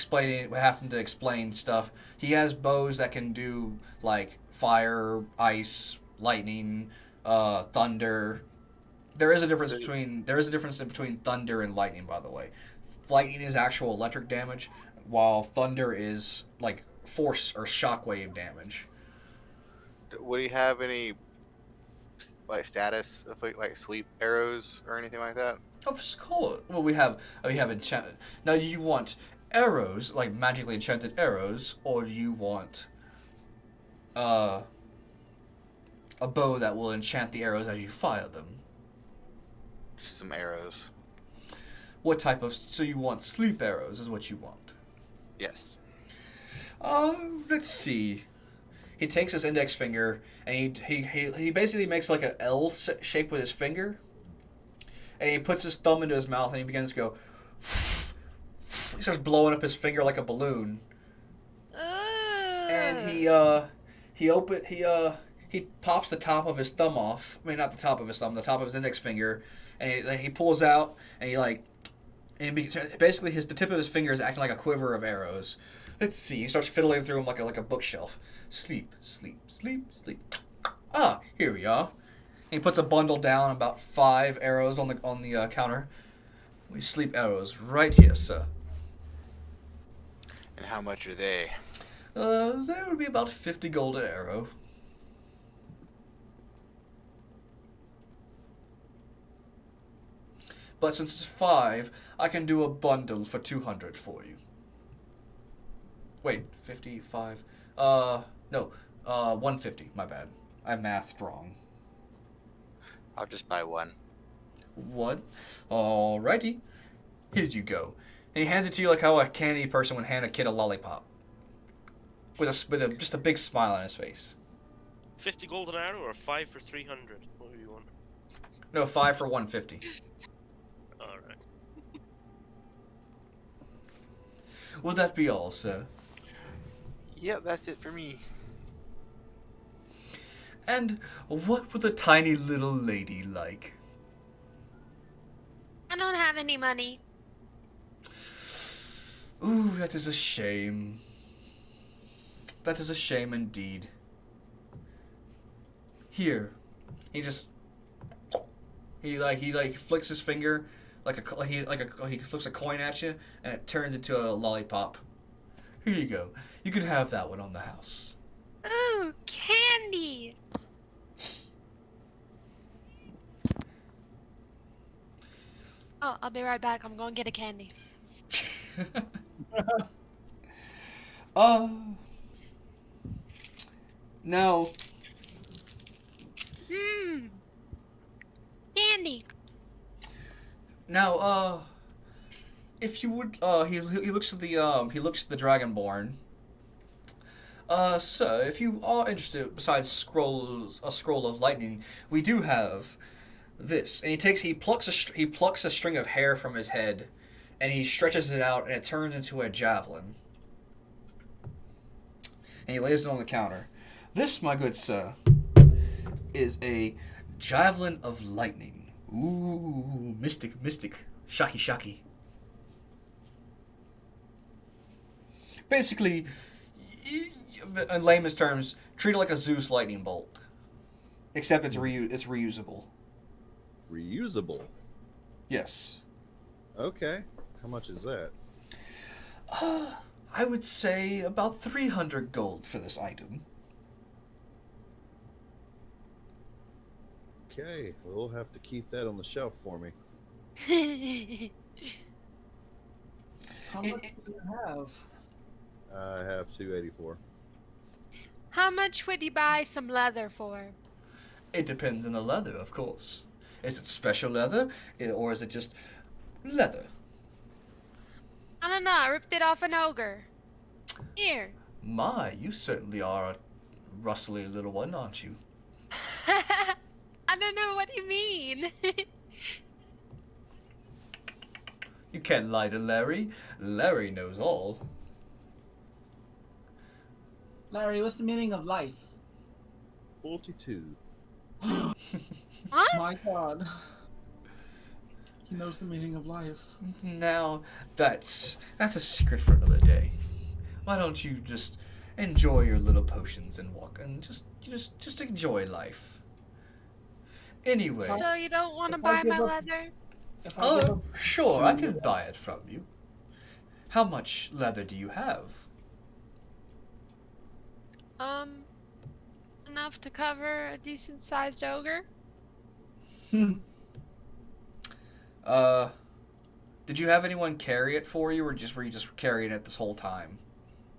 having to explain stuff, he has bows that can do like fire, ice, lightning, thunder. There is a difference between thunder and lightning, by the way. Lightning is actual electric damage, while thunder is like force or shockwave damage. Would he have any like status of like sleep arrows or anything like that? Of course. Well, we have enchanted. Now, do you want arrows, like magically enchanted arrows, or do you want a bow that will enchant the arrows as you fire them? Just some arrows. What type of? So you want sleep arrows, is what you want? Yes. Let's see. He takes his index finger and he basically makes like an L shape with his finger, and he puts his thumb into his mouth and he begins to go. He starts blowing up his finger like a balloon, and he pops the top of his thumb off. I mean, not the top of his thumb, the top of his index finger, and he pulls out and basically the tip of his finger is acting like a quiver of arrows. Let's see. He starts fiddling through them like a bookshelf. Sleep, sleep, sleep, sleep. Ah, here we are. And he puts a bundle down, about 5 arrows on the counter. We sleep arrows right here, sir. And how much are they? There would be about 50 gold an arrow. But since it's 5, I can do a bundle for 200 for you. Wait, 55? No, 150. My bad. I mathed wrong. I'll just buy one. What? Alrighty. Here you go. And he hands it to you like how a candy person would hand a kid a lollipop. With just a big smile on his face. 50 gold an arrow or 5 for 300? What do you want? No, 5 for 150. Alright. Will that be all, sir? Yep, that's it for me. And what would the tiny little lady like? I don't have any money. Ooh, that is a shame. That is a shame indeed. Here, he flicks his finger he flips a coin at you, and it turns into a lollipop. Here you go. You can have that one on the house. Ooh, candy! Oh, I'll be right back. I'm going to get a candy. Now. Candy. Now, if you would, he looks at the Dragonborn. Sir, if you are interested, besides a scroll of lightning, we do have this. And he plucks a string of hair from his head, and he stretches it out, and it turns into a javelin. And he lays it on the counter. This, my good sir, is a javelin of lightning. Ooh, mystic, shocky. Basically, in layman's terms, treat it like a Zeus lightning bolt. Except it's reusable. Reusable. Yes. Okay. How much is that? I would say about 300 gold for this item. Okay, we'll have to keep that on the shelf for me. How much do you have? I have 284. How much would you buy some leather for? It depends on the leather, of course. Is it special leather, or is it just leather? I don't know. I ripped it off an ogre. Here. My, you certainly are a rustly little one, aren't you? I don't know what you mean. You can't lie to Larry. Larry knows all. Larry, what's the meaning of life? 42. What? My God. He knows the meaning of life. Now, that's a secret for another day. Why don't you just enjoy your little potions and walk and just enjoy life. Anyway. So you don't want to If I buy give my up- leather? If I give up Sure, I to- can buy it from you. How much leather do you have? Enough to cover a decent sized ogre? Did you have anyone carry it for you, or were you just carrying it this whole time?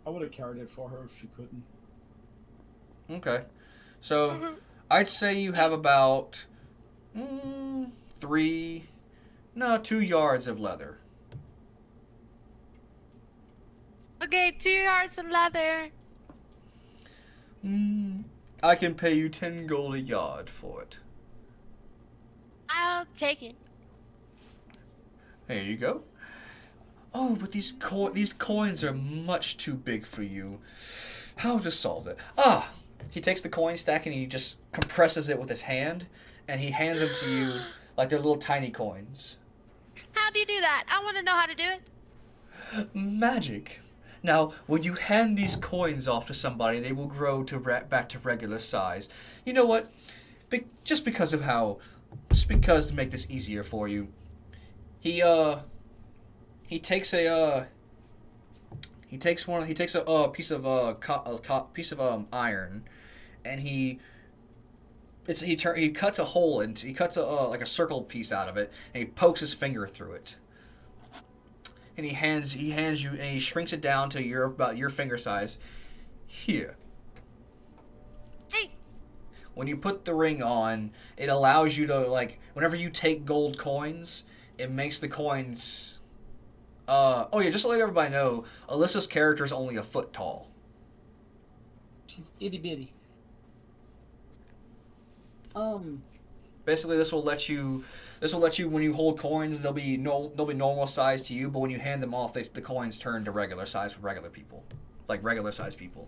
I would have carried it for her if she couldn't. Okay. So, I'd say you have about 2 yards of leather. Okay, 2 yards of leather. I can pay you 10 gold a yard for it. I'll take it. There you go. Oh, but these coins are much too big for you. How to solve it? He takes the coin stack and he just compresses it with his hand, and he hands them to you like they're little tiny coins. How do you do that? I want to know how to do it. Magic. Now, when you hand these coins off to somebody, they will grow to back to regular size. You know what? Just because to make this easier for you, he takes a piece of iron, and he cuts a hole into like a circle piece out of it, and he pokes his finger through it. And he hands you, and he shrinks it down to about your finger size. Here. Thanks. When you put the ring on, it allows you to, like, whenever you take gold coins, it makes the coins. Just to let everybody know, Alyssa's character is only a foot tall. She's itty bitty. Basically, this will let you when you hold coins, they'll be normal size to you, but when you hand them off, the coins turn to regular size for regular people, like regular size people.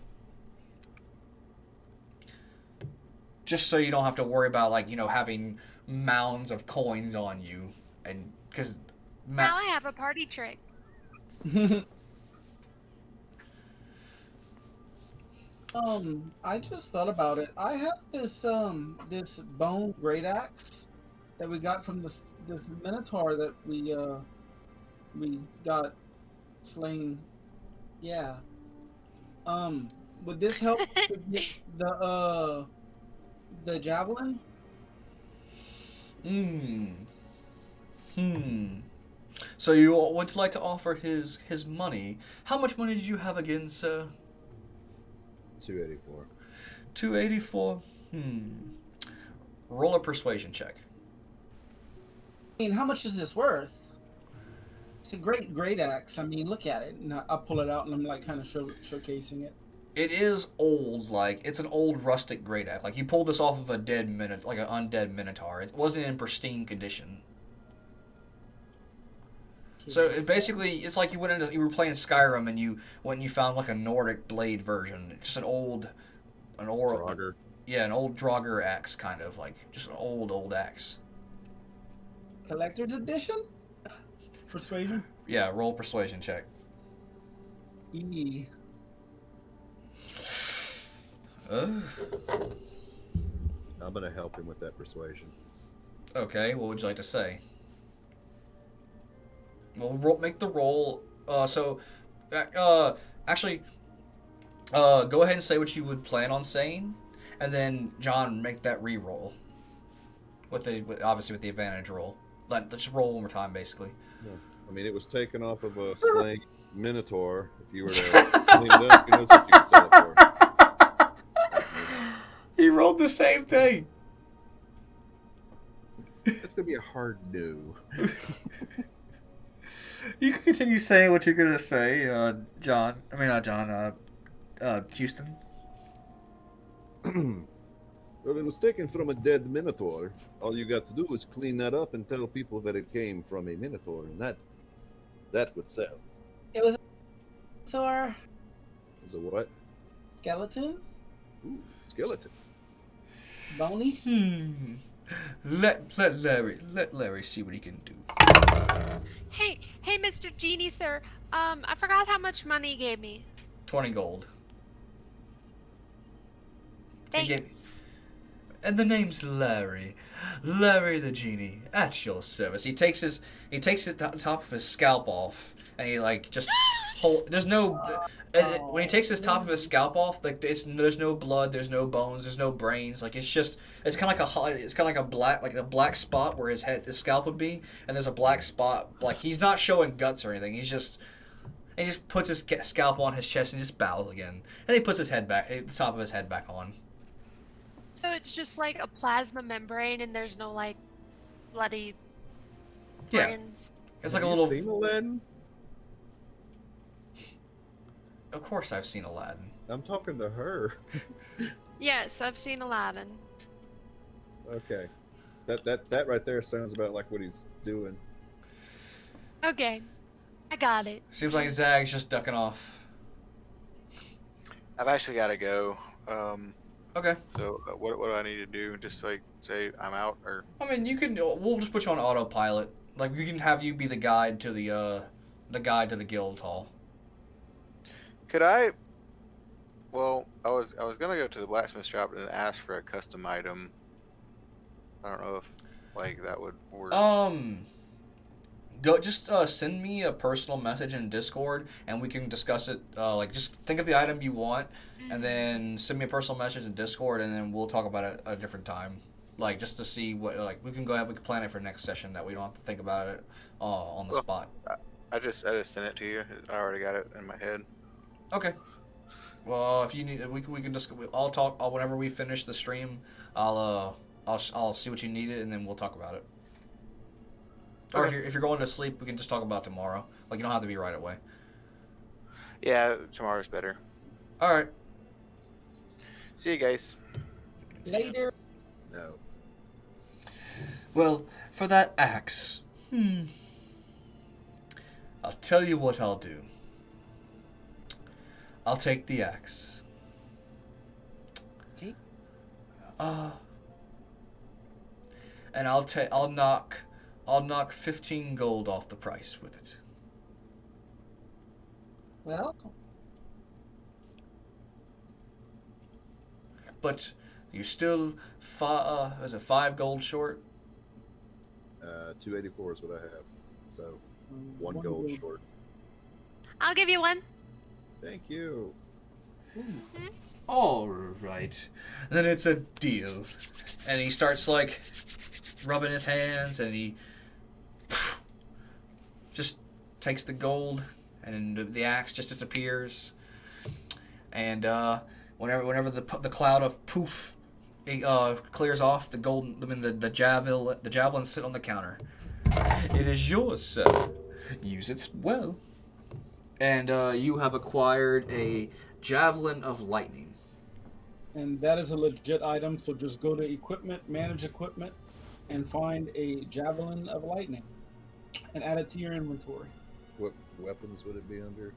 Just so you don't have to worry about having mounds of coins on you, and because Now I have a party trick. I just thought about it. I have this this bone great axe that we got from this minotaur that we got slain. Yeah. Would this help to get the javelin? So you would like to offer his money? How much money did you have again, sir? 284. 284. Roll a persuasion check. I mean, how much is this worth? It's a great axe. I mean, look at it. And I pull it out and I'm like kind of showcasing it. It is old, it's an old rustic great axe. Like you pulled this off of an undead minotaur. It wasn't in pristine condition. So it's like you were playing Skyrim and you went and you found like a Nordic blade version. Just an old Draugr. Yeah, an old Draugr axe, kind of like just an old axe. Collector's edition? Persuasion? Yeah, roll persuasion check. E. Uh, I'm gonna help him with that persuasion. okay, what would you like to say? Well, make the roll. Actually, go ahead and say what you would plan on saying, and then John, make that re-roll. Obviously with the advantage roll. Let's just roll one more time, basically. No. I mean, it was taken off of a slain minotaur. If you were to clean it up, who knows what you could sell it for? He rolled the same thing. It's gonna be a hard no. You can continue saying what you're gonna say, John. I mean, not John. Houston. Well, it was taken from a dead minotaur. All you got to do is clean that up and tell people that it came from a minotaur, and that would sell. It was a minotaur Is a what? skeleton, Ooh, skeleton. bony. Let Larry see what he can do. Hey, Mr. Genie, sir. I forgot how much money he gave me. 20 gold. He Thanks. gave- And the name's Larry. Larry the genie, at your service. He takes his top of his scalp off, and he like just hold. There's no. When he takes his top of his scalp off, like there's no blood, there's no bones, there's no brains. Like it's kind of like a black spot where his scalp would be, and there's a black spot. Like he's not showing guts or anything. He just puts his scalp on his chest and just bows again, and he puts his head back, the top of his head back on. So it's just like a plasma membrane, and there's no like bloody Yeah. brains. It's like Have a you little. seen Aladdin? Of course, I've seen Aladdin. I'm talking to her. Yes, I've seen Aladdin. Okay, that right there sounds about like what he's doing. Okay, I got it. Seems like Zag's just ducking off. I've actually got to go. Okay. So what do I need to do? Just like say I'm out, or I mean, you can. We'll just put you on autopilot. Like we can have you be the guide to the guild hall. could I? Well, I was gonna go to the blacksmith shop and ask for a custom item. I don't know if like that would work. Go just send me a personal message in Discord and we can discuss it. Like just think of the item you want and then send me a personal message in Discord and then we'll talk about it at a different time. Like just to see what we can plan it for next session that we don't have to think about it on the spot. I just sent it to you. I already got it in my head. Okay. Well, if you need, we can just. I'll talk. Whenever we finish the stream, I'll see what you needed, and then we'll talk about it. Or Okay. if you're going to sleep, we can just talk about it tomorrow. Like you don't have to be right away. Yeah, tomorrow's better. All right. See you guys. Later. No. Well, for that axe, I'll tell you what I'll do. I'll take the axe. Okay. And I'll knock 15 gold off the price with it. Well, But you're still 5 gold short? 284 is what I have. So, one gold short. I'll give you one. Thank you. All right. Then it's a deal. And he starts like rubbing his hands and he just takes the gold and the axe just disappears. And whenever the cloud of poof clears off, the javelins sit on the counter. It is yours, sir. Use it well. And you have acquired a javelin of lightning. and that is a legit item, so just go to equipment, manage equipment, and find a javelin of lightning and add it to your inventory. What weapons would it be under?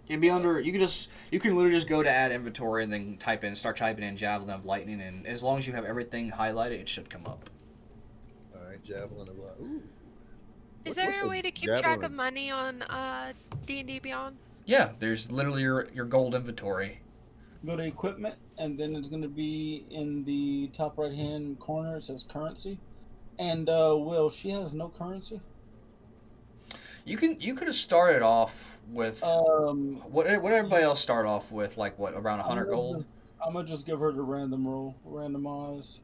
It'd be under. You can literally just go to add inventory and then start typing in javelin of lightning, and as long as you have everything highlighted, it should come up. All right, javelin of lightning. Is there a way to keep track of money on D&D Beyond? Yeah, there's literally your gold inventory. Go to equipment, and then it's going to be in the top right hand corner. It says currency. And Will, she has no currency. You could have started off with what everybody else start off with, like what, around 100 gold. I'm gonna just give her the random roll, randomize.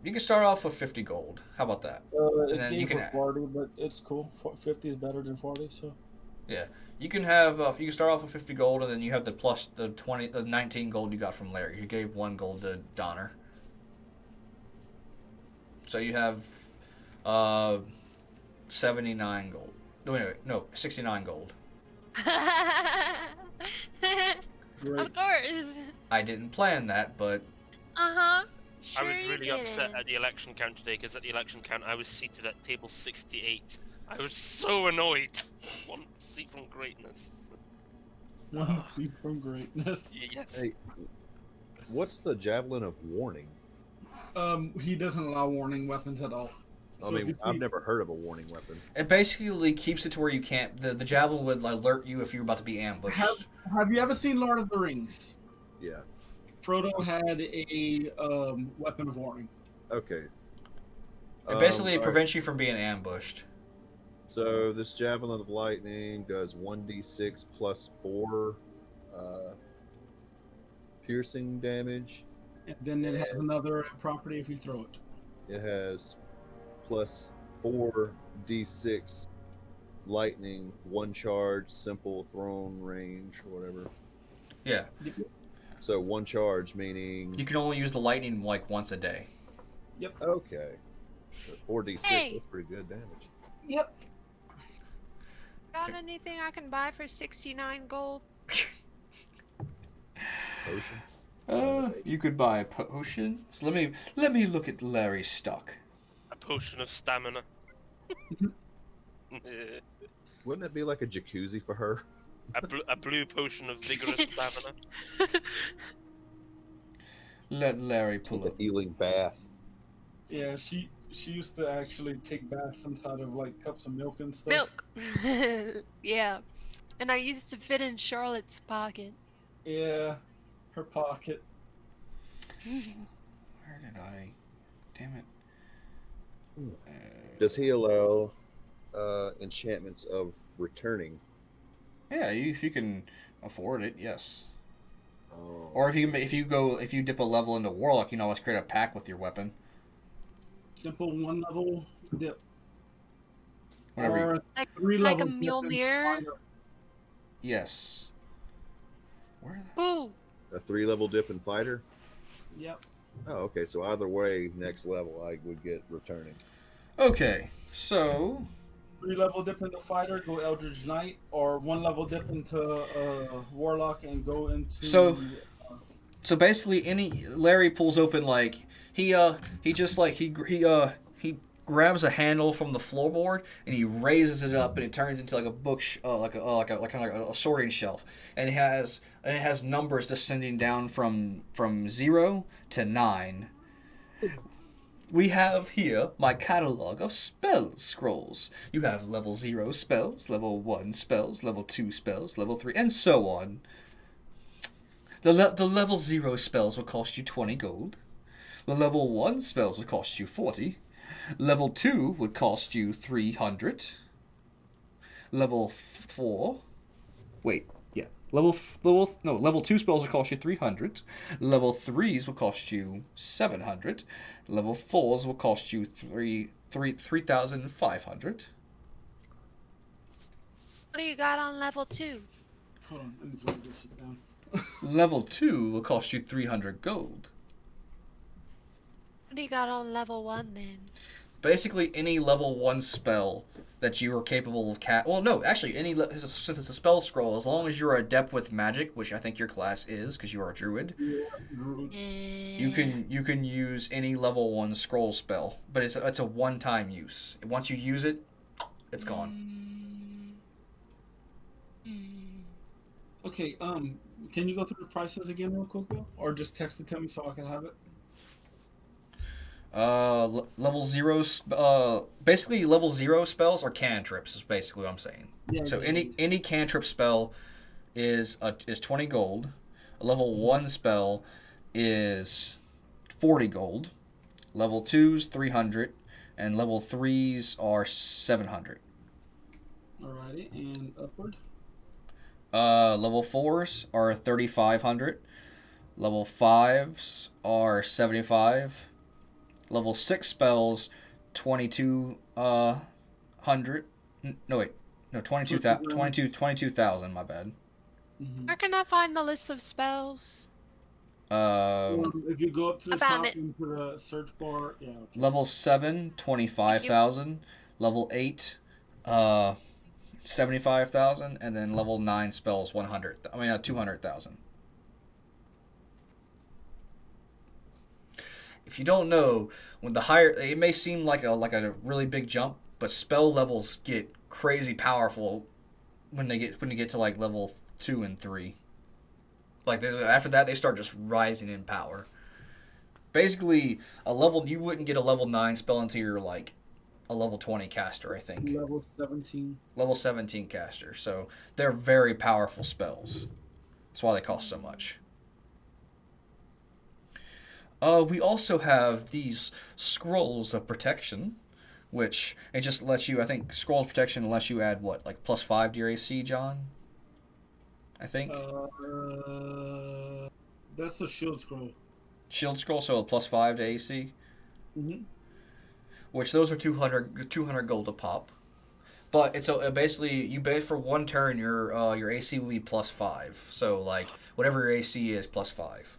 You can start off with 50 gold. How about that? And It then you gave can her 40, but it's cool. 50 is better than 40, so. yeah. You can have you can start off with 50 gold, and then you have the plus the 19 gold you got from Larry. You gave 1 gold to Donner. So you have 79 gold. No, wait, no, 69 gold. Of course. I didn't plan that, but Uh-huh. I was Sure really you upset didn't. at the election count today because at the election count I was seated at table 68. I was so annoyed. One seat from greatness. One seed from greatness. Yes. Hey, what's the javelin of warning? He doesn't allow warning weapons at all. I So mean, if you I've see- never heard of a warning weapon. it basically keeps it to where you can't. The javelin would alert you if you're about to be ambushed. Have you ever seen Lord of the Rings? Yeah. Frodo had a weapon of warning. Okay. It basically all right. prevents you from being ambushed. So this javelin of lightning does 1d6 plus 4 piercing damage. And then it has another property if you throw it. It has plus 4d6 lightning, 1 charge, simple, thrown, range, or whatever. Yeah. So 1 charge meaning. You can only use the lightning like once a day. Yep. Okay. 4d6, Hey. that's pretty good damage. Yep. Got anything I can buy for 69 gold? Potion. You could buy a potion. So let me look at Larry's stock. A potion of stamina. Wouldn't it be like a jacuzzi for her? A blue potion of vigorous stamina. Let Larry pull Like up. a healing bath. Yeah, she used to actually take baths inside of like cups of milk and stuff. Milk. Yeah. And I used to fit in Charlotte's pocket. Yeah, her pocket. Where did I? Damn it. Does he allow enchantments of returning? Yeah, if you can afford it, yes. Oh. Or if you dip a level into Warlock, you can always create a pack with your weapon. Simple 1 level dip. Whatever. Or Like, 3 like a level dip into Mjolnir? fire. Yes. Where? Ooh. A 3-level dip in fighter? Yep. Oh, okay. So either way, next level I would get returning. Okay, so 3 level dip into fighter, go Eldritch Knight, or 1 level dip into Warlock and go into. So basically, Larry pulls open like he grabs a handle from the floorboard and he raises it up and it turns into like a book, like a sorting shelf, and it has numbers descending down from 0 to 9. We have here my catalog of spell scrolls. You have level 0 spells, level 1 spells, level 2 spells, level 3, and so on. The level 0 spells will cost you 20 gold. The level 1 spells would cost you 40. Level 2 would cost you 300. Level 4... Wait, yeah. Level 2 spells will cost you 300. Level 3s will cost you 700. Level 4s will cost you 3,500. What do you got on level 2? Hold on, let me throw this shit down. Level 2 will cost you 300 gold. What do you got on level 1 then? Basically, any level 1 spell that you are capable of well, no, actually, since it's a spell scroll, as long as you're adept with magic, which I think your class is, because you are a druid, you can use any level 1 scroll spell, but it's a one-time use. Once you use it, it's gone. Okay, can you go through the prices again real quick, Bill? Or just text it to me so I can have it? Level 0, basically level 0 spells are cantrips, is basically what I'm saying. Yeah, So yeah, any cantrip spell is 20 gold. A level 1 spell is 40 gold. Level 2's 300, and level 3's are 700. Alrighty, and upward. Level 4's are 3,500. Level 5's are 75. Level 6 spells 2,200. No, wait. No, 22,000, my bad. Mm-hmm. Where can I find the list of spells? If you go up to the I found top it. into the search bar, yeah. Okay. Level 7, 25,000. Level 8, 75,000. And then level 9 spells 200,000. If you don't know, when the higher, it may seem like a really big jump, but spell levels get crazy powerful when you get to like level 2 and 3. Like after that, they start just rising in power. Basically, you wouldn't get a level 9 spell until you're like a level 20 caster, I think. Level 17. Level 17 caster. So they're very powerful spells. That's why they cost so much. We also have these scrolls of protection, which it just lets you, I think, scrolls of protection lets you add what, like +5 to your AC, John? I think. That's the shield scroll. Shield scroll, so a +5 to AC. Mm-hmm. Which those are 200 gold a pop. But it's basically you pay for one turn your AC will be +5. So like whatever your AC is +5.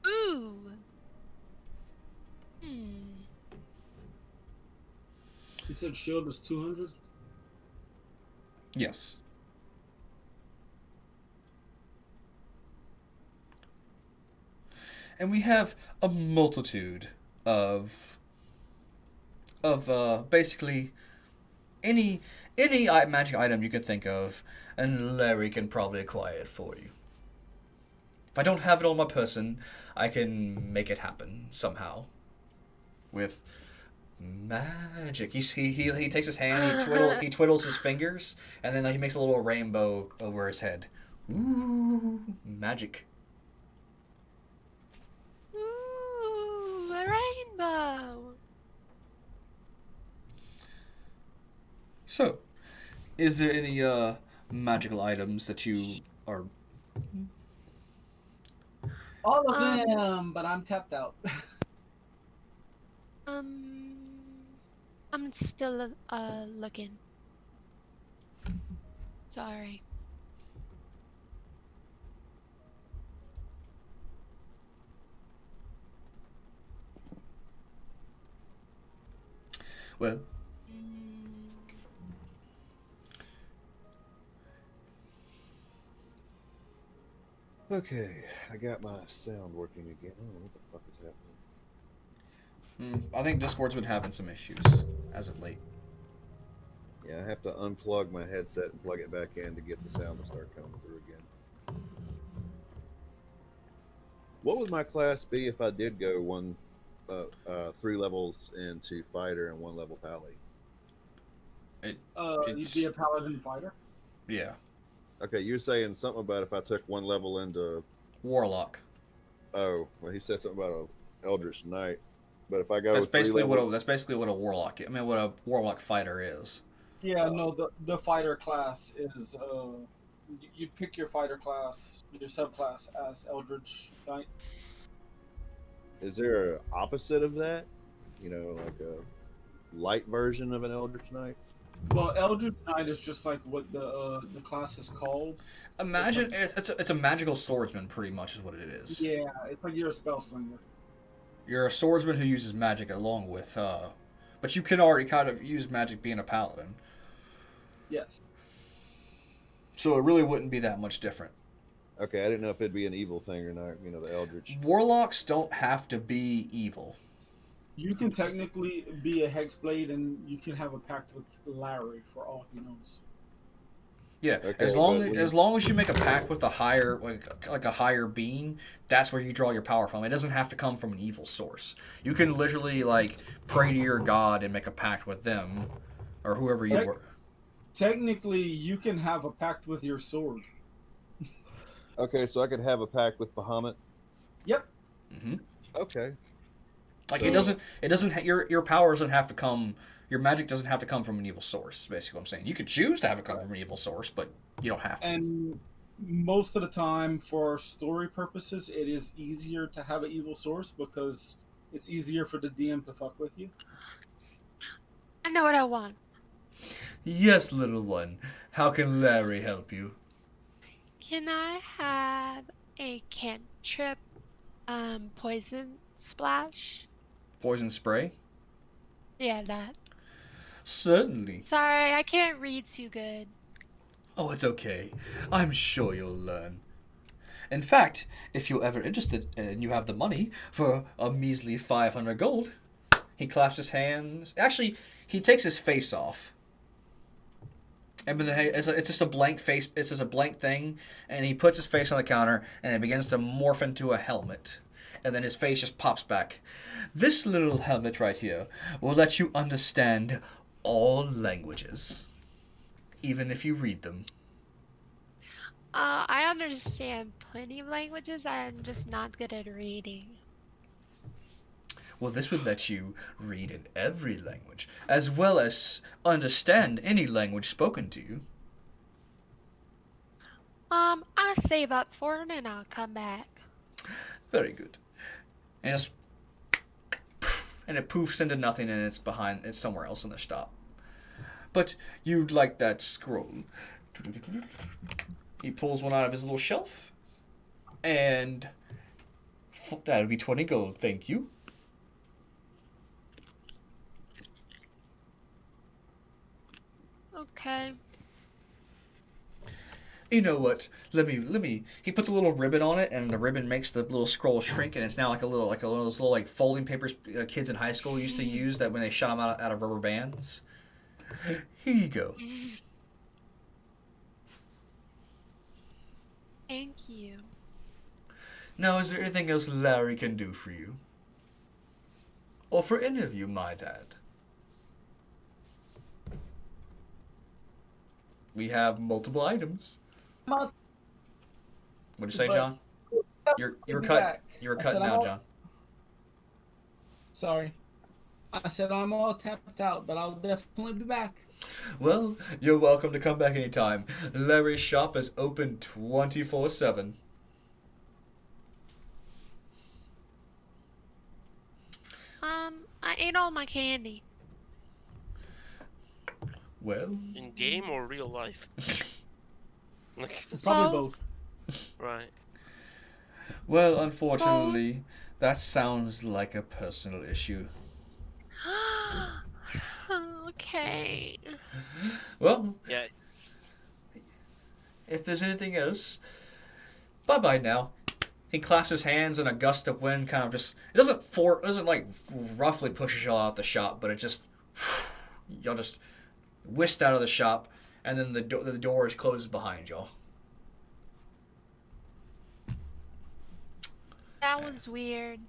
Ooh. You said shield was 200? Yes. And we have a multitude of basically any magic item you can think of, and Larry can probably acquire it for you. If I don't have it on my person, I can make it happen somehow. With magic. He takes his hand, he twiddles his fingers, and then he makes a little rainbow over his head. Ooh, magic. Ooh, a rainbow. So, is there any magical items that you are... All of them, but I'm tapped out. I'm still looking. Sorry. Well, Okay, I got my sound working again. I don't know what the fuck is happening. I think Discord's been having some issues as of late. Yeah, I have to unplug my headset and plug it back in to get the sound to start coming through again. What would my class be if I did go 3 levels into fighter and 1 level pally? You'd be a paladin fighter. Yeah. Okay, you're saying something about if I took 1 level into Warlock. Oh, well, he said something about a Eldritch Knight. But if I go That's basically levels... that's basically what a warlock. I mean, what a warlock fighter is. Yeah, no, the fighter class is you pick your fighter class, your subclass as Eldritch Knight. Is there an opposite of that? You know, like a light version of an Eldritch Knight? Well, Eldritch Knight is just like what the class is called. Imagine it's a magical swordsman, pretty much is what it is. Yeah, it's like you're a spell slinger. You're a swordsman who uses magic along with, but you can already kind of use magic being a paladin. Yes. So it really wouldn't be that much different. Okay, I didn't know if it'd be an evil thing or not. You know, the Eldritch. Warlocks don't have to be evil. You can technically be a Hexblade, and you can have a pact with Larry for all he knows. Yeah, Okay, as but long when as long as you make a pact with a higher like a higher being, that's where you draw your power from. It doesn't have to come from an evil source. You can literally like pray to your god and make a pact with them, or whoever you Tec- were. Technically, you can have a pact with your sword. Okay, so I could have a pact with Bahamut. Yep. Hmm. Okay. Like So- it doesn't your power doesn't have to come. Your magic doesn't have to come from an evil source. Basically, what I'm saying. You could choose to have it come from an evil source, but you don't have to. And most of the time, for story purposes, it is easier to have an evil source because it's easier for the DM to fuck with you. I know what I want. Yes, little one. How can Larry help you? Can I have a cantrip poison splash? Poison spray? Yeah, that. Certainly. Sorry, I can't read too good. Oh, it's okay. I'm sure you'll learn. In fact, if you're ever interested and you have the money for a measly 500 gold, he claps his hands. Actually, he takes his face off. And it's just a blank face. It's just a blank thing, and he puts his face on the counter, and it begins to morph into a helmet. And then his face just pops back. This little helmet right here will let you understand all languages, even if you read them. I understand plenty of languages. I'm just not good at reading. Well, this would let you read in every language, as well as understand any language spoken to you. I'll save up for it and I'll come back. Very good. And it's and it poofs into nothing, and it's somewhere else in the shop. But you'd like that scroll. He pulls one out of his little shelf, and that would be 20 gold, thank you. Okay. You know what? Let me. He puts a little ribbon on it, and the ribbon makes the little scroll shrink, and it's now like one of those little like folding papers kids in high school used to use that when they shot them out of rubber bands. Here you go. Thank you. Now, is there anything else Larry can do for you, or for any of you, my dad? We have multiple items. Not- What'd you say, But- John? You're Be cut. back. You're I cut said now, I'm John. Sorry. I said I'm all tapped out, but I'll definitely be back. Well, you're welcome to come back anytime. Larry's shop is open 24/7. I ate all my candy. Well, In game or real life? Like, Probably Both. both. right. well, unfortunately, that sounds like a personal issue. Okay. Well, Yeah. if there's anything else, bye-bye now. He claps his hands, and a gust of wind kind of just it doesn't like roughly pushes y'all out the shop, but it just y'all just whisked out of the shop, and then the door is closed behind y'all. That was weird.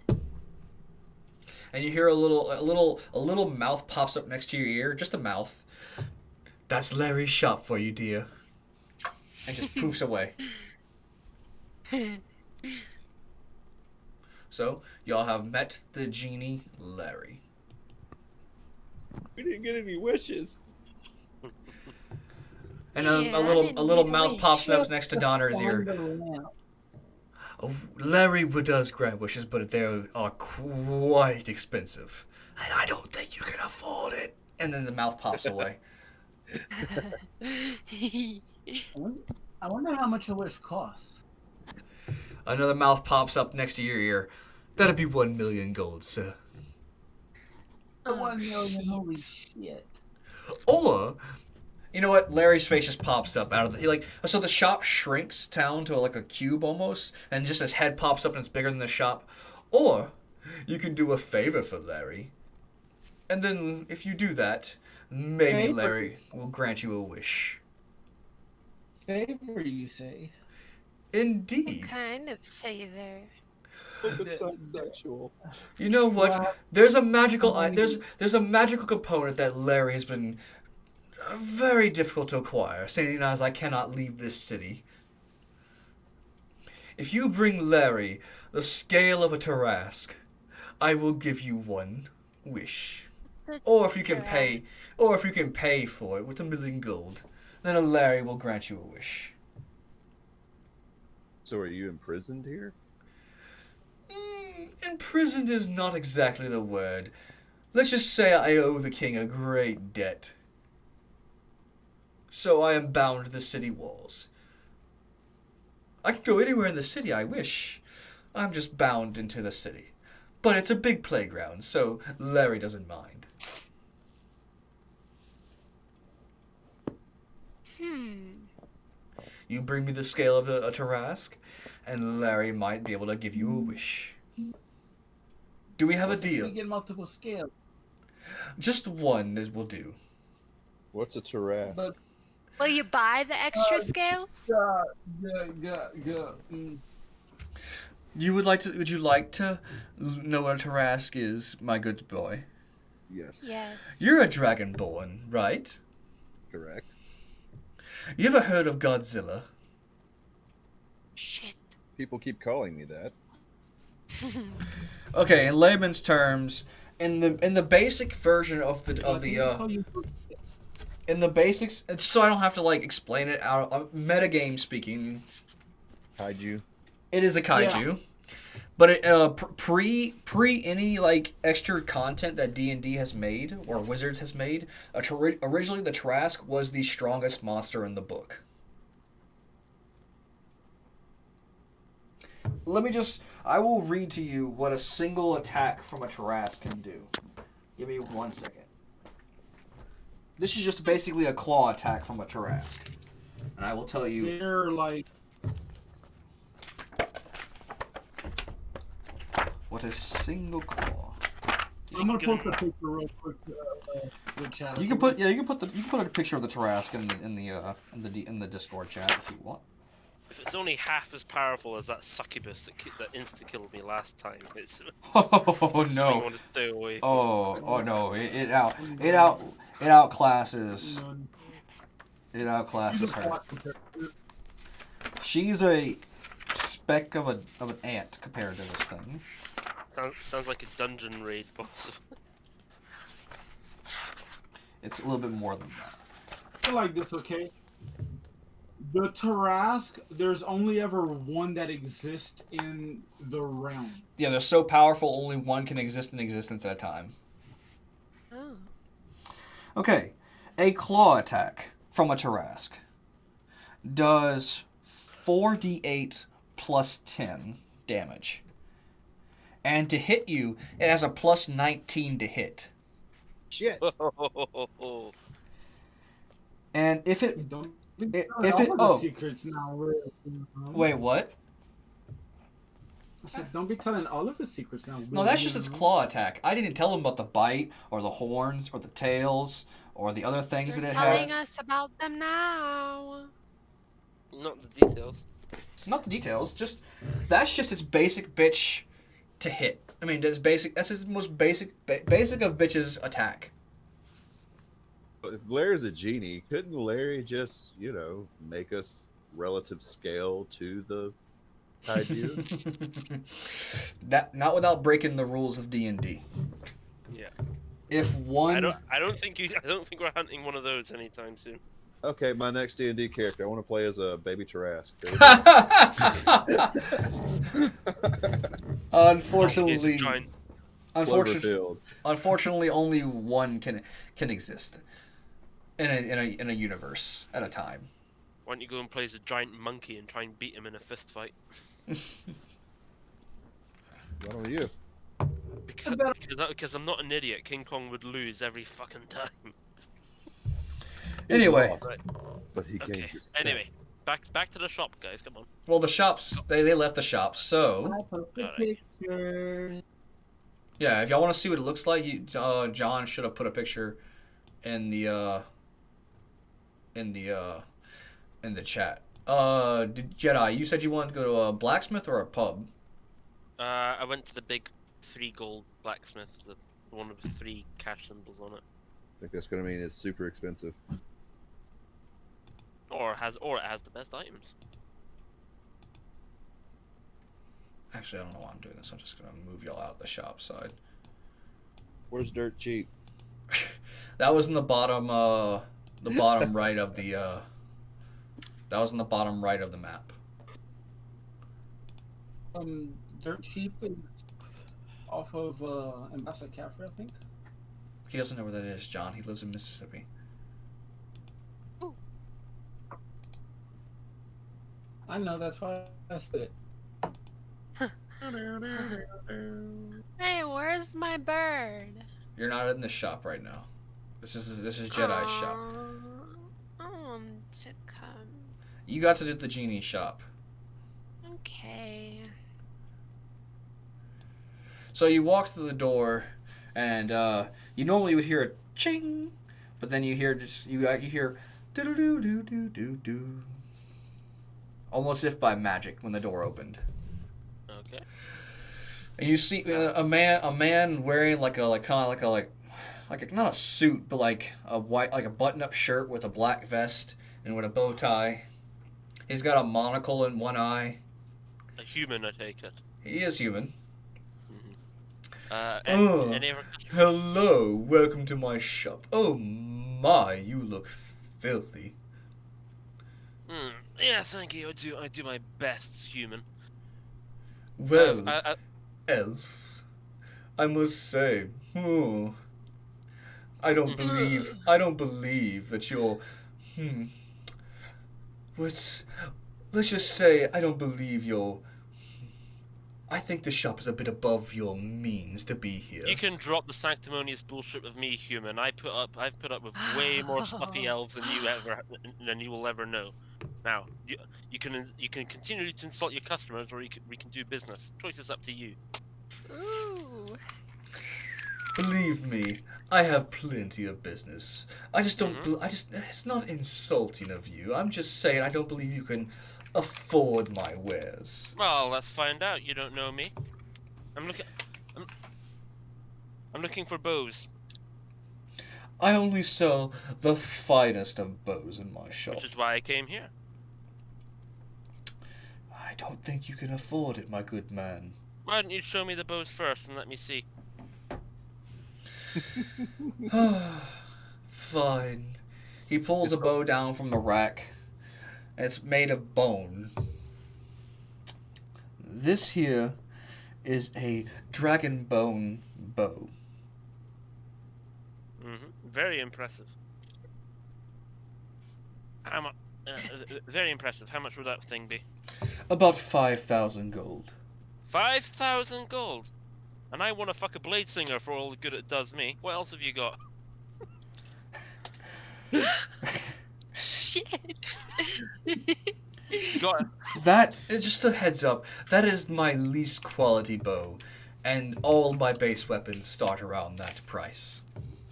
And you hear a little mouth pops up next to your ear, just a mouth. That's Larry's shop for you, dear. And just poofs away. So, y'all have met the genie, Larry. We didn't get any wishes. And Yeah, I a didn't little get a mouth wish. pops up next to Donner's ear. Wonderland. Oh, Larry does grant wishes, but they are quite expensive. I don't think you can afford it. And then the mouth pops away. I wonder how much a wish costs. Another mouth pops up next to your ear. That'd be 1 million gold, sir. Oh, 1 million, shit. holy shit. Or, you know what? Larry's face just pops up out of the so the shop shrinks down to like a cube almost, and just his head pops up and it's bigger than the shop. Or you can do a favor for Larry, and then if you do that, maybe Favor? Larry will grant you a wish. favor, you say? Indeed. What kind of favor? Hope it's not sexual. You know what? Well, There's a magical money. there's a magical component that Larry has been very difficult to acquire, seeing as I cannot leave this city. If you bring Larry the scale of a Tarask, I will give you one wish. Or if you can pay for it with 1,000,000 gold, then Larry will grant you a wish. So are you imprisoned here? Imprisoned is not exactly the word. Let's just say I owe the king a great debt. So I am bound to the city walls. I can go anywhere in the city I wish. I'm just bound into the city. But it's a big playground, so Larry doesn't mind. You bring me the scale of a Tarask, and Larry might be able to give you a wish. Do we have a What if deal? We get multiple scales. Just one will do. What's a Tarask? But Will you buy the extra scales? Would you like to know what a Tarask is, my good boy? Yes. Yes. You're a dragonborn, right? Correct. You ever heard of Godzilla? Shit. People keep calling me that. Okay, in layman's terms, in the basic version in the basics, so I don't have to like explain it out. Metagame speaking, Kaiju. it is a kaiju, but it, pre any like extra content that D&D has made or Wizards has made, originally the Trask was the strongest monster in the book. I will read to you what a single attack from a Tarask can do. Give me 1 second. This is just basically a claw attack from a Tarask. And I will tell you... They're like... What a single claw. I'm gonna post a picture real quick with chat. You can put a picture of the Tarask in the Discord chat if you want. If it's only half as powerful as that succubus that insta-killed me last time, it's Oh I no! want to stay away. Oh no! It outclasses her. She's a speck of an ant compared to this thing. Sounds like a dungeon raid boss. It's a little bit more than that. I feel like this, okay? The Tarask, there's only ever one that exists in the realm. Yeah, they're so powerful, only one can exist in existence at a time. Oh. Okay, a claw attack from a Tarask does 4d8 plus 10 damage. And to hit you, it has a plus 19 to hit. Shit. And if it... Don't secrets now. Wait, what? I said, don't be telling all of the secrets now. No, that's just its claw attack. I didn't tell them about the bite, or the horns, or the tails, or the other things You're that it telling has. us about them now. Not the details. Not the details, that's just its basic bitch to hit. I mean, that's its most basic of bitch's attack. If Larry's a genie, couldn't Larry just, make us relative scale to the kaiju? Not without breaking the rules of D&D. Yeah. If one... I don't think we're hunting one of those anytime soon. Okay, my next D&D character, I want to play as a baby Tarask. Unfortunately, Cloverfield. unfortunately, only one can exist in a universe at a time. Why don't you go and play as a giant monkey and try and beat him in a fist fight? What are you? Because I'm not an idiot. King Kong would lose every fucking time. Anyway. Right. But he Okay. gained his Anyway, back to the shop, guys. Come on. Well, the shops, they left the shops, so... Picture. Yeah, if y'all want to see what it looks like, John should have put a picture in the in the chat. Jedi, you said you wanted to go to a blacksmith or a pub? I went to the big 3 gold blacksmith, the one with 3 cash symbols on it. I think that's gonna mean it's super expensive. Or it has the best items. Actually, I don't know why I'm doing this. I'm just gonna move y'all out the shop side. Where's dirt cheap? That was in the bottom right of the. That was in the bottom right of the map. Dirt cheap is off of Ambassador Caffrey, I think. He doesn't know where that is, John. He lives in Mississippi. Ooh. I know, that's why I said it. Hey, where's my bird? You're not in the shop right now. This is Jedi's shop. I want to come. You got to do the genie shop. Okay. So you walk through the door, and you normally would hear a ching, but then you hear you hear do do do do do do do, almost if by magic when the door opened. Okay. And you see a man wearing like not a suit, but like a button-up shirt with a black vest and with a bow tie. He's got a monocle in one eye. A human, I take it. He is human. Any other customers? Hello, welcome to my shop. Oh my, you look filthy. Yeah, thank you. I do my best, human. Well, I elf, I must say, I don't believe that you're, let's just say I don't believe you're. I think the shop is a bit above your means to be here. You can drop the sanctimonious bullshit with me, human. I've put up with way more stuffy elves than you will ever know. Now, you can continue to insult your customers, or we can do business. Choice is up to you. Ooh. Believe me, I have plenty of business. I just don't. It's not insulting of you. I'm just saying I don't believe you can afford my wares. Well, let's find out. You don't know me. I'm looking for bows. I only sell the finest of bows in my shop. Which is why I came here. I don't think you can afford it, my good man. Why don't you show me the bows first and let me see? Fine. He pulls a bow down from the rack. It's made of bone. This here is a dragon bone bow. Very impressive. Very impressive. How much would that thing be? About 5,000 gold. 5,000 gold? And I want to fuck a blade singer for all the good it does me. What else have you got? Shit. Got That, just a heads up, that is my least quality bow. And all my base weapons start around that price.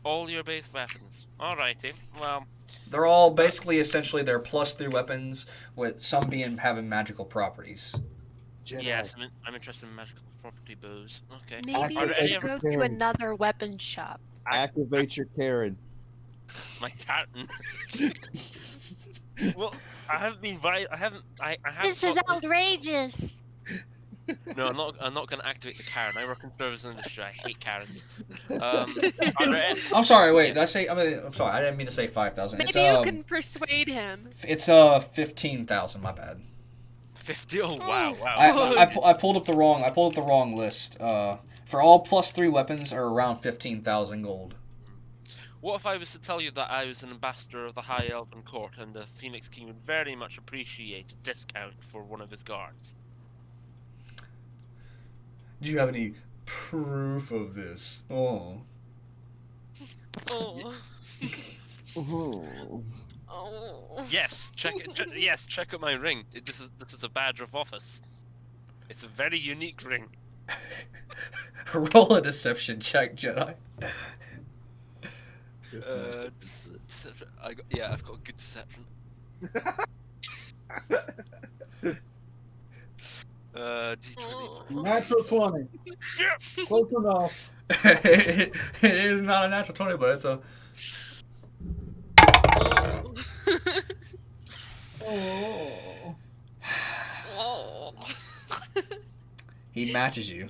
all your base weapons. Alrighty. Well, They're all basically, essentially, they're +3 weapons, with some having magical properties. Jedi. yes, I'm interested in magical property bows. Okay. Maybe you Are there any should other- go to another weapon shop. Activate your Karen. My captain. Well, I haven't been I haven't. I haven't. This is got- outrageous. No, I'm not gonna activate the Karen. I work in service industry. I hate Karens. Are there I'm sorry, wait, did I say, I'm sorry, I didn't mean to say 5,000. Maybe It's, you can persuade him. It's 15,000, my bad. 50? Oh wow, wow. I pulled up the wrong list. For all +3 weapons are around 15,000 gold. What if I was to tell you that I was an ambassador of the High Elven Court and the Phoenix King would very much appreciate a discount for one of his guards? Do you have any proof of this? Oh. Oh. Oh. Oh. Yes, check it. Yes, check out my ring. This is a badge of office. It's a very unique ring. Roll a deception check, Jedi. I've got good deception. D20. Natural 20. Close enough. It is not a natural 20, but it's a. Oh. Oh. He matches you.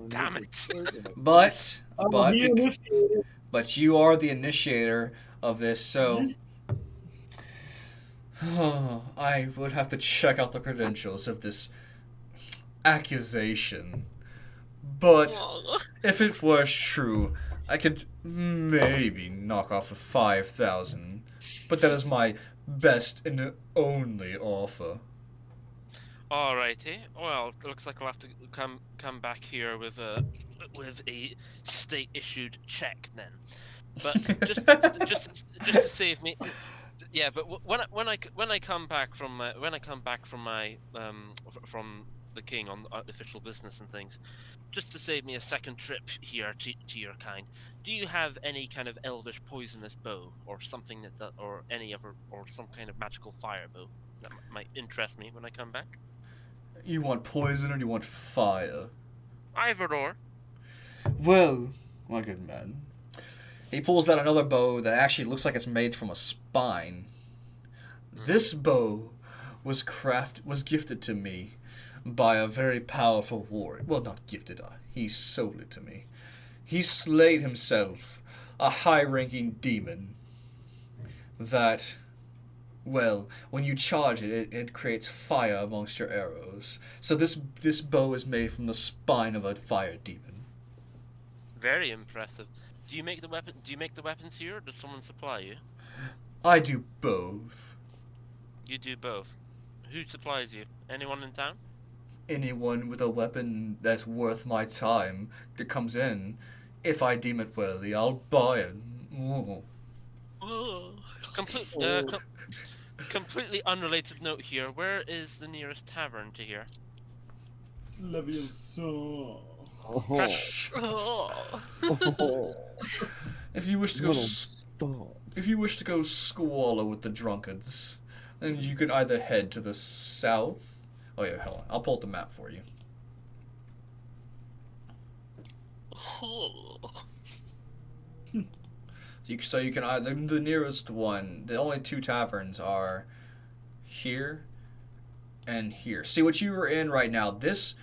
Damn it. But Oh, he initiated. but you are the initiator of this, so I would have to check out the credentials of this accusation. But Oh. if it was true, I could maybe knock off a 5,000. But that is my best and only offer. Alrighty. Well, it looks like I'll have to come back here with a state issued check then. But just to save me. Yeah, but when I come back from my from the king on official business and things, just to save me a second trip here to your kind, do you have any kind of elvish poisonous bow or something or any other or some kind of magical fire bow that might interest me when I come back? You want poison or do you want fire? Either or. Well, my good man. He pulls out another bow that actually looks like it's made from a spine. This bow was gifted to me by a very powerful warrior. Well, not gifted, he sold it to me. He slayed himself, a high-ranking demon that, well, when you charge it creates fire amongst your arrows. So this bow is made from the spine of a fire demon. Very impressive. Do you make the weapons here, or does someone supply you? I do both. You do both. Who supplies you? Anyone in town? Anyone with a weapon that's worth my time that comes in, if I deem it worthy, I'll buy it. Ooh. Completely unrelated note here. Where is the nearest tavern to here? Leviosa. If you wish to go squalor with the drunkards, then you could either head to the south. Oh yeah, hold on. I'll pull up the map for you. So you can either the nearest one. The only two taverns are here and here. See what you are in right now. This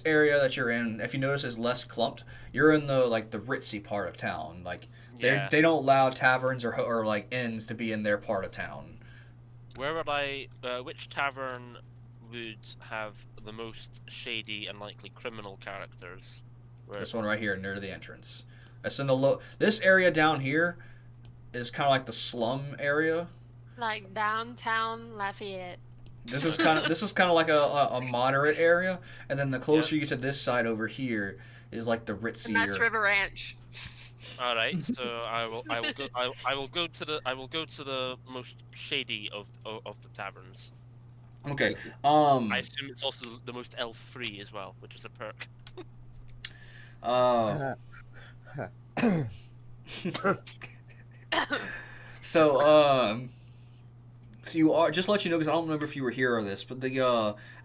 area that you're in, if you notice, is less clumped. You're in the the ritzy part of town. Like they don't allow taverns or like inns to be in their part of town. Where would which tavern would have the most shady and likely criminal characters? This one right here near the entrance. That's in the this area down here is kind of like the slum area. Like downtown Lafayette. This is kind of like a moderate area, and then the closer you get to this side over here is like the ritzier. And that's River Ranch. All right, so I will go to the most shady of the taverns. Okay. I assume it's also the most elf free as well, which is a perk. So you are, just to let you know, because I don't remember if you were here or this, but the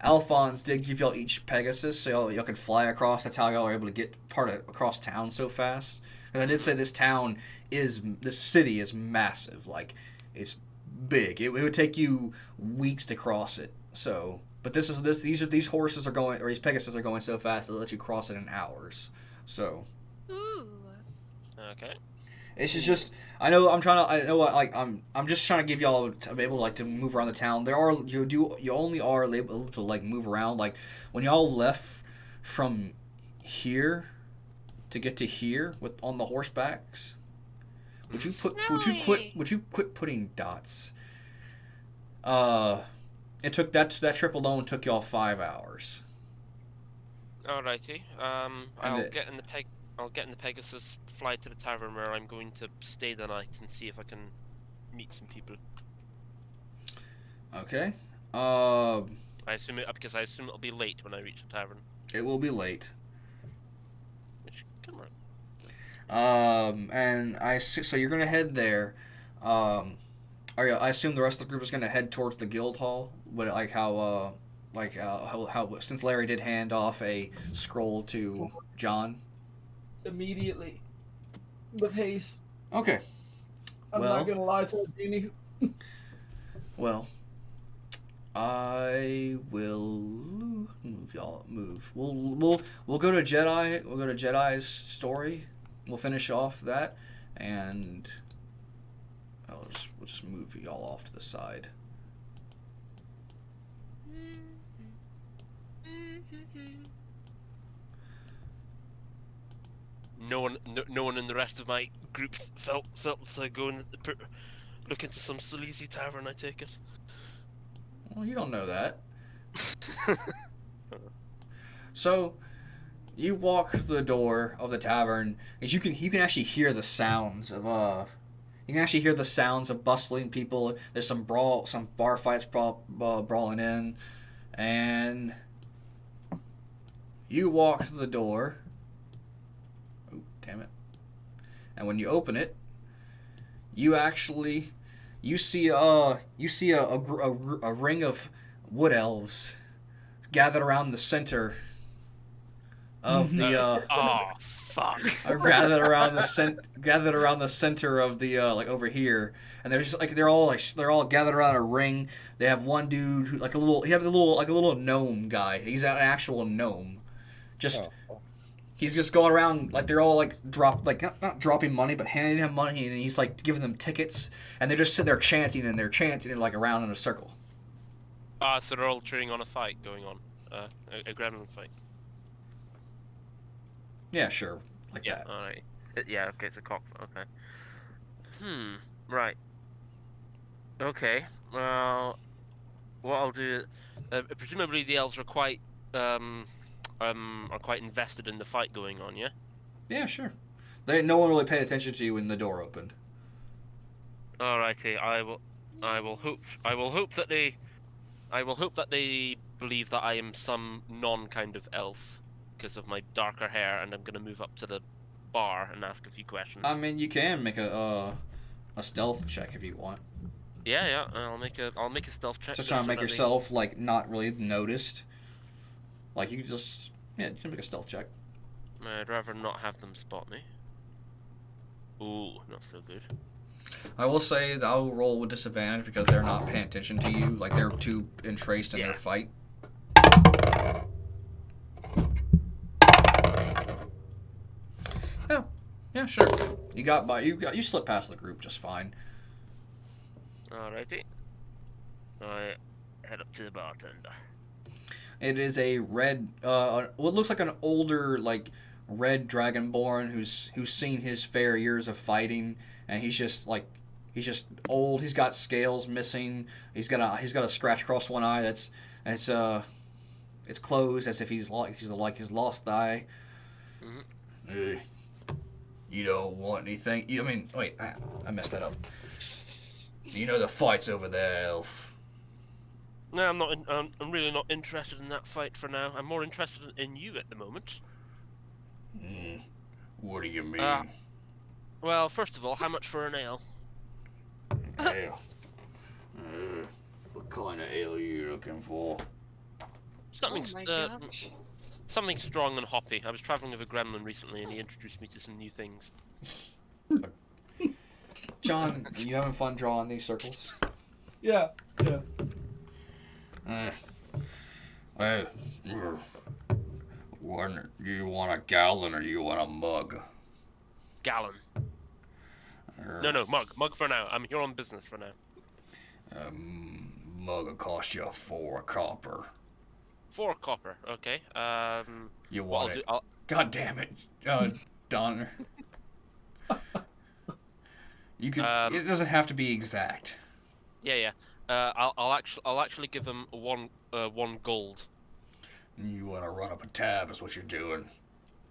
Alphons did give y'all each Pegasus, so y'all could fly across. That's how y'all are able to get across town so fast. Because I did say this city is massive, like it's big. It would take you weeks to cross it. So, but these horses are going, or these Pegasus are going so fast they'll let you cross it in hours. So. Ooh. Okay. It's just I know I'm just trying to give y'all to be able to move around the town. You only are able to move around. Like when y'all left from here to get to here on the horsebacks. Would you quit putting dots? It took that trip alone took y'all 5 hours. Alrighty. I'll get in the Pegasus, fly to the tavern where I'm going to stay the night, and see if I can meet some people. Okay. Because I assume it'll be late when I reach the tavern. It will be late. Come on. So you're gonna head there. I assume the rest of the group is going to head towards the guild hall. But how since Larry did hand off a scroll to John. Immediately, with haste. Okay. I'm Well- not gonna lie to you, Jeannie. Well, I will move y'all. Move. We'll go to Jedi. We'll go to Jedi's story. We'll finish off that, and we'll just move y'all off to the side. No one in the rest of my group felt to go and look into some sleazy tavern. I take it. Well, you don't know that. So, you walk through the door of the tavern, and you can actually hear the sounds of bustling people. There's some bar fights brawling in, and you walk through the door. Oh, damn it! And when you open it, you see a ring of wood elves gathered around the center of the Oh fuck! gathered around the center of the over here, and they're just they're all gathered around a ring. They have one dude who a little gnome guy. He's an actual gnome. He's just going around they're all not dropping money, but handing him money, and he's giving them tickets, and they're just sitting there chanting, and they're chanting around in a circle. So they're all cheering on a fight going on, a gremlin fight. Yeah, sure, Yeah, that. all right. Yeah, okay, it's a cock. Okay. Right. Okay. Well, what I'll do. Presumably the elves are quite invested in the fight going on. Yeah. Yeah, sure. No one really paid attention to you when the door opened. Alrighty. I will hope that they believe that I am some non-kind of elf because of my darker hair, and I'm gonna move up to the bar and ask a few questions. I mean, you can make a stealth check if you want Yeah. I'll make a stealth check to try and so make that yourself not really noticed. You just make a stealth check. I'd rather not have them spot me. Ooh, not so good. I will say that I'll roll with disadvantage because they're not paying attention to you. They're too entraced in their fight. Yeah, sure. You slipped past the group just fine. Alrighty. I head up to the bartender. It is a red, what looks like an older, red dragonborn who's seen his fair years of fighting, and he's just old. He's got scales missing. He's got a scratch across one eye it's closed as if he's his lost eye. Mm-hmm. You don't want anything. Wait, I messed that up. You know the fight's over there, elf. No, I'm not. I'm really not interested in that fight for now. I'm more interested in you at the moment. What do you mean? Well, first of all, how much for an ale? Ale. What kind of ale are you looking for? Something, Oh my gosh. something strong and hoppy. I was traveling with a gremlin recently, and he introduced me to some new things. John, are you having fun drawing these circles? Yeah. Hey, do you want a gallon or do you want a mug? Gallon. No, mug for now. I'm here on business for now. Mug will cost you 4 copper. 4 copper. Okay. You what want it? I'll God damn it, Donner. You can. It doesn't have to be exact. Yeah. I'll actually give him 1 gold. You want to run up a tab is what you're doing.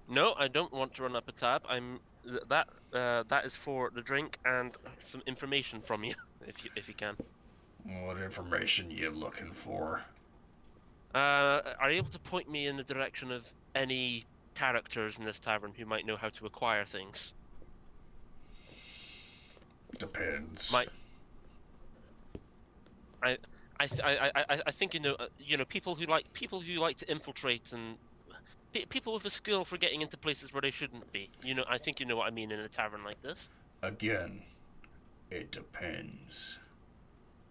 No, I don't want to run up a tab. That is for the drink and some information from you, if you can. What information you looking for? Are you able to point me in the direction of any characters in this tavern who might know how to acquire things? Depends. I think people who like to infiltrate and people with a skill for getting into places where they shouldn't be. I think you know what I mean in a tavern like this. Again, it depends.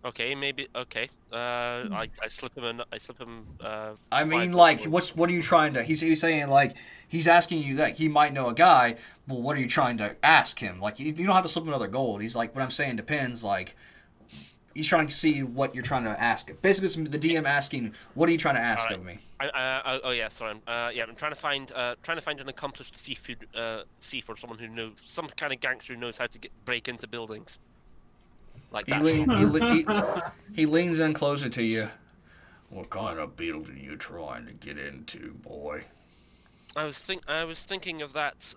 Okay, maybe. Okay. I slip him. I slip him. I 5 mean, gold like, coins. what are you trying to? He's saying like he's asking you that he might know a guy, but what are you trying to ask him? Like, you don't have to slip him another gold. He's like, what I'm saying depends. Like, he's trying to see what you're trying to ask. Basically, it's the DM asking, what are you trying to ask Alright. of me? Oh yeah, sorry. I'm trying to find an accomplished thief thief or someone who knows some kind of gangster who knows how to break into buildings. Like He, that. he leans in closer to you. What kind of building you trying to get into, boy? I was thinking of that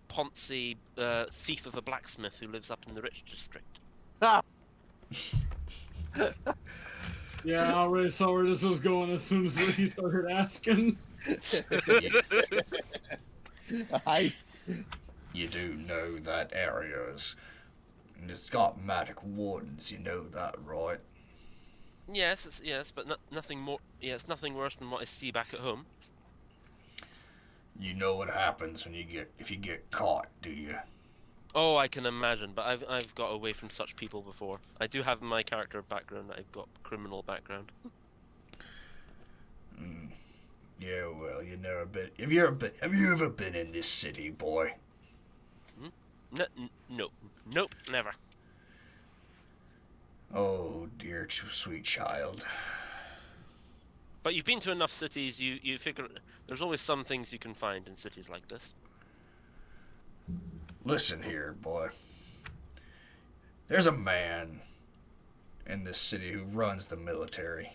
Ponzi thief of a blacksmith who lives up in the rich district. Yeah, I already saw where this was going as soon as he started asking. Nice. You do know that area's... It's got magic wardens, you know that, right? Yes, but nothing more. Yeah, it's nothing worse than what I see back at home. You know what happens if you get caught, do you? Oh, I can imagine, but I've got away from such people before. I do have in my character background that I've got criminal background. Yeah, well, you never been. Have you ever been in this city, boy? Nope, never. Oh, dear sweet child. But you've been to enough cities, you figure there's always some things you can find in cities like this. Listen here, boy. There's a man in this city who runs the military.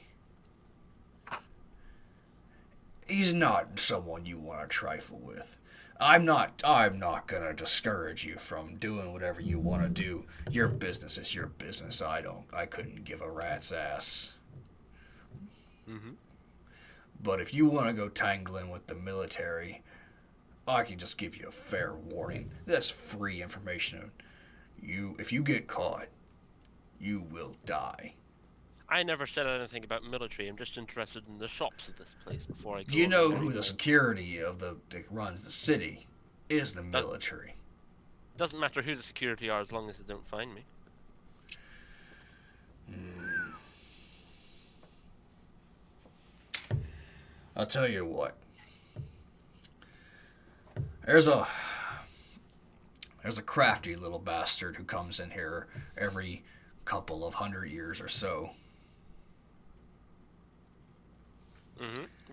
He's not someone you want to trifle with. I'm not gonna discourage you from doing whatever you want to do. Your business is your business. I couldn't give a rat's ass. But if you want to go tangling with the military, I can just give you a fair warning. That's free information. If you get caught, you will die. I never said anything about military. I'm just interested in the shops of this place before I go. Do you know on who the security that runs the city is? The military. Doesn't matter who the security are as long as they don't find me. I'll tell you what. There's a crafty little bastard who comes in here every couple of 100 years or so.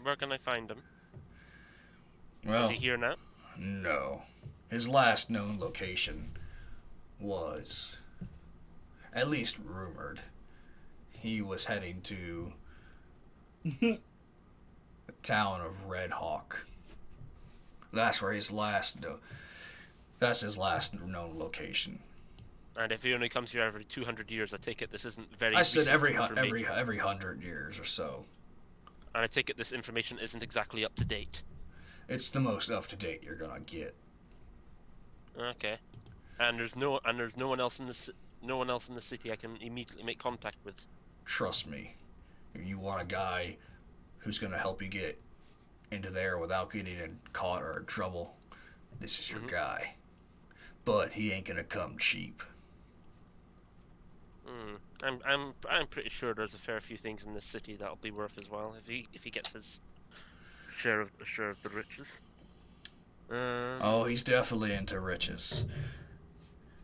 Where can I find him? Well, Is he here now? No. His last known location was, at least rumored, he was heading to the town of Red Hawk. That's his last known location. And if he only comes here every 200 years, I take it this isn't very. I said every information. 100 years or so. And I take it this information isn't exactly up to date. It's the most up to date you're gonna get. Okay. And there's no one else in the city I can immediately make contact with. Trust me, if you want a guy who's gonna help you get into there without getting caught or in trouble, this is your guy. But he ain't gonna come cheap. I'm pretty sure there's a fair few things in this city that'll be worth his while if he gets his share of the riches. Oh, he's definitely into riches.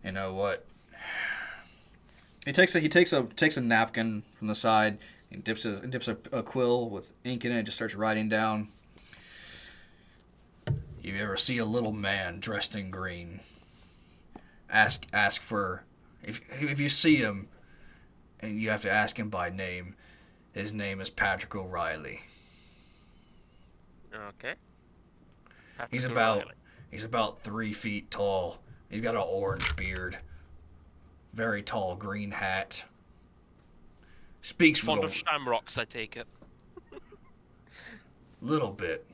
You know what? He takes a napkin from the side and dips a quill with ink in it and just starts writing down. You ever see a little man dressed in green? Ask for if you see him, and you have to ask him by name. His name is Patrick O'Reilly. Okay. He's about 3 feet tall. He's got an orange beard. Very tall green hat. Speaks Fond with of shamrocks, I take it. little bit.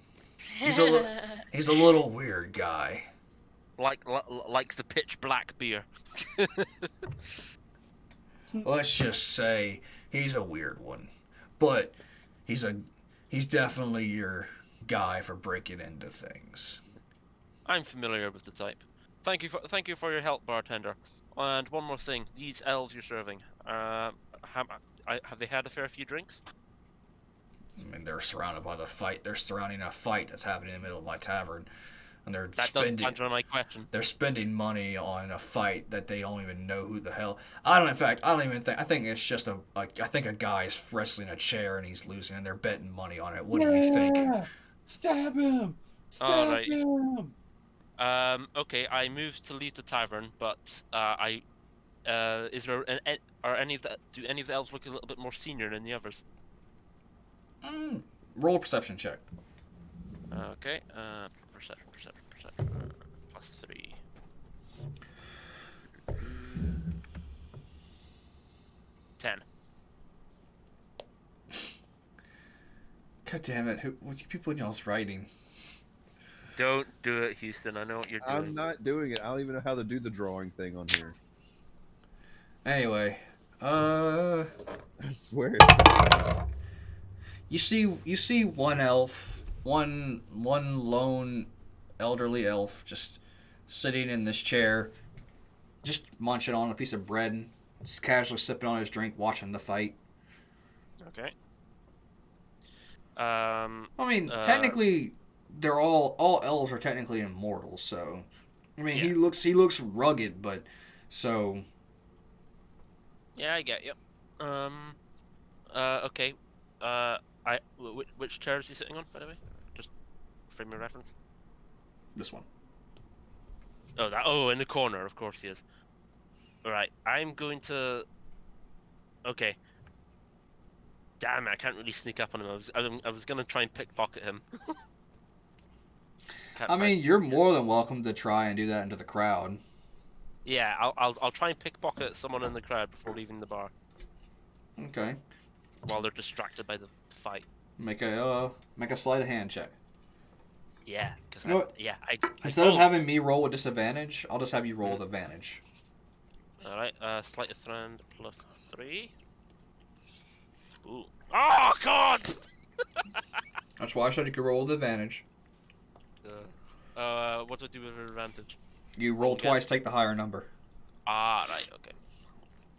He's a little weird guy. Likes the pitch black beer. let's just say he's a weird one, but he's definitely your guy for breaking into things. I'm familiar with the type. Thank you for your help, bartender. And one more thing, these elves you're serving, have they had a fair few drinks? I mean, they're surrounded by the fight. They're surrounding a fight that's happening in the middle of my tavern, and That doesn't answer my question. they're spending money on a fight that they don't even know who the hell. I think it's just I think a guy's wrestling a chair and he's losing, and they're betting money on it. What do you think? Stab him! Stab Alright. him! Okay, I moved to leave the tavern, but is there do any of the elves look a little bit more senior than the others? Roll a perception check. Okay, perception, +3. Ten. God damn it! What you people in y'all's writing? Don't do it, Houston. I know what you're doing. I'm not doing it. I don't even know how to do the drawing thing on here. Anyway, I swear it's you see one elf, one lone elderly elf just sitting in this chair, just munching on a piece of bread, just casually sipping on his drink, watching the fight. Okay. I mean, technically, they're all elves are technically immortal. So, I mean, Yeah. he looks rugged, but so. Yeah, I get you. Okay. Which chair is he sitting on, by the way? Just frame of reference. This one. Oh, in the corner, of course he is. Alright, I'm going to... Okay. Damn it, I can't really sneak up on him. I was gonna try and pickpocket him. I mean, you're more than welcome to try and do that into the crowd. Yeah, I'll try and pickpocket someone in the crowd before leaving the bar, Okay. while they're distracted by the fight. Make a sleight of hand check. Yeah, because You know what? I Instead of having me roll with disadvantage, I'll just have you roll with advantage. Alright, sleight of hand +3. Ooh. Oh god! That's why I said you could roll with advantage. What do I do with advantage? You roll Okay. twice, take the higher number. Ah, right, okay.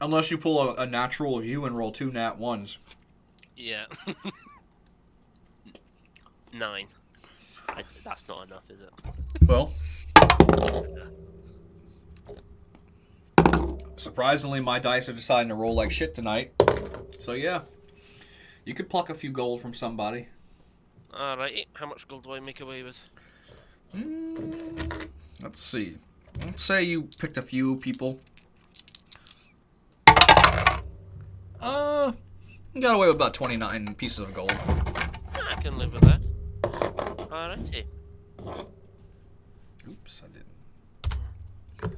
Unless you pull a natural you and roll 2 nat 1s. Yeah. 9. That's not enough, is it? Well, surprisingly, my dice are deciding to roll like shit tonight. So yeah, you could pluck a few gold from somebody. Alrighty, how much gold do I make away with? Let's see. Let's say you picked a few people. You got away with about 29 pieces of gold. I can live with that. Alrighty. Oops, I didn't.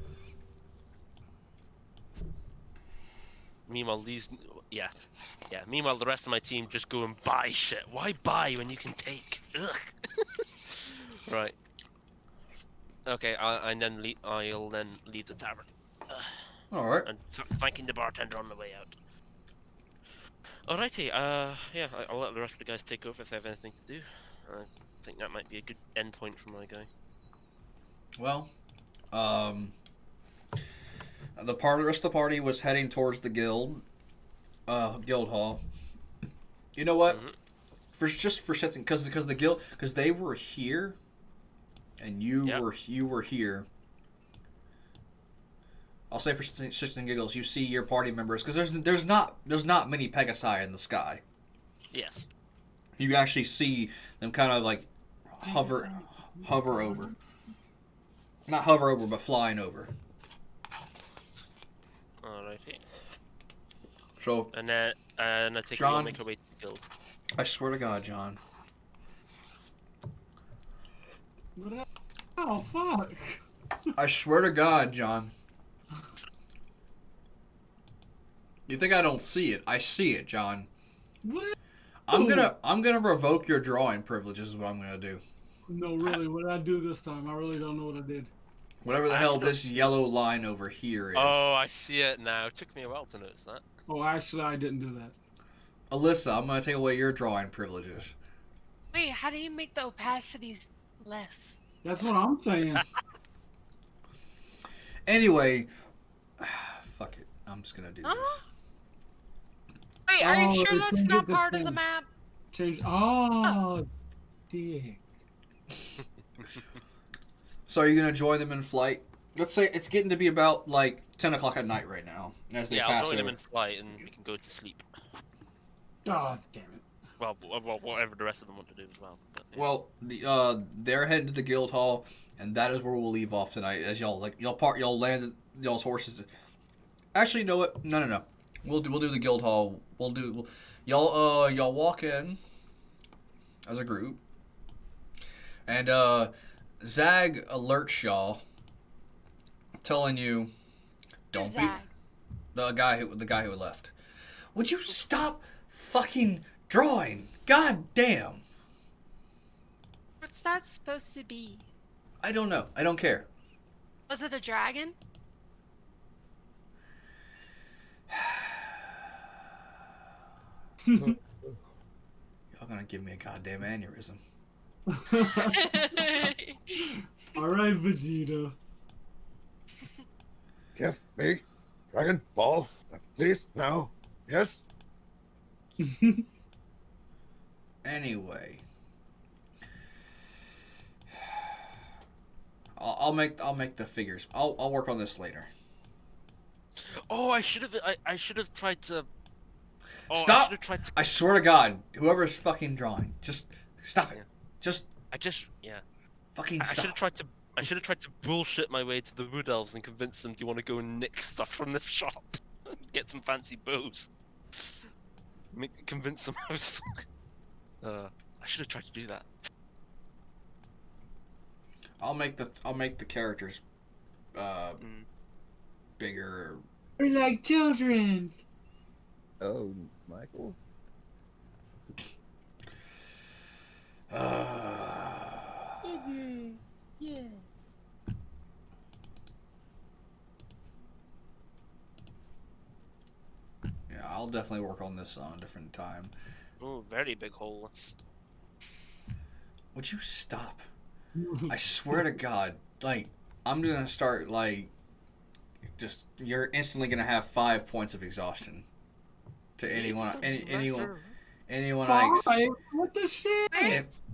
Meanwhile, Meanwhile, the rest of my team just go and buy shit. Why buy when you can take? Ugh. Right. Okay, I'll then leave the tavern. All right. And thanking the bartender on the way out. Alrighty. Yeah, I'll let the rest of the guys take over if they have anything to do. I think that might be a good end point for my guy. Well, the rest of the party was heading towards the guild hall. You know what? Mhm. For shits and because the guild, because they were here, and you were here. I'll say for shits and giggles, you see your party members because there's not many Pegasi in the sky. Yes. You actually see them kind of like hover over. Not hover over, but flying over. Alrighty. So, And I take it John- we'll make our way to the guild. I swear to God, John. Oh fuck! I swear to God, John. You think I don't see it? I see it, John. What did I'm gonna revoke your drawing privileges. Is what I'm gonna do. No, really, what did I do this time? I really don't know what I did. Whatever the I hell actually- this yellow line over here is. Oh, I see it now. It took me a while to notice that. Oh, actually, I didn't do that. Alyssa, I'm gonna take away your drawing privileges. Wait, how do you make the opacities less? That's what I'm saying. Anyway, fuck it. I'm just gonna do Huh? this. Wait, are you Oh, sure they that's changed not it to part of the 10. map? Change. Oh, dick. So are you gonna join them in flight? Let's say it's getting to be about like 10 o'clock at night right now as they Yeah, pass I'll join over. him in flight and we can go to sleep. Oh, damn it. Well, whatever the rest of them want to do as well. But, yeah. Well, they're heading to the guild hall, and that is where we'll leave off tonight. As y'all land y'all's horses. Actually, you know what? No. We'll do the guild hall. Y'all walk in as a group, and Zag alerts y'all, telling you, don't be Zag. the guy who left. Would you stop fucking drawing? God damn. What's that supposed to be? I don't know. I don't care. Was it a dragon? Y'all gonna give me a goddamn aneurysm. All right, Vegeta. Give me Dragon Ball, please. No. Yes. Anyway, I'll make the figures. I'll work on this later. Oh, I should have tried to. Oh, I Stop! should have tried to. I swear to God, whoever's fucking drawing, just stop it. Yeah. Just Yeah. fucking I should stop. have tried to bullshit my way to the wood elves and convince them. Do you want to go and nick stuff from this shop? Get some fancy bows. Convince them I was. I should have tried to do that. I'll make the characters bigger. We're like children. Oh, Michael. Yeah. Yeah, I'll definitely work on this on a different time. Oh, very big hole. Would you stop? I swear to God, like, I'm gonna start, like, just, you're instantly gonna have 5 points of exhaustion. To anyone Five? What the shit?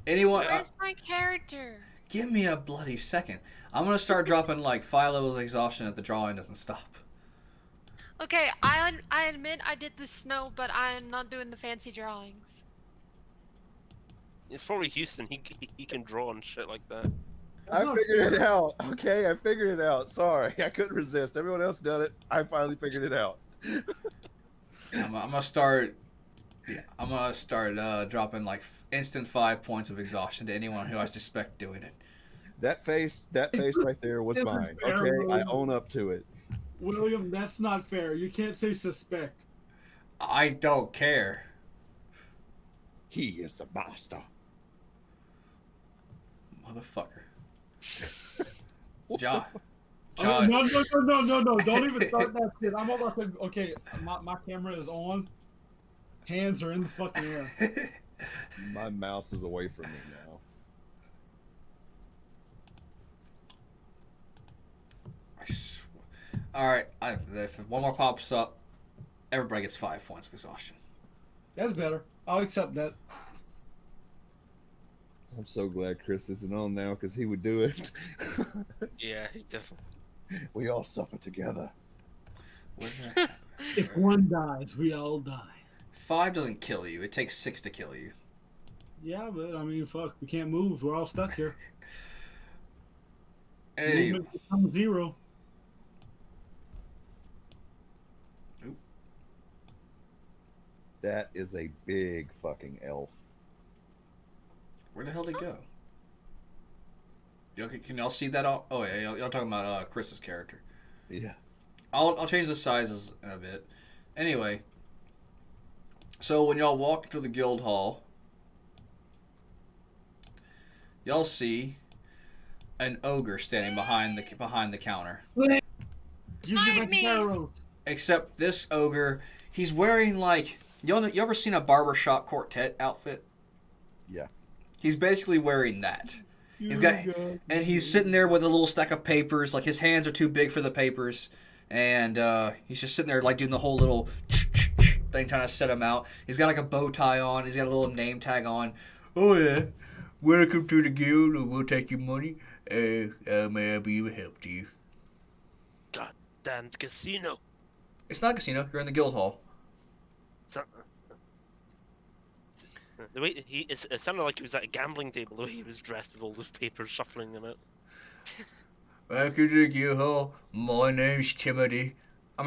anyone, Where's my character? give me a bloody second. I'm gonna start dropping, like, 5 levels of exhaustion if the drawing doesn't stop. Okay, I admit I did the snow, but I'm not doing the fancy drawings. It's probably Houston. He can draw and shit like that. I figured it out. Okay, I figured it out. Sorry, I couldn't resist. Everyone else done it. I finally figured it out. I'm gonna start dropping, like, instant 5 points of exhaustion to anyone who I suspect doing it. That face right there was It's mine. fair, Okay, I William. own up to it. William, that's not fair. You can't say suspect. I don't care. He is the master. Motherfucker. John. Oh, John. no. Don't even start that shit. I'm about to. Okay, my camera is on. Hands are in the fucking air. My mouse is away from me now. Alright, if one more pops up, everybody gets 5 points of exhaustion. That's better. I'll accept that. I'm so glad Chris isn't on now because he would do it. Yeah, he definitely. We all suffer together. If one dies, we all die. 5 doesn't kill you. It takes 6 to kill you. Yeah, but I mean, fuck. We can't move. We're all stuck here. Anyway, Movement becomes 0. That is a big fucking elf. where the hell did he go? Can y'all see that? Oh yeah, y'all talking about Chris's character. Yeah. I'll change the sizes in a bit. Anyway, so when y'all walk into the guild hall, y'all see an ogre standing behind the counter. Use your Hide magic me. arrows. Except this ogre, he's wearing like you ever seen a barbershop quartet outfit? Yeah. He's basically wearing that. He's sitting there with a little stack of papers. Like his hands are too big for the papers, and he's just sitting there like doing the whole little thing, trying to set him out. He's got like a bow tie on. He's got a little name tag on. Oh yeah, welcome to the guild. We'll take your money. May I be of help to you? Damned casino. It's not a casino. You're in the guild hall. The way it sounded like he was at a gambling table. The way he was dressed with all those papers shuffling them out. Welcome to the guild hall. My name's Timothy.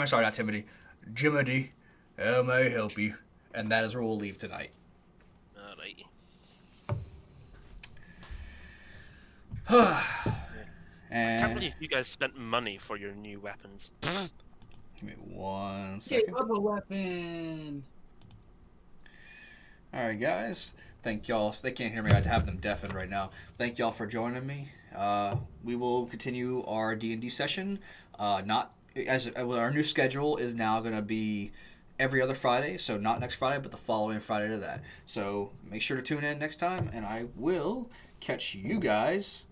Sorry, not Timothy. Jimothy. How may I help you? And that is where we'll leave tonight. Alright. I can't And believe you guys spent money for your new weapons. give me 1 Give second. up a weapon. All right, guys. Thank y'all. They can't hear me. I have them deafened right now. Thank y'all for joining me. We will continue our D&D session. Not as our new schedule is now going to be every other Friday. So not next Friday, but the following Friday to that. So make sure to tune in next time, and I will catch you guys